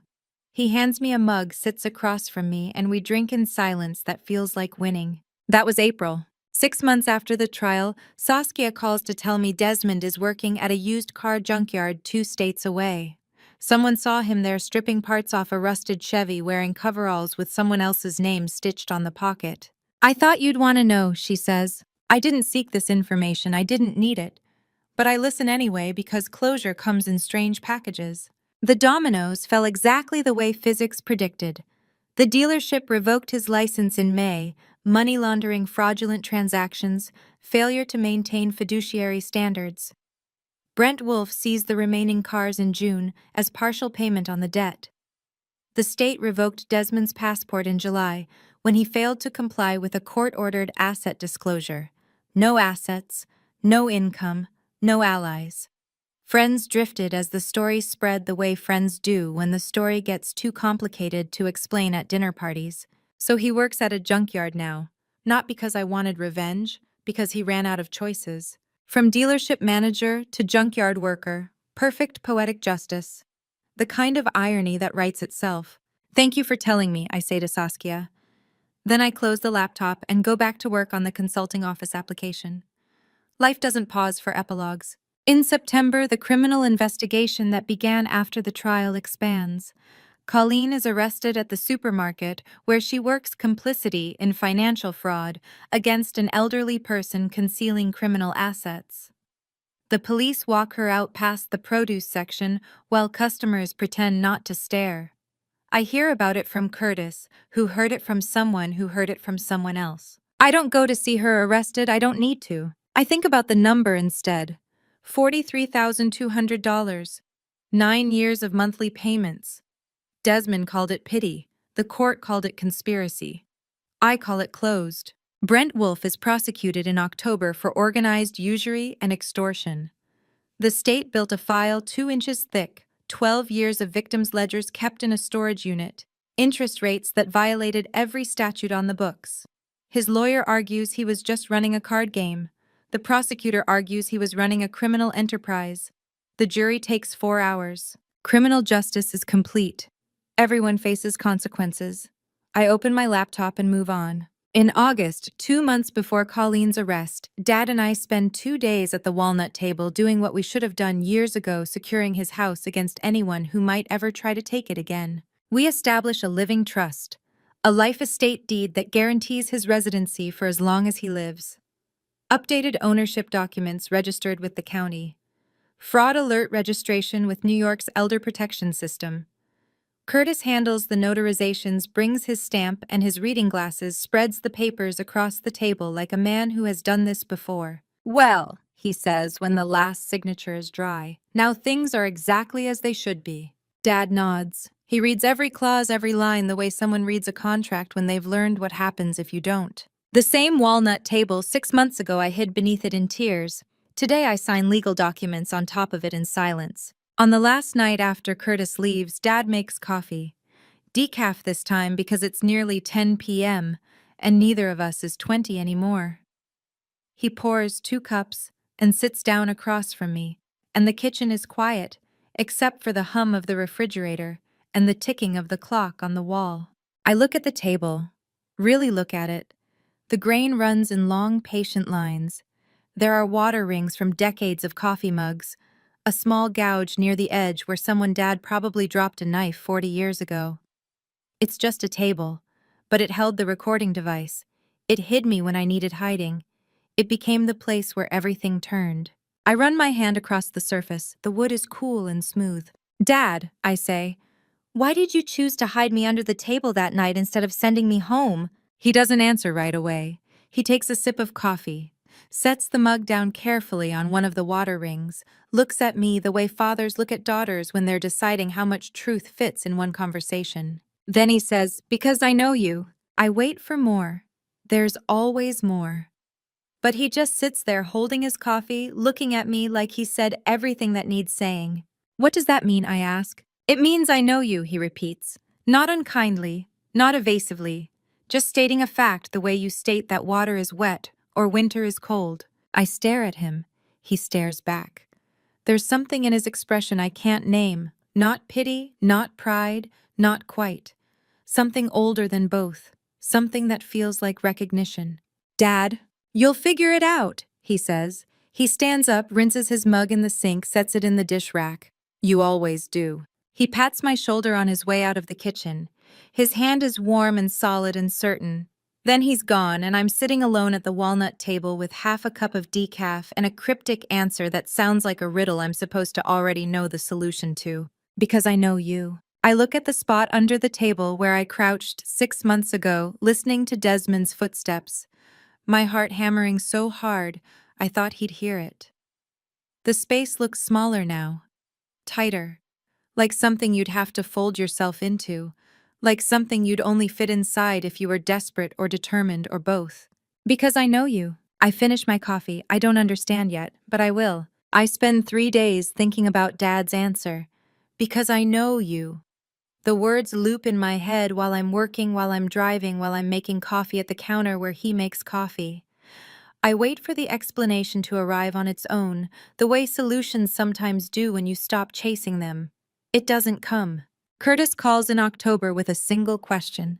He hands me a mug, sits across from me, and we drink in silence that feels like winning. That was April. 6 months after the trial, Saskia calls to tell me Desmond is working at a used car junkyard 2 states away. Someone saw him there stripping parts off a rusted Chevy, wearing coveralls with someone else's name stitched on the pocket. I thought you'd want to know, she says. I didn't seek this information, I didn't need it. But I listen anyway because closure comes in strange packages. The dominoes fell exactly the way physics predicted. The dealership revoked his license in May, money laundering, fraudulent transactions, failure to maintain fiduciary standards. Brent Wolfe seized the remaining cars in June as partial payment on the debt. The state revoked Desmond's passport in July when he failed to comply with a court-ordered asset disclosure. No assets, no income, no allies. Friends drifted as the story spread the way friends do when the story gets too complicated to explain at dinner parties. So he works at a junkyard now, not because I wanted revenge, because he ran out of choices. From dealership manager to junkyard worker, perfect poetic justice. The kind of irony that writes itself. Thank you for telling me, I say to Saskia. Then I close the laptop and go back to work on the consulting office application. Life doesn't pause for epilogues. In September, the criminal investigation that began after the trial expands. Colleen is arrested at the supermarket where she works complicity in financial fraud against an elderly person concealing criminal assets. The police walk her out past the produce section while customers pretend not to stare. I hear about it from Curtis, who heard it from someone who heard it from someone else. I don't go to see her arrested, I don't need to. I think about the number instead. $43,200. 9 years of monthly payments. Desmond called it pity. The court called it conspiracy. I call it closed. Brent Wolfe is prosecuted in October for organized usury and extortion. The state built a file 2 inches thick, 12 years of victims' ledgers kept in a storage unit, interest rates that violated every statute on the books. His lawyer argues he was just running a card game. The prosecutor argues he was running a criminal enterprise. The jury takes 4 hours. Criminal justice is complete. Everyone faces consequences. I open my laptop and move on. In August, 2 months before Colleen's arrest, Dad and I spend 2 days at the walnut table doing what we should have done years ago, securing his house against anyone who might ever try to take it again. We establish a living trust, a life estate deed that guarantees his residency for as long as he lives. Updated ownership documents registered with the county. Fraud alert registration with New York's Elder Protection System. Curtis handles the notarizations, brings his stamp and his reading glasses, spreads the papers across the table like a man who has done this before. "Well," he says when the last signature is dry, "now things are exactly as they should be." Dad nods. He reads every clause, every line, the way someone reads a contract when they've learned what happens if you don't. The same walnut table 6 months ago I hid beneath it in tears. Today I sign legal documents on top of it in silence. On the last night after Curtis leaves, Dad makes coffee. Decaf this time because it's nearly 10 p.m., and neither of us is 20 anymore. He pours 2 cups and sits down across from me, and the kitchen is quiet, except for the hum of the refrigerator and the ticking of the clock on the wall. I look at the table, really look at it. The grain runs in long, patient lines. There are water rings from decades of coffee mugs, a small gouge near the edge where someone Dad probably dropped a knife 40 years ago. It's just a table, but it held the recording device. It hid me when I needed hiding. It became the place where everything turned. I run my hand across the surface. The wood is cool and smooth. "Dad," I say, "why did you choose to hide me under the table that night instead of sending me home?" He doesn't answer right away. He takes a sip of coffee, sets the mug down carefully on one of the water rings, looks at me the way fathers look at daughters when they're deciding how much truth fits in one conversation. Then he says, "Because I know you." I wait for more. There's always more. But he just sits there holding his coffee, looking at me like he said everything that needs saying. "What does that mean?" I ask. "It means I know you," he repeats. Not unkindly, not evasively, just stating a fact the way you state that water is wet or winter is cold. I stare at him. He stares back. There's something in his expression I can't name. Not pity, not pride, not quite. Something older than both. Something that feels like recognition. "Dad, you'll figure it out," he says. He stands up, rinses his mug in the sink, sets it in the dish rack. "You always do." He pats my shoulder on his way out of the kitchen. His hand is warm and solid and certain. Then he's gone, and I'm sitting alone at the walnut table with half a cup of decaf and a cryptic answer that sounds like a riddle I'm supposed to already know the solution to. "Because I know you." I look at the spot under the table where I crouched 6 months ago, listening to Desmond's footsteps, my heart hammering so hard I thought he'd hear it. The space looks smaller now, tighter, like something you'd have to fold yourself into, like something you'd only fit inside if you were desperate or determined or both. "Because I know you." I finish my coffee. I don't understand yet, but I will. I spend 3 days thinking about Dad's answer. "Because I know you." The words loop in my head while I'm working, while I'm driving, while I'm making coffee at the counter where he makes coffee. I wait for the explanation to arrive on its own, the way solutions sometimes do when you stop chasing them. It doesn't come. Curtis calls in October with a single question.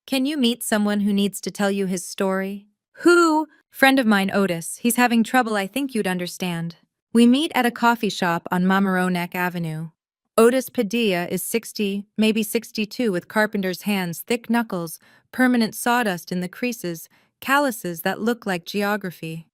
"Can you meet someone who needs to tell you his story?" "Who?" "Friend of mine, Otis. He's having trouble, I think you'd understand." We meet at a coffee shop on Mamaroneck Avenue. Otis Padilla is 60, maybe 62, with carpenter's hands, thick knuckles, permanent sawdust in the creases, calluses that look like geography.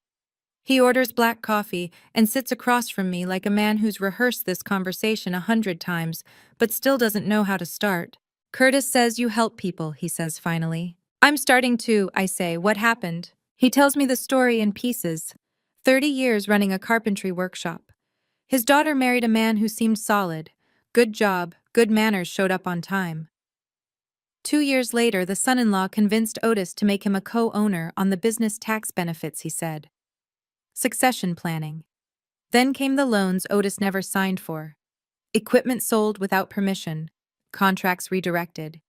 He orders black coffee and sits across from me like a man who's rehearsed this conversation 100 times, but still doesn't know how to start. "Curtis says you help people," he says finally. "I'm starting to," I say. "What happened?" He tells me the story in pieces. 30 years running a carpentry workshop. His daughter married a man who seemed solid. Good job, good manners, showed up on time. 2 years later, the son-in-law convinced Otis to make him a co-owner on the business tax benefits, he said. Succession planning. Then came the loans Otis never signed for. Equipment sold without permission. Contracts redirected.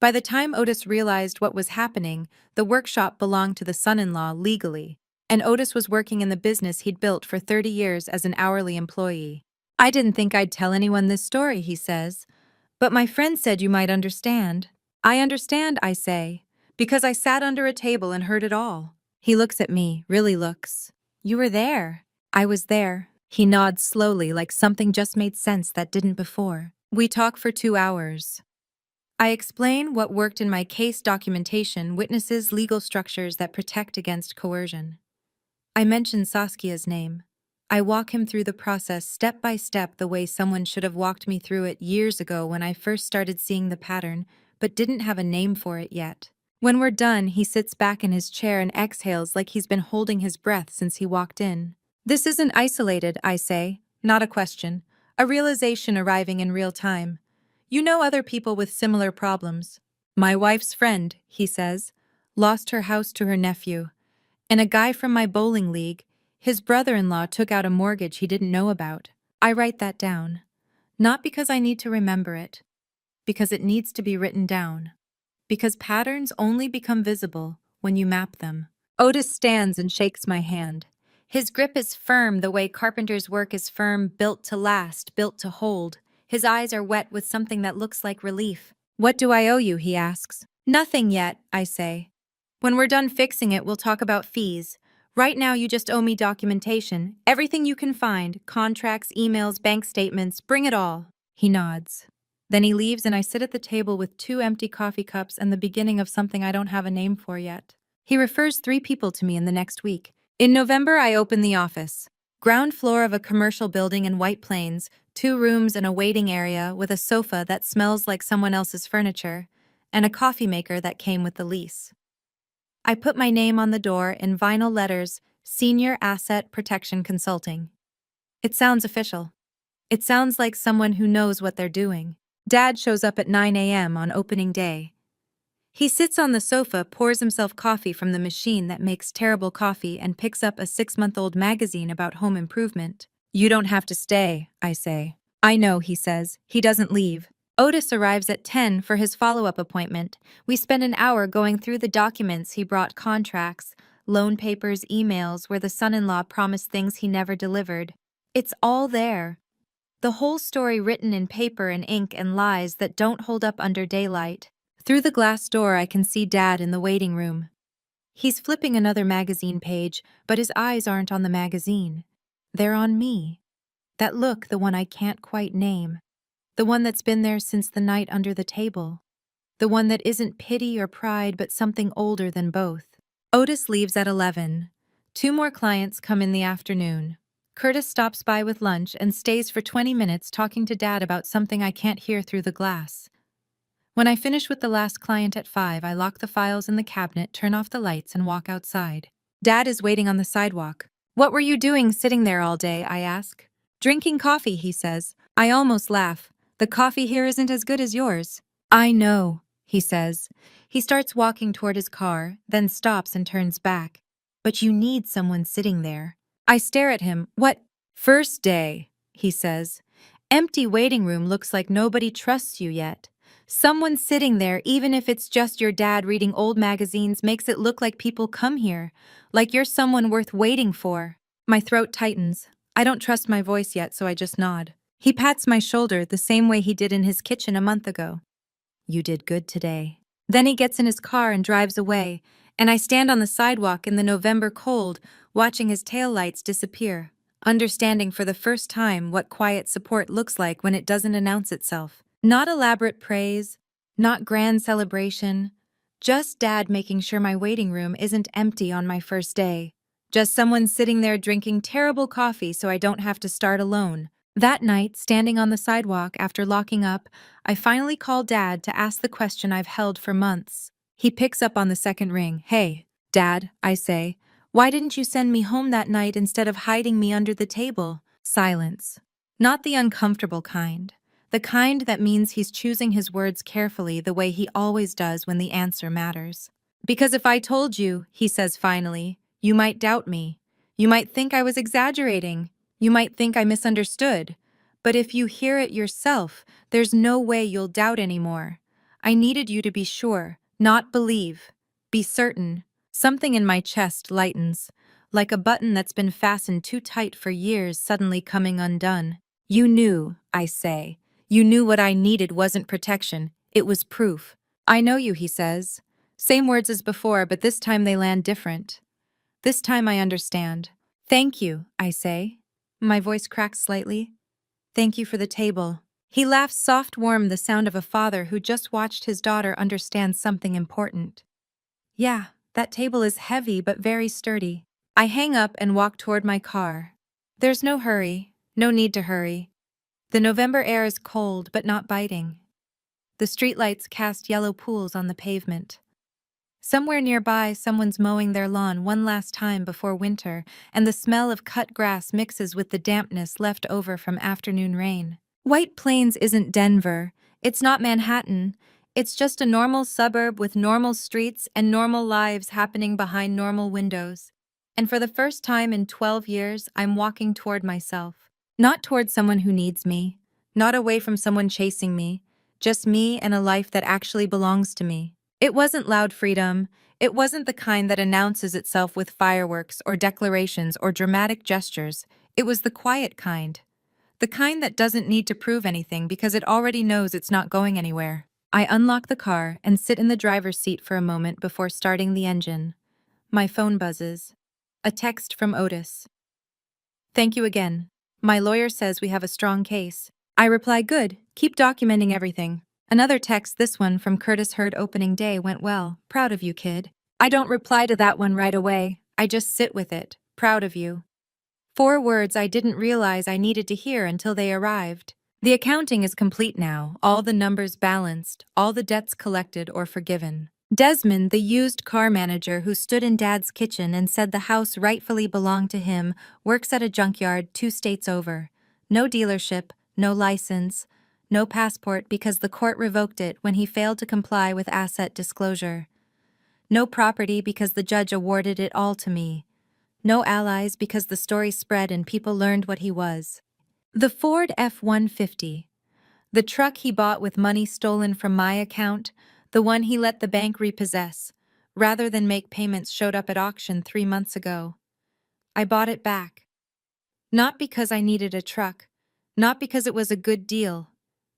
By the time Otis realized what was happening, the workshop belonged to the son-in-law legally, and Otis was working in the business he'd built for 30 years as an hourly employee. "I didn't think I'd tell anyone this story," he says. "But my friend said you might understand." "I understand," I say, "because I sat under a table and heard it all." He looks at me, really looks. "You were there." "I was there." He nods slowly like something just made sense that didn't before. We talk for 2 hours. I explain what worked in my case: documentation, witnesses, legal structures that protect against coercion. I mention Saskia's name. I walk him through the process step by step the way someone should have walked me through it years ago when I first started seeing the pattern, but didn't have a name for it yet. When we're done, he sits back in his chair and exhales like he's been holding his breath since he walked in. This isn't isolated, I say, not a question. A realization arriving in real time. You know other people with similar problems. My wife's friend, he says, lost her house to her nephew. And a guy from my bowling league, his brother-in-law took out a mortgage he didn't know about. I write that down. Not because I need to remember it, because it needs to be written down. Because patterns only become visible when you map them. Otis stands and shakes my hand. His grip is firm the way carpenter's work is firm, built to last, built to hold. His eyes are wet with something that looks like relief. What do I owe you, he asks. Nothing yet, I say. When we're done fixing it, we'll talk about fees. Right now, you just owe me documentation. Everything you can find, contracts, emails, bank statements, bring it all. He nods. Then he leaves and I sit at the table with 2 empty coffee cups and the beginning of something I don't have a name for yet. He refers 3 people to me in the next week. In November, I open the office. Ground floor of a commercial building in White Plains, 2 rooms and a waiting area with a sofa that smells like someone else's furniture, and a coffee maker that came with the lease. I put my name on the door in vinyl letters, Senior Asset Protection Consulting. It sounds official. It sounds like someone who knows what they're doing. Dad shows up at 9 a.m. on opening day. He sits on the sofa, pours himself coffee from the machine that makes terrible coffee, and picks up a 6-month-old magazine about home improvement. You don't have to stay, I say. I know, he says. He doesn't leave. Otis arrives at 10 for his follow-up appointment. We spend an hour going through the documents he brought, contracts, loan papers, emails where the son-in-law promised things he never delivered. It's all there. The whole story written in paper and ink and lies that don't hold up under daylight. Through the glass door, I can see Dad in the waiting room. He's flipping another magazine page, but his eyes aren't on the magazine. They're on me. That look, the one I can't quite name. The one that's been there since the night under the table. The one that isn't pity or pride, but something older than both. Otis leaves at 11. 2 more clients come in the afternoon. Curtis stops by with lunch and stays for 20 minutes talking to Dad about something I can't hear through the glass. When I finish with the last client at 5, I lock the files in the cabinet, turn off the lights, and walk outside. Dad is waiting on the sidewalk. What were you doing sitting there all day, I ask. Drinking coffee, he says. I almost laugh. The coffee here isn't as good as yours. I know, he says. He starts walking toward his car, then stops and turns back. But you need someone sitting there. I stare at him. What? First day, he says. Empty waiting room looks like nobody trusts you yet. Someone sitting there, even if it's just your dad reading old magazines, makes it look like people come here, like you're someone worth waiting for. My throat tightens. I don't trust my voice yet, so I just nod. He pats my shoulder the same way he did in his kitchen a month ago. You did good today. Then he gets in his car and drives away, and I stand on the sidewalk in the November cold, watching his taillights disappear, understanding for the first time what quiet support looks like when it doesn't announce itself. Not elaborate praise, not grand celebration, just Dad making sure my waiting room isn't empty on my first day. Just someone sitting there drinking terrible coffee so I don't have to start alone. That night, standing on the sidewalk after locking up, I finally call Dad to ask the question I've held for months. He picks up on the second ring. Hey, Dad, I say, why didn't you send me home that night instead of hiding me under the table? Silence. Not the uncomfortable kind. The kind that means he's choosing his words carefully the way he always does when the answer matters. Because if I told you, he says finally, you might doubt me. You might think I was exaggerating. You might think I misunderstood. But if you hear it yourself, there's no way you'll doubt anymore. I needed you to be sure, not believe. Be certain. Something in my chest lightens, like a button that's been fastened too tight for years suddenly coming undone. You knew, I say. You knew what I needed wasn't protection, it was proof. I know you, he says. Same words as before, but this time they land different. This time I understand. Thank you, I say. My voice cracks slightly. Thank you for the table. He laughs soft, warm, the sound of a father who just watched his daughter understand something important. Yeah, that table is heavy but very sturdy. I hang up and walk toward my car. There's no hurry, no need to hurry. The November air is cold but not biting. The streetlights cast yellow pools on the pavement. Somewhere nearby, someone's mowing their lawn one last time before winter, and the smell of cut grass mixes with the dampness left over from afternoon rain. White Plains isn't Denver. It's not Manhattan. It's just a normal suburb with normal streets and normal lives happening behind normal windows. And for the first time in 12 years, I'm walking toward myself. Not toward someone who needs me. Not away from someone chasing me. Just me and a life that actually belongs to me. It wasn't loud freedom. It wasn't the kind that announces itself with fireworks or declarations or dramatic gestures. It was the quiet kind. The kind that doesn't need to prove anything because it already knows it's not going anywhere. I unlock the car and sit in the driver's seat for a moment before starting the engine. My phone buzzes. A text from Otis. "Thank you again. My lawyer says we have a strong case." I reply, "Good. Keep documenting everything." Another text, this one from Curtis Hurd. "Opening day went well. Proud of you, kid." I don't reply to that one right away. I just sit with it. Proud of you. 4 words I didn't realize I needed to hear until they arrived. The accounting is complete now, all the numbers balanced, all the debts collected or forgiven. Desmond, the used car manager who stood in Dad's kitchen and said the house rightfully belonged to him, works at a junkyard 2 states over. No dealership, no license, no passport because the court revoked it when he failed to comply with asset disclosure. No property because the judge awarded it all to me. No allies because the story spread and people learned what he was. The Ford F-150. The truck he bought with money stolen from my account, the one he let the bank repossess, rather than make payments, showed up at auction 3 months ago. I bought it back. Not because I needed a truck, not because it was a good deal,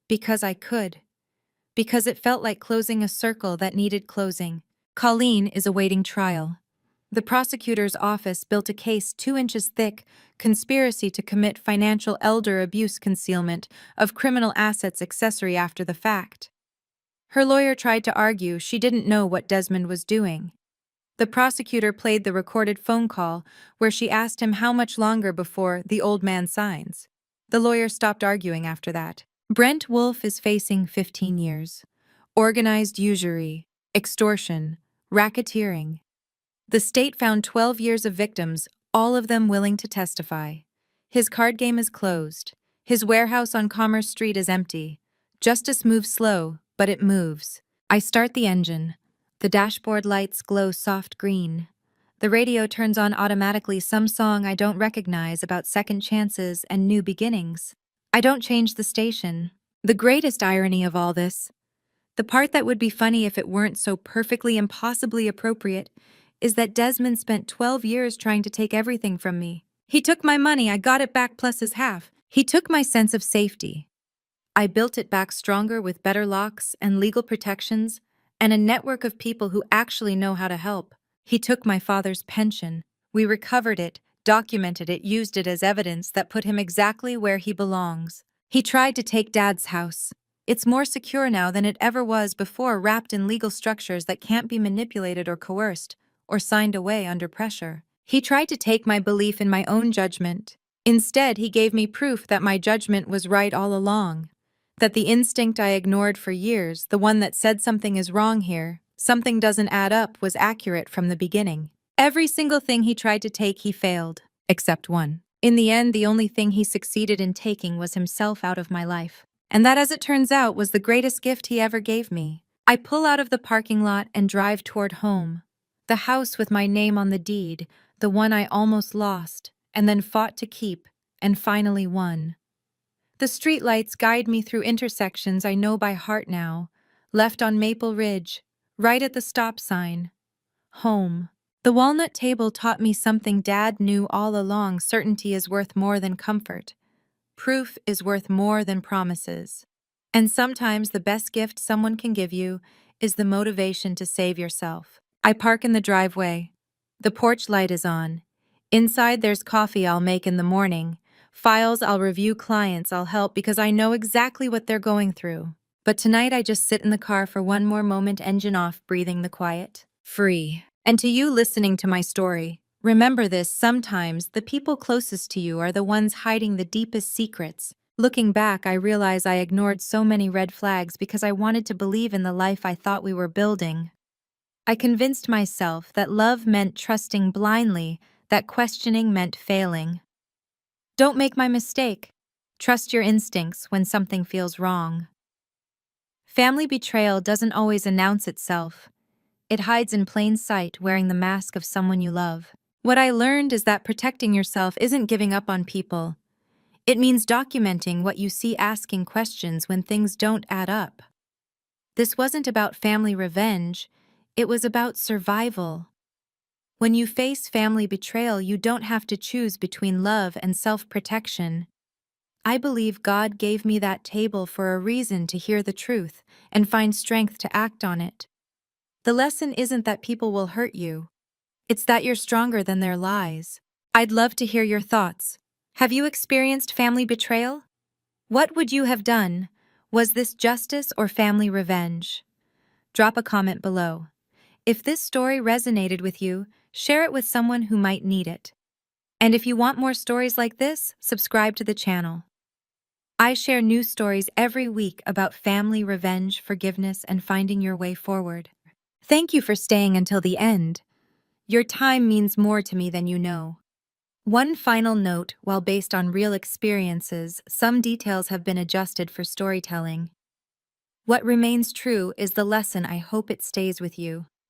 because I could. Because it felt like closing a circle that needed closing. Colleen is awaiting trial. The prosecutor's office built a case 2 inches thick, conspiracy to commit financial elder abuse, concealment of criminal assets, accessory after the fact. Her lawyer tried to argue she didn't know what Desmond was doing. The prosecutor played the recorded phone call where she asked him how much longer before the old man signs. The lawyer stopped arguing after that. Brent Wolf is facing 15 years. Organized usury, extortion, racketeering. The state found 12 years of victims, all of them willing to testify. His card game is closed. His warehouse on Commerce Street is empty. Justice moves slow, but it moves. I start the engine. The dashboard lights glow soft green. The radio turns on automatically, some song I don't recognize about second chances and new beginnings. I don't change the station. The greatest irony of all this, the part that would be funny if it weren't so perfectly impossibly appropriate, is that Desmond spent 12 years trying to take everything from me. He took my money, I got it back plus his half. He took my sense of safety. I built it back stronger with better locks and legal protections and a network of people who actually know how to help. He took my father's pension. We recovered it, documented it, used it as evidence that put him exactly where he belongs. He tried to take Dad's house. It's more secure now than it ever was before, wrapped in legal structures that can't be manipulated or coerced, or signed away under pressure. He tried to take my belief in my own judgment. Instead, he gave me proof that my judgment was right all along. That the instinct I ignored for years, the one that said something is wrong here, something doesn't add up, was accurate from the beginning. Every single thing he tried to take, he failed, except one. In the end, the only thing he succeeded in taking was himself out of my life. And that, as it turns out, was the greatest gift he ever gave me. I pull out of the parking lot and drive toward home. The house with my name on the deed, the one I almost lost, and then fought to keep, and finally won. The streetlights guide me through intersections I know by heart now. Left on Maple Ridge, right at the stop sign. Home. The walnut table taught me something Dad knew all along: certainty is worth more than comfort. Proof is worth more than promises. And sometimes the best gift someone can give you is the motivation to save yourself. I park in the driveway. The porch light is on. Inside there's coffee I'll make in the morning, files I'll review, clients I'll help because I know exactly what they're going through. But tonight I just sit in the car for one more moment, engine off, breathing the quiet. Free. And to you listening to my story, Remember this, sometimes the people closest to you are the ones hiding the deepest secrets. Looking back, I realize I ignored so many red flags because I wanted to believe in the life I thought we were building. I convinced myself that love meant trusting blindly, that questioning meant failing. Don't make my mistake. Trust your instincts when something feels wrong. Family betrayal doesn't always announce itself. It hides in plain sight, wearing the mask of someone you love. What I learned is that protecting yourself isn't giving up on people. It means documenting what you see, asking questions when things don't add up. This wasn't about family revenge, it was about survival. When you face family betrayal, you don't have to choose between love and self-protection. I believe God gave me that table for a reason, to hear the truth and find strength to act on it. The lesson isn't that people will hurt you. It's that you're stronger than their lies. I'd love to hear your thoughts. Have you experienced family betrayal? What would you have done? Was this justice or family revenge? Drop a comment below. If this story resonated with you, share it with someone who might need it. And if you want more stories like this, subscribe to the channel. I share new stories every week about family revenge, forgiveness, and finding your way forward. Thank you for staying until the end. Your time means more to me than you know. One final note: while based on real experiences, some details have been adjusted for storytelling. What remains true is the lesson. I hope it stays with you.